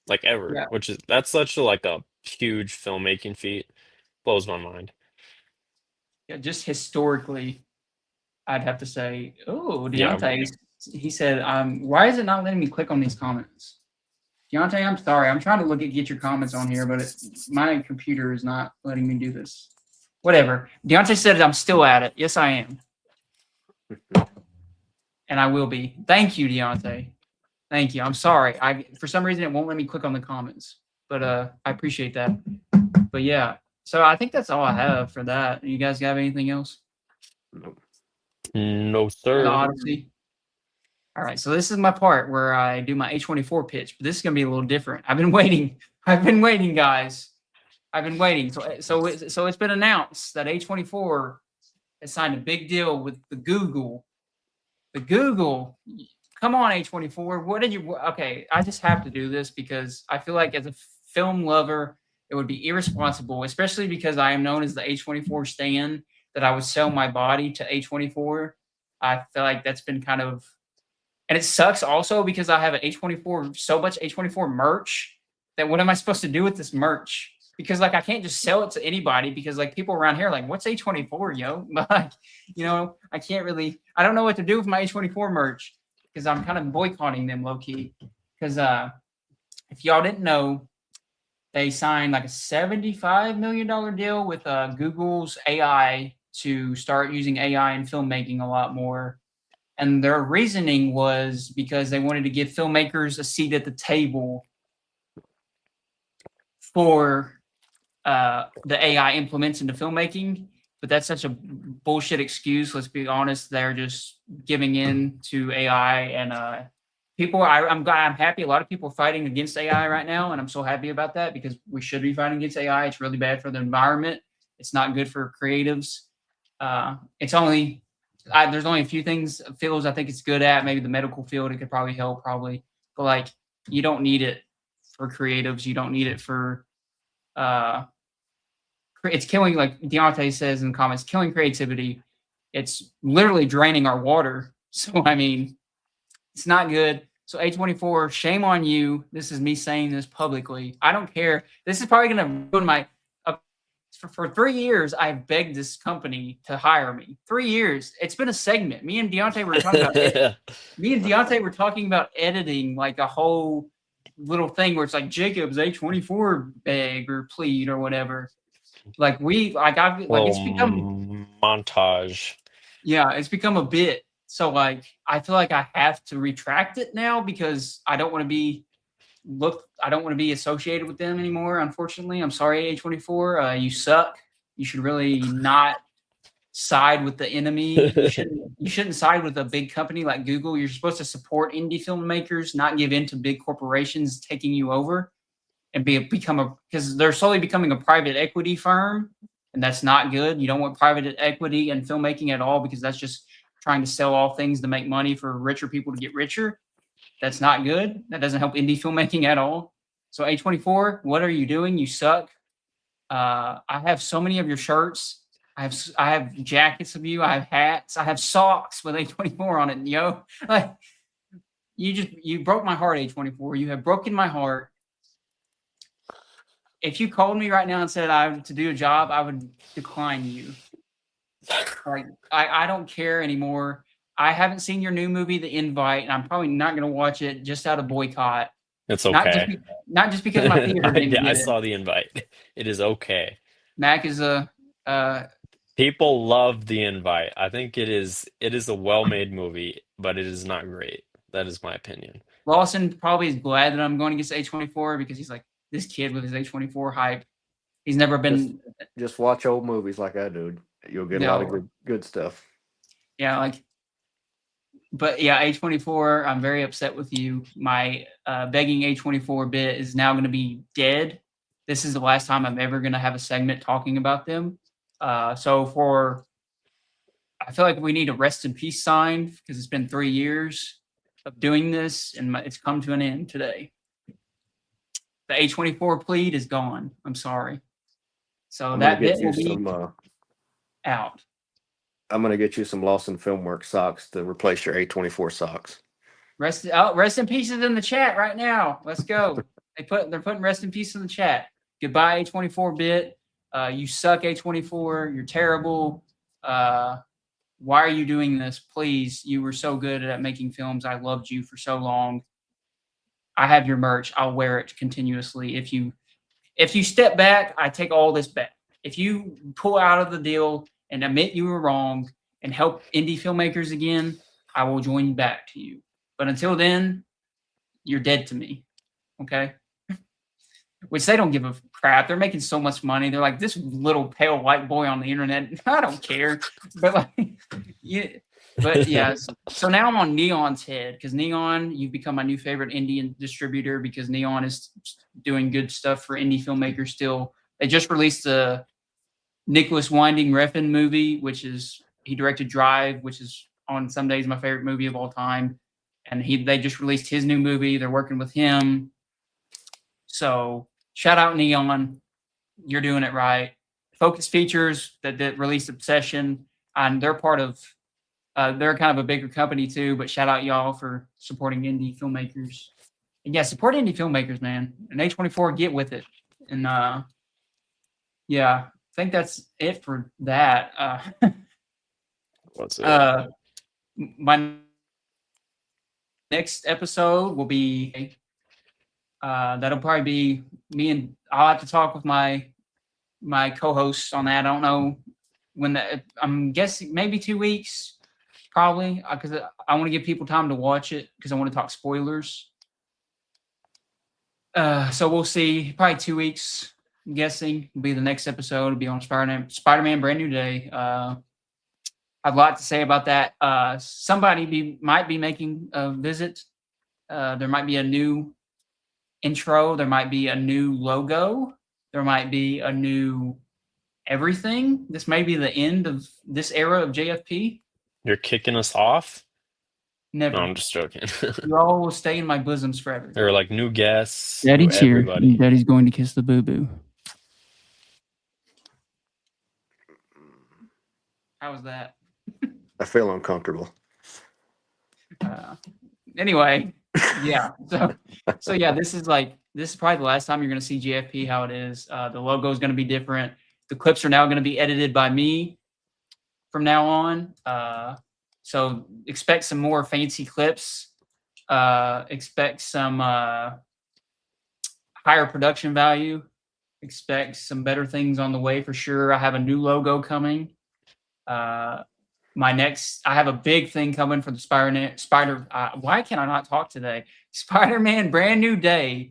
like ever, yeah, which is that's such a like a huge filmmaking feat. Blows my mind. yeah. Just historically, I'd have to say, oh, Yeah, Deontay. He said, why is it not letting me click on these comments? Deontay, I'm sorry. I'm trying to get your comments on here, but my computer is not letting me do this. Whatever. Deontay said I'm still at it. Yes, I am. And I will be. Thank you, Deontay. Thank you. I'm sorry. For some reason it won't let me click on the comments. But I appreciate that. But yeah. So I think that's all I have for that. You guys have anything else? Nope. no The sir. Odyssey. All right, so this is my part where I do my A24 pitch, but this is gonna be a little different. I've been waiting. I've been waiting, guys. I've been waiting. So it's been announced that A24 has signed a big deal with the Google. The Google. Come on, A24. What did you? Okay, I just have to do this because I feel like as a film lover, it would be irresponsible, especially because I am known as the A24 stan, that I would sell my body to A24. I feel like that's been kind of, and it sucks also because I have an A24, so much A24 merch that what am I supposed to do with this merch? Because like I can't just sell it to anybody because like people around here are like, what's A24, yo? Like, I can't really, I don't know what to do with my A24 merch because I'm kind of boycotting them low key. Because if y'all didn't know, they signed like a $75 million deal with Google's AI to start using AI in filmmaking a lot more. And their reasoning was because they wanted to give filmmakers a seat at the table for the AI implements into filmmaking. But that's such a bullshit excuse. Let's be honest. They're just giving in to AI, and people. I'm happy. A lot of people are fighting against AI right now, and I'm so happy about that because we should be fighting against AI. It's really bad for the environment. It's not good for creatives. There's only a few fields I think it's good at. Maybe the medical field, it could probably help, but like you don't need it for creatives. You don't need it for it's killing, like Deontay says in the comments, killing creativity. It's literally draining our water. So I mean, it's not good. So A24, shame on you. This is me saying this publicly. I don't care. This is probably gonna ruin my. For 3 years, I've begged this company to hire me. 3 years. It's been a segment. Me and Deontay were talking about editing like a whole little thing where it's like Jacob's A24 beg or plead or whatever. Like it's become montage. Yeah, it's become a bit. So like I feel like I have to retract it now because I don't want to be associated with them anymore. Unfortunately, I'm sorry, A24. You suck. You should really not side with the enemy. You shouldn't side with a big company like Google. You're supposed to support indie filmmakers, not give in to big corporations taking you over and because they're slowly becoming a private equity firm, and that's not good. You don't want private equity in filmmaking at all because that's just trying to sell all things to make money for richer people to get richer. That's not good. That doesn't help indie filmmaking at all. So A24, what are you doing? You suck. I have so many of your shirts. I have jackets of you. I have hats. I have socks with A24 on it. Yo, like you broke my heart, A24. You have broken my heart. If you called me right now and said I to do a job, I would decline you. Like I don't care anymore. I haven't seen your new movie, The Invite, and I'm probably not going to watch it just out of boycott. It's Not just okay. not just because my theater didn't Yeah, I get it. saw the invite. It is okay. Mac is a People love the invite. I think it is a well-made movie, but it is not great. That is my opinion. Lawson probably is glad that I'm going against A24 because he's like this kid with his A24 hype. He's never been Just watch old movies like I do. You'll get a lot of good stuff. Yeah, like, but yeah, A24. I'm very upset with you. My begging A24 bit is now going to be dead. This is the last time I'm ever going to have a segment talking about them. So I feel like we need a rest in peace sign because it's been 3 years of doing this and it's come to an end today. The A24 plead is gone. I'm sorry. So that bit will be out. I'm gonna get you some Lawson Filmworks socks to replace your A24 socks. Rest in pieces in the chat right now. Let's go. They're putting rest in peace in the chat. Goodbye, A24 bit. You suck, A24. You're terrible. Why are you doing this? Please, you were so good at making films. I loved you for so long. I have your merch. I'll wear it continuously. If you step back, I take all this back. If you pull out of the deal and admit you were wrong and help indie filmmakers again, I will join back to you. But until then, you're dead to me. Okay? Which they don't give a crap. They're making so much money. They're like, this little pale white boy on the internet. I don't care. But like, yeah. But yeah. So now I'm on Neon's head because Neon, you've become my new favorite indie distributor because Neon is doing good stuff for indie filmmakers still. They just released the Nicholas Winding Refn movie, which is he directed Drive, which is on some days my favorite movie of all time. And they just released his new movie. They're working with him. So shout out Neon. You're doing it right. Focus Features that released Obsession, and they're part of they're kind of a bigger company too, but shout out y'all for supporting indie filmmakers. And yeah, support indie filmmakers, man. And A24, get with it. And yeah, I think that's it for that. What's it? My next episode will be that'll probably be me, and I'll have to talk with my co-hosts on that. I don't know when I'm guessing maybe 2 weeks. Probably because I want to give people time to watch it because I want to talk spoilers. So we'll see. Probably 2 weeks. I'm guessing will be the next episode. It'll be on Spider-Man Brand New Day. I have a lot to say about that. Somebody might be making a visit. There might be a new intro. There might be a new logo. There might be a new everything. This may be the end of this era of JFP. You're kicking us off? Never. No, I'm just joking. You all will stay in my bosoms forever. There are like new guests. Daddy's new here. everybody. Daddy's going to kiss the boo-boo. How was that? I feel uncomfortable. Anyway, yeah. So yeah, this is probably the last time you're going to see JFP how it is. The logo is going to be different. The clips are now going to be edited by me from now on. So expect some more fancy clips. Expect some higher production value. Expect some better things on the way for sure. I have a new logo coming. I have a big thing coming for the why can I not talk today? Spider-Man Brand New Day.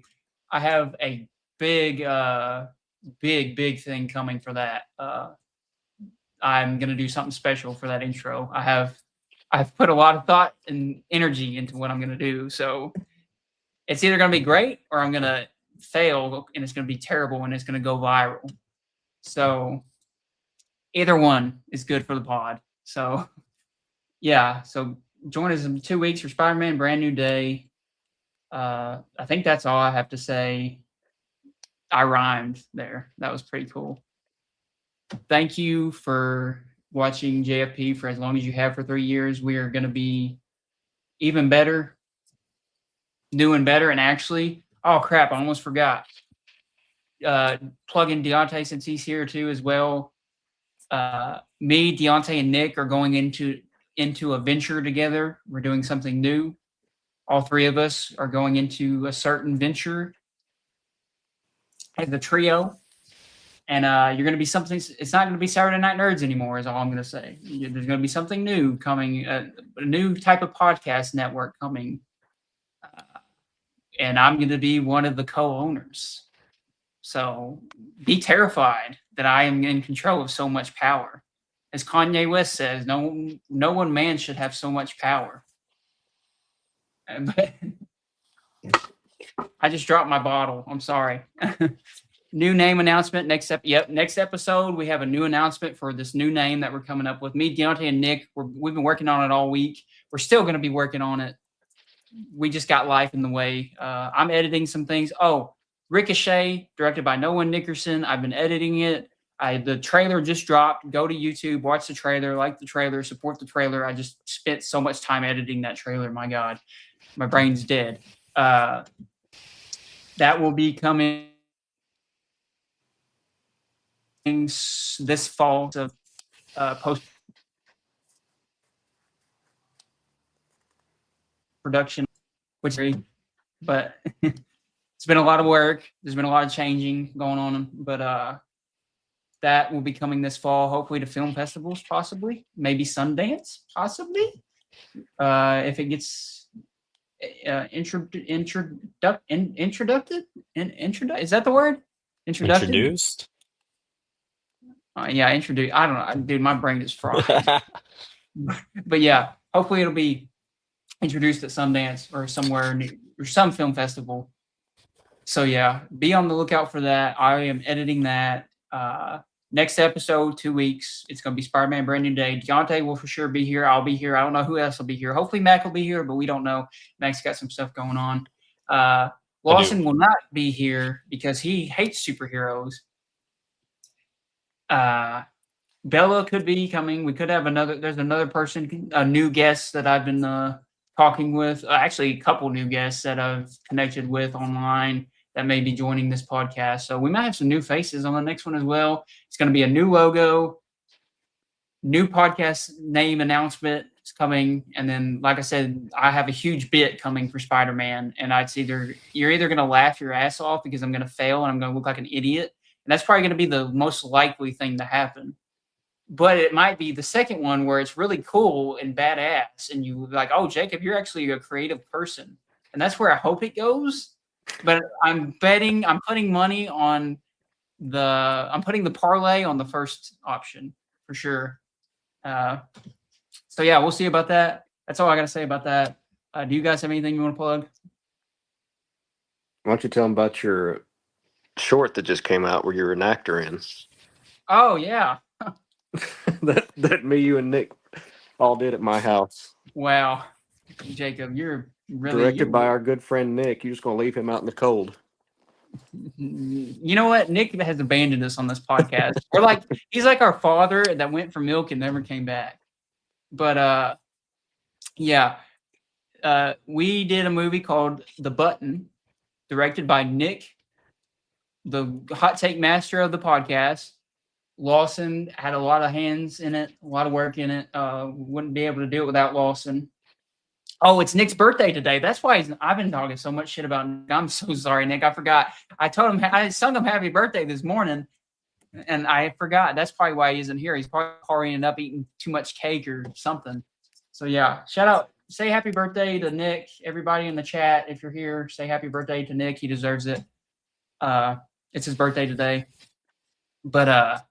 I have a big thing coming for that. I'm going to do something special for that intro. I've put a lot of thought and energy into what I'm going to do. So it's either going to be great or I'm going to fail and it's going to be terrible and it's going to go viral. So either one is good for the pod. So yeah. So join us in 2 weeks for Spider-Man Brand New Day. I think that's all I have to say. I rhymed there. That was pretty cool. Thank you for watching JFP for as long as you have for 3 years. We are going to be even better, doing better. And actually, oh crap, I almost forgot. Plug in Deontay since he's here too as well. Me, Deontay, and Nick are going into a venture together. We're doing something new. All three of us are going into a certain venture as a trio. And you're going to be something. It's not going to be Saturday Night Nerds anymore, is all I'm going to say. There's going to be something new coming, a new type of podcast network coming. And I'm going to be one of the co-owners. So be terrified that I am in control of so much power. As Kanye West says, no one man should have so much power. But I just dropped my bottle. I'm sorry. New name announcement next episode. We have a new announcement for this new name that we're coming up with. Me, Deontay, and Nick. We've been working on it all week. We're still going to be working on it. We just got life in the way. I'm editing some things. Oh, Ricochet, directed by Nolan Nickerson. I've been editing it. The trailer just dropped. Go to YouTube, watch the trailer, like the trailer, support the trailer. I just spent so much time editing that trailer. My God, my brain's dead. That will be coming this fall to post production, but it's been a lot of work. There's been a lot of changing going on, but that will be coming this fall, hopefully to film festivals, possibly, maybe Sundance, possibly, if it gets introduced. Is that the word? Introduced? Yeah, introduced. I don't know, dude. My brain is fried. But yeah, hopefully it'll be introduced at Sundance or somewhere or some film festival. So yeah, be on the lookout for that. I am editing that. Next episode, 2 weeks. It's going to be Spider-Man Brand New Day. Deontay will for sure be here. I'll be here. I don't know who else will be here. Hopefully Mac will be here, but we don't know. Mac's got some stuff going on. Lawson will not be here because he hates superheroes. Bella could be coming. We could have there's another person, a new guest that I've been talking with. Actually, a couple new guests that I've connected with online that may be joining this podcast. So we might have some new faces on the next one as well. It's going to be a new logo, new podcast name announcement is coming. And then, like I said, I have a huge bit coming for Spider-Man. And you're either going to laugh your ass off because I'm going to fail and I'm going to look like an idiot. And that's probably going to be the most likely thing to happen. But it might be the second one where it's really cool and badass. And you like, oh, Jacob, you're actually a creative person. And that's where I hope it goes. But I'm putting money on I'm putting the parlay on the first option for sure. So yeah, we'll see about that. That's all I got to say about that. Do you guys have anything you want to plug? Why don't you tell them about your short that just came out where you're an actor in? Oh yeah. that me, you, and Nick all did at my house. Wow, Jacob, you're really directed by our good friend Nick. You're just gonna leave him out in the cold. You know what? Nick has abandoned us on this podcast. He's like our father that went for milk and never came back. But yeah, we did a movie called The Button, directed by Nick, the hot take master of the podcast. Lawson had a lot of hands in it, a lot of work in it. Wouldn't be able to do it without Lawson. Oh, it's Nick's birthday today. That's why I've been talking so much shit about Nick. I'm so sorry, Nick. I forgot. I sung him happy birthday this morning, and I forgot. That's probably why he isn't here. He's probably partying up, eating too much cake or something. So yeah, shout out. Say happy birthday to Nick. Everybody in the chat, if you're here, say happy birthday to Nick. He deserves it. It's his birthday today. But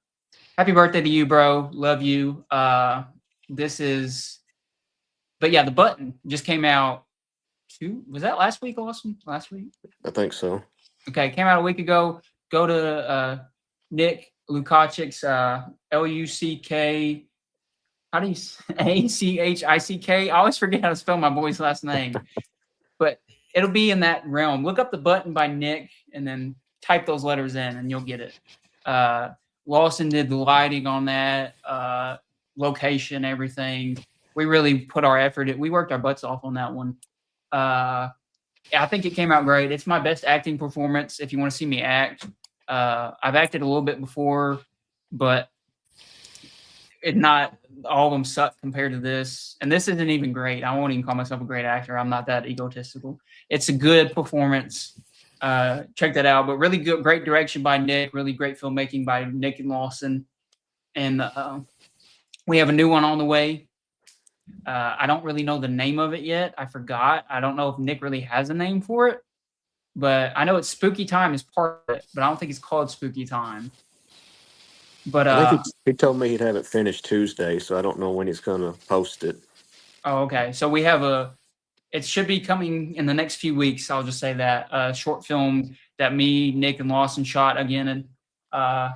happy birthday to you, bro. Love you. But yeah, The Button just came out. Was that last week, Austin? Last week? I think so. Okay, came out a week ago. Go to Nick Lukachik's Luck. How do you Achick? I always forget how to spell my boy's last name. But it'll be in that realm. Look up The Button by Nick and then type those letters in and you'll get it. Lawson did the lighting on that, location, everything. We really put our effort in. We worked our butts off on that one. I think it came out great. It's my best acting performance. If you want to see me act, I've acted a little bit before, but it not all of them suck compared to this. And this isn't even great. I won't even call myself a great actor. I'm not that egotistical. It's a good performance. Check that out. But really good, great direction by Nick. Really great filmmaking by Nick and Lawson. And we have a new one on the way. I don't really know the name of it yet. I forgot. I don't know if Nick really has a name for it. But I know it's Spooky Time is part of it. But I don't think it's called Spooky Time. But I think he told me he'd have it finished Tuesday, so I don't know when he's gonna post it. Oh, okay. So we have it should be coming in the next few weeks. I'll just say that a short film that me, Nick, and Lawson shot again and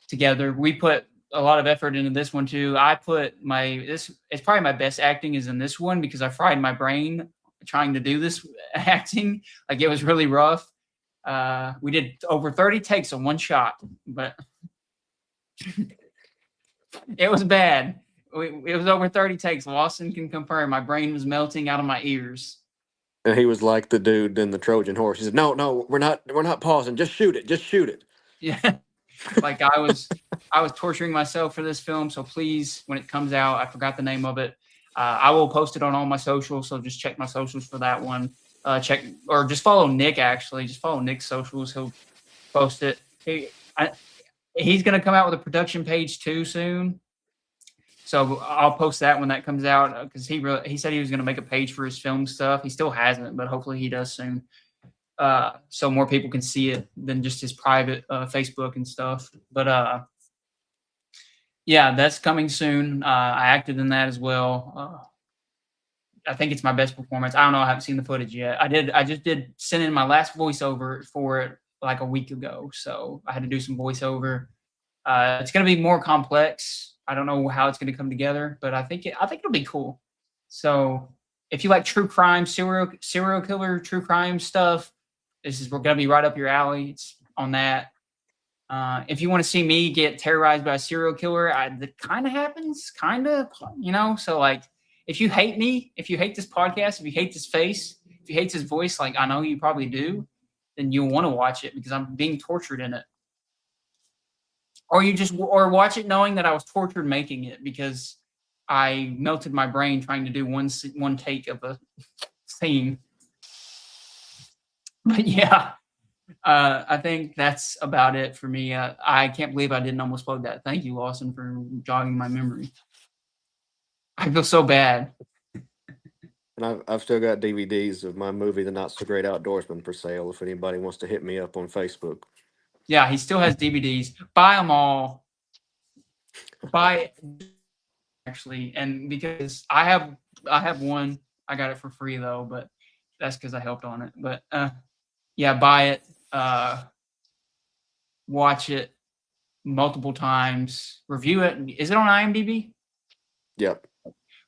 together. We put a lot of effort into this one too. I put it's probably my best acting is in this one because I fried my brain trying to do this acting. Like it was really rough. We did over 30 takes on one shot, but it was bad. It was over 30 takes. Lawson can confirm. My brain was melting out of my ears. And he was like the dude in the Trojan Horse. He said, "No, we're not pausing. Just shoot it. Yeah, like I was torturing myself for this film. So please, when it comes out, I forgot the name of it. I will post it on all my socials. So just check my socials for that one. Check or just follow Nick. Actually, just follow Nick's socials. He'll post it. He's going to come out with a production page too soon. So I'll post that when that comes out because he said he was going to make a page for his film stuff. He still hasn't, but hopefully he does soon. So more people can see it than just his private Facebook and stuff. But yeah, that's coming soon. I acted in that as well. I think it's my best performance. I don't know. I haven't seen the footage yet. I just did send in my last voiceover for it like a week ago. So I had to do some voiceover. It's going to be more complex. I don't know how it's going to come together, but I think it'll be cool. So if you like true crime, serial killer, true crime stuff, this is going to be right up your alley. It's on that. If you want to see me get terrorized by a serial killer, that kind of happens, So like, if you hate me, if you hate this podcast, if you hate this face, if you hate this voice, like I know you probably do, then you'll want to watch it because I'm being tortured in it. Or watch it knowing that I was tortured making it because I melted my brain trying to do one take of a scene. But yeah, I think that's about it for me. I can't believe I didn't almost plug that. Thank you, Lawson, for jogging my memory. I feel so bad. And I've still got DVDs of my movie, The Not So Great Outdoorsman, for sale. If anybody wants to hit me up on Facebook. Yeah, he still has DVDs. Buy them all. Buy actually, and because I have one. I got it for free though, but that's because I helped on it. But yeah, buy it. Watch it multiple times. Review it. Is it on IMDb? Yep.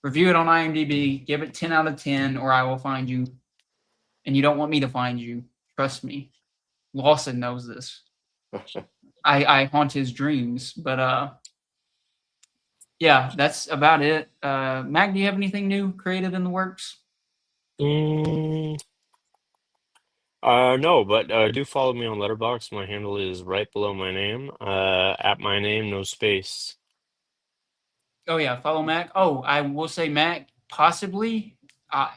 Review it on IMDb. Give it 10 out of 10, or I will find you. And you don't want me to find you. Trust me. Lawson knows this. I haunt his dreams. But yeah, that's about it. Mac, do you have anything new creative in the works? No, but do follow me on Letterboxd. My handle is right below my name. At my name, no space. Oh yeah, follow Mac. Oh, I will say Mac possibly. I'm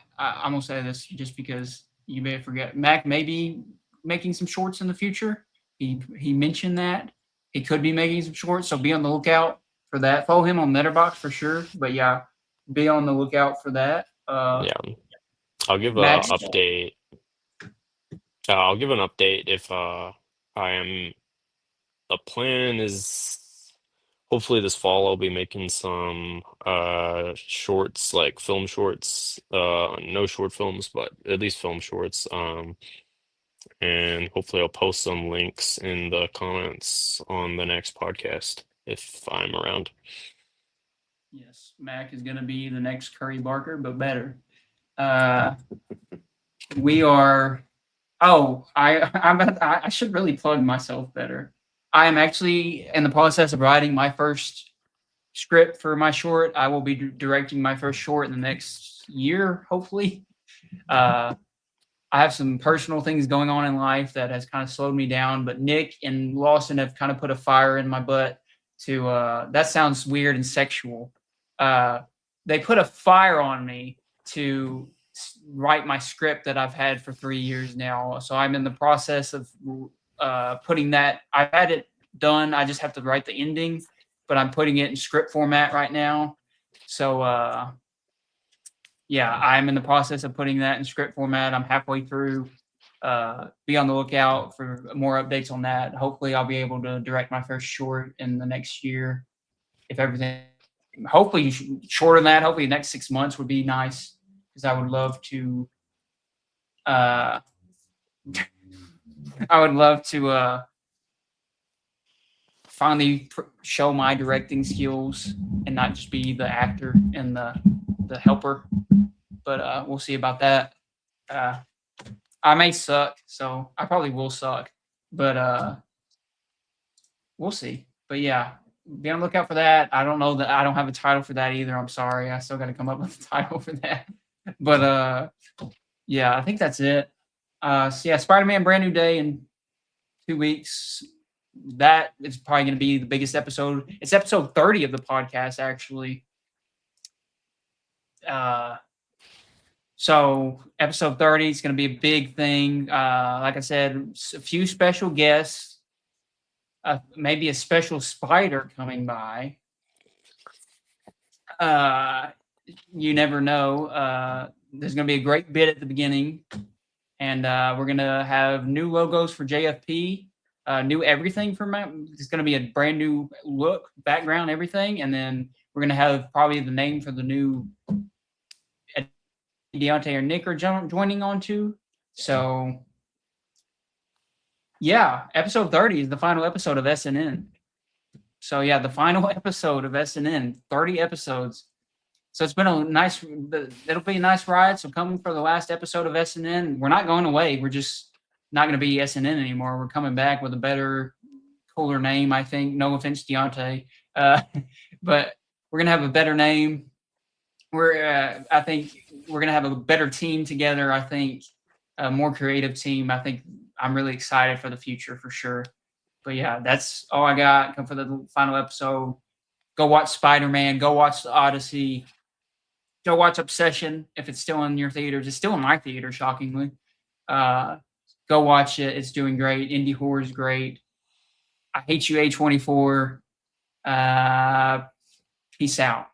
gonna say this just because you may forget. Mac may be making some shorts in the future. He mentioned that he could be making some shorts, so be on the lookout for that. Follow him on Letterboxd for sure. But yeah, be on the lookout for that. Yeah, I'll give an Max, update. I'll give an update if I am. The plan is hopefully this fall I'll be making some shorts, like film shorts. No short films, but at least film shorts. And hopefully I'll post some links in the comments on the next podcast if I'm around. Yes, Mac is gonna be the next Curry Barker, but better. We are. Oh, I should really plug myself better. I am actually in the process of writing my first script for my short. I will be directing my first short in the next year, hopefully. Uh, I have some personal things going on in life that has kind of slowed me down, but Nick and Lawson have kind of put a fire in my butt to that sounds weird and sexual. Uh, they put a fire on me to write my script that I've had for 3 years now. So I'm in the process of putting that. I've had it done. I just have to write the ending, but I'm putting it in script format right now. So yeah, I'm in the process of putting that in script format. I'm halfway through. Be on the lookout for more updates on that. Hopefully, I'll be able to direct my first short in the next year. If everything, hopefully, shorter than that. Hopefully, the next 6 months would be nice because I would love to. I would love to finally show my directing skills and not just be the actor and the helper. But we'll see about that. I may suck, so I probably will suck, but we'll see. But yeah, be on the lookout for that. I don't know that I don't have a title for that either. I'm sorry. I still got to come up with a title for that. But yeah, I think that's it. So yeah, Spider-Man Brand New Day in 2 weeks. That is probably going to be the biggest episode. It's episode 30 of the podcast, actually. So episode 30 is going to be a big thing. Like I said, a few special guests, maybe a special spider coming by. You never know. There's going to be a great bit at the beginning, and we're going to have new logos for JFP, new everything for it's going to be a brand new look, background, everything, and then we're going to have probably the name for the new Deontay or Nick are joining on to. So, yeah, episode 30 is the final episode of SNN. So, yeah, the final episode of SNN, 30 episodes. So it's been it'll be a nice ride. So coming for the last episode of SNN, we're not going away. We're just not going to be SNN anymore. We're coming back with a better, cooler name, I think. No offense, Deontay. But we're going to have a better name. I think we're going to have a better team together. I think a more creative team. I think I'm really excited for the future for sure. But yeah, that's all I got. Come for the final episode. Go watch Spider-Man. Go watch the Odyssey. Go watch Obsession if it's still in your theaters. It's still in my theater, shockingly. Go watch it. It's doing great. Indie horror is great. I hate you, A24. Peace out.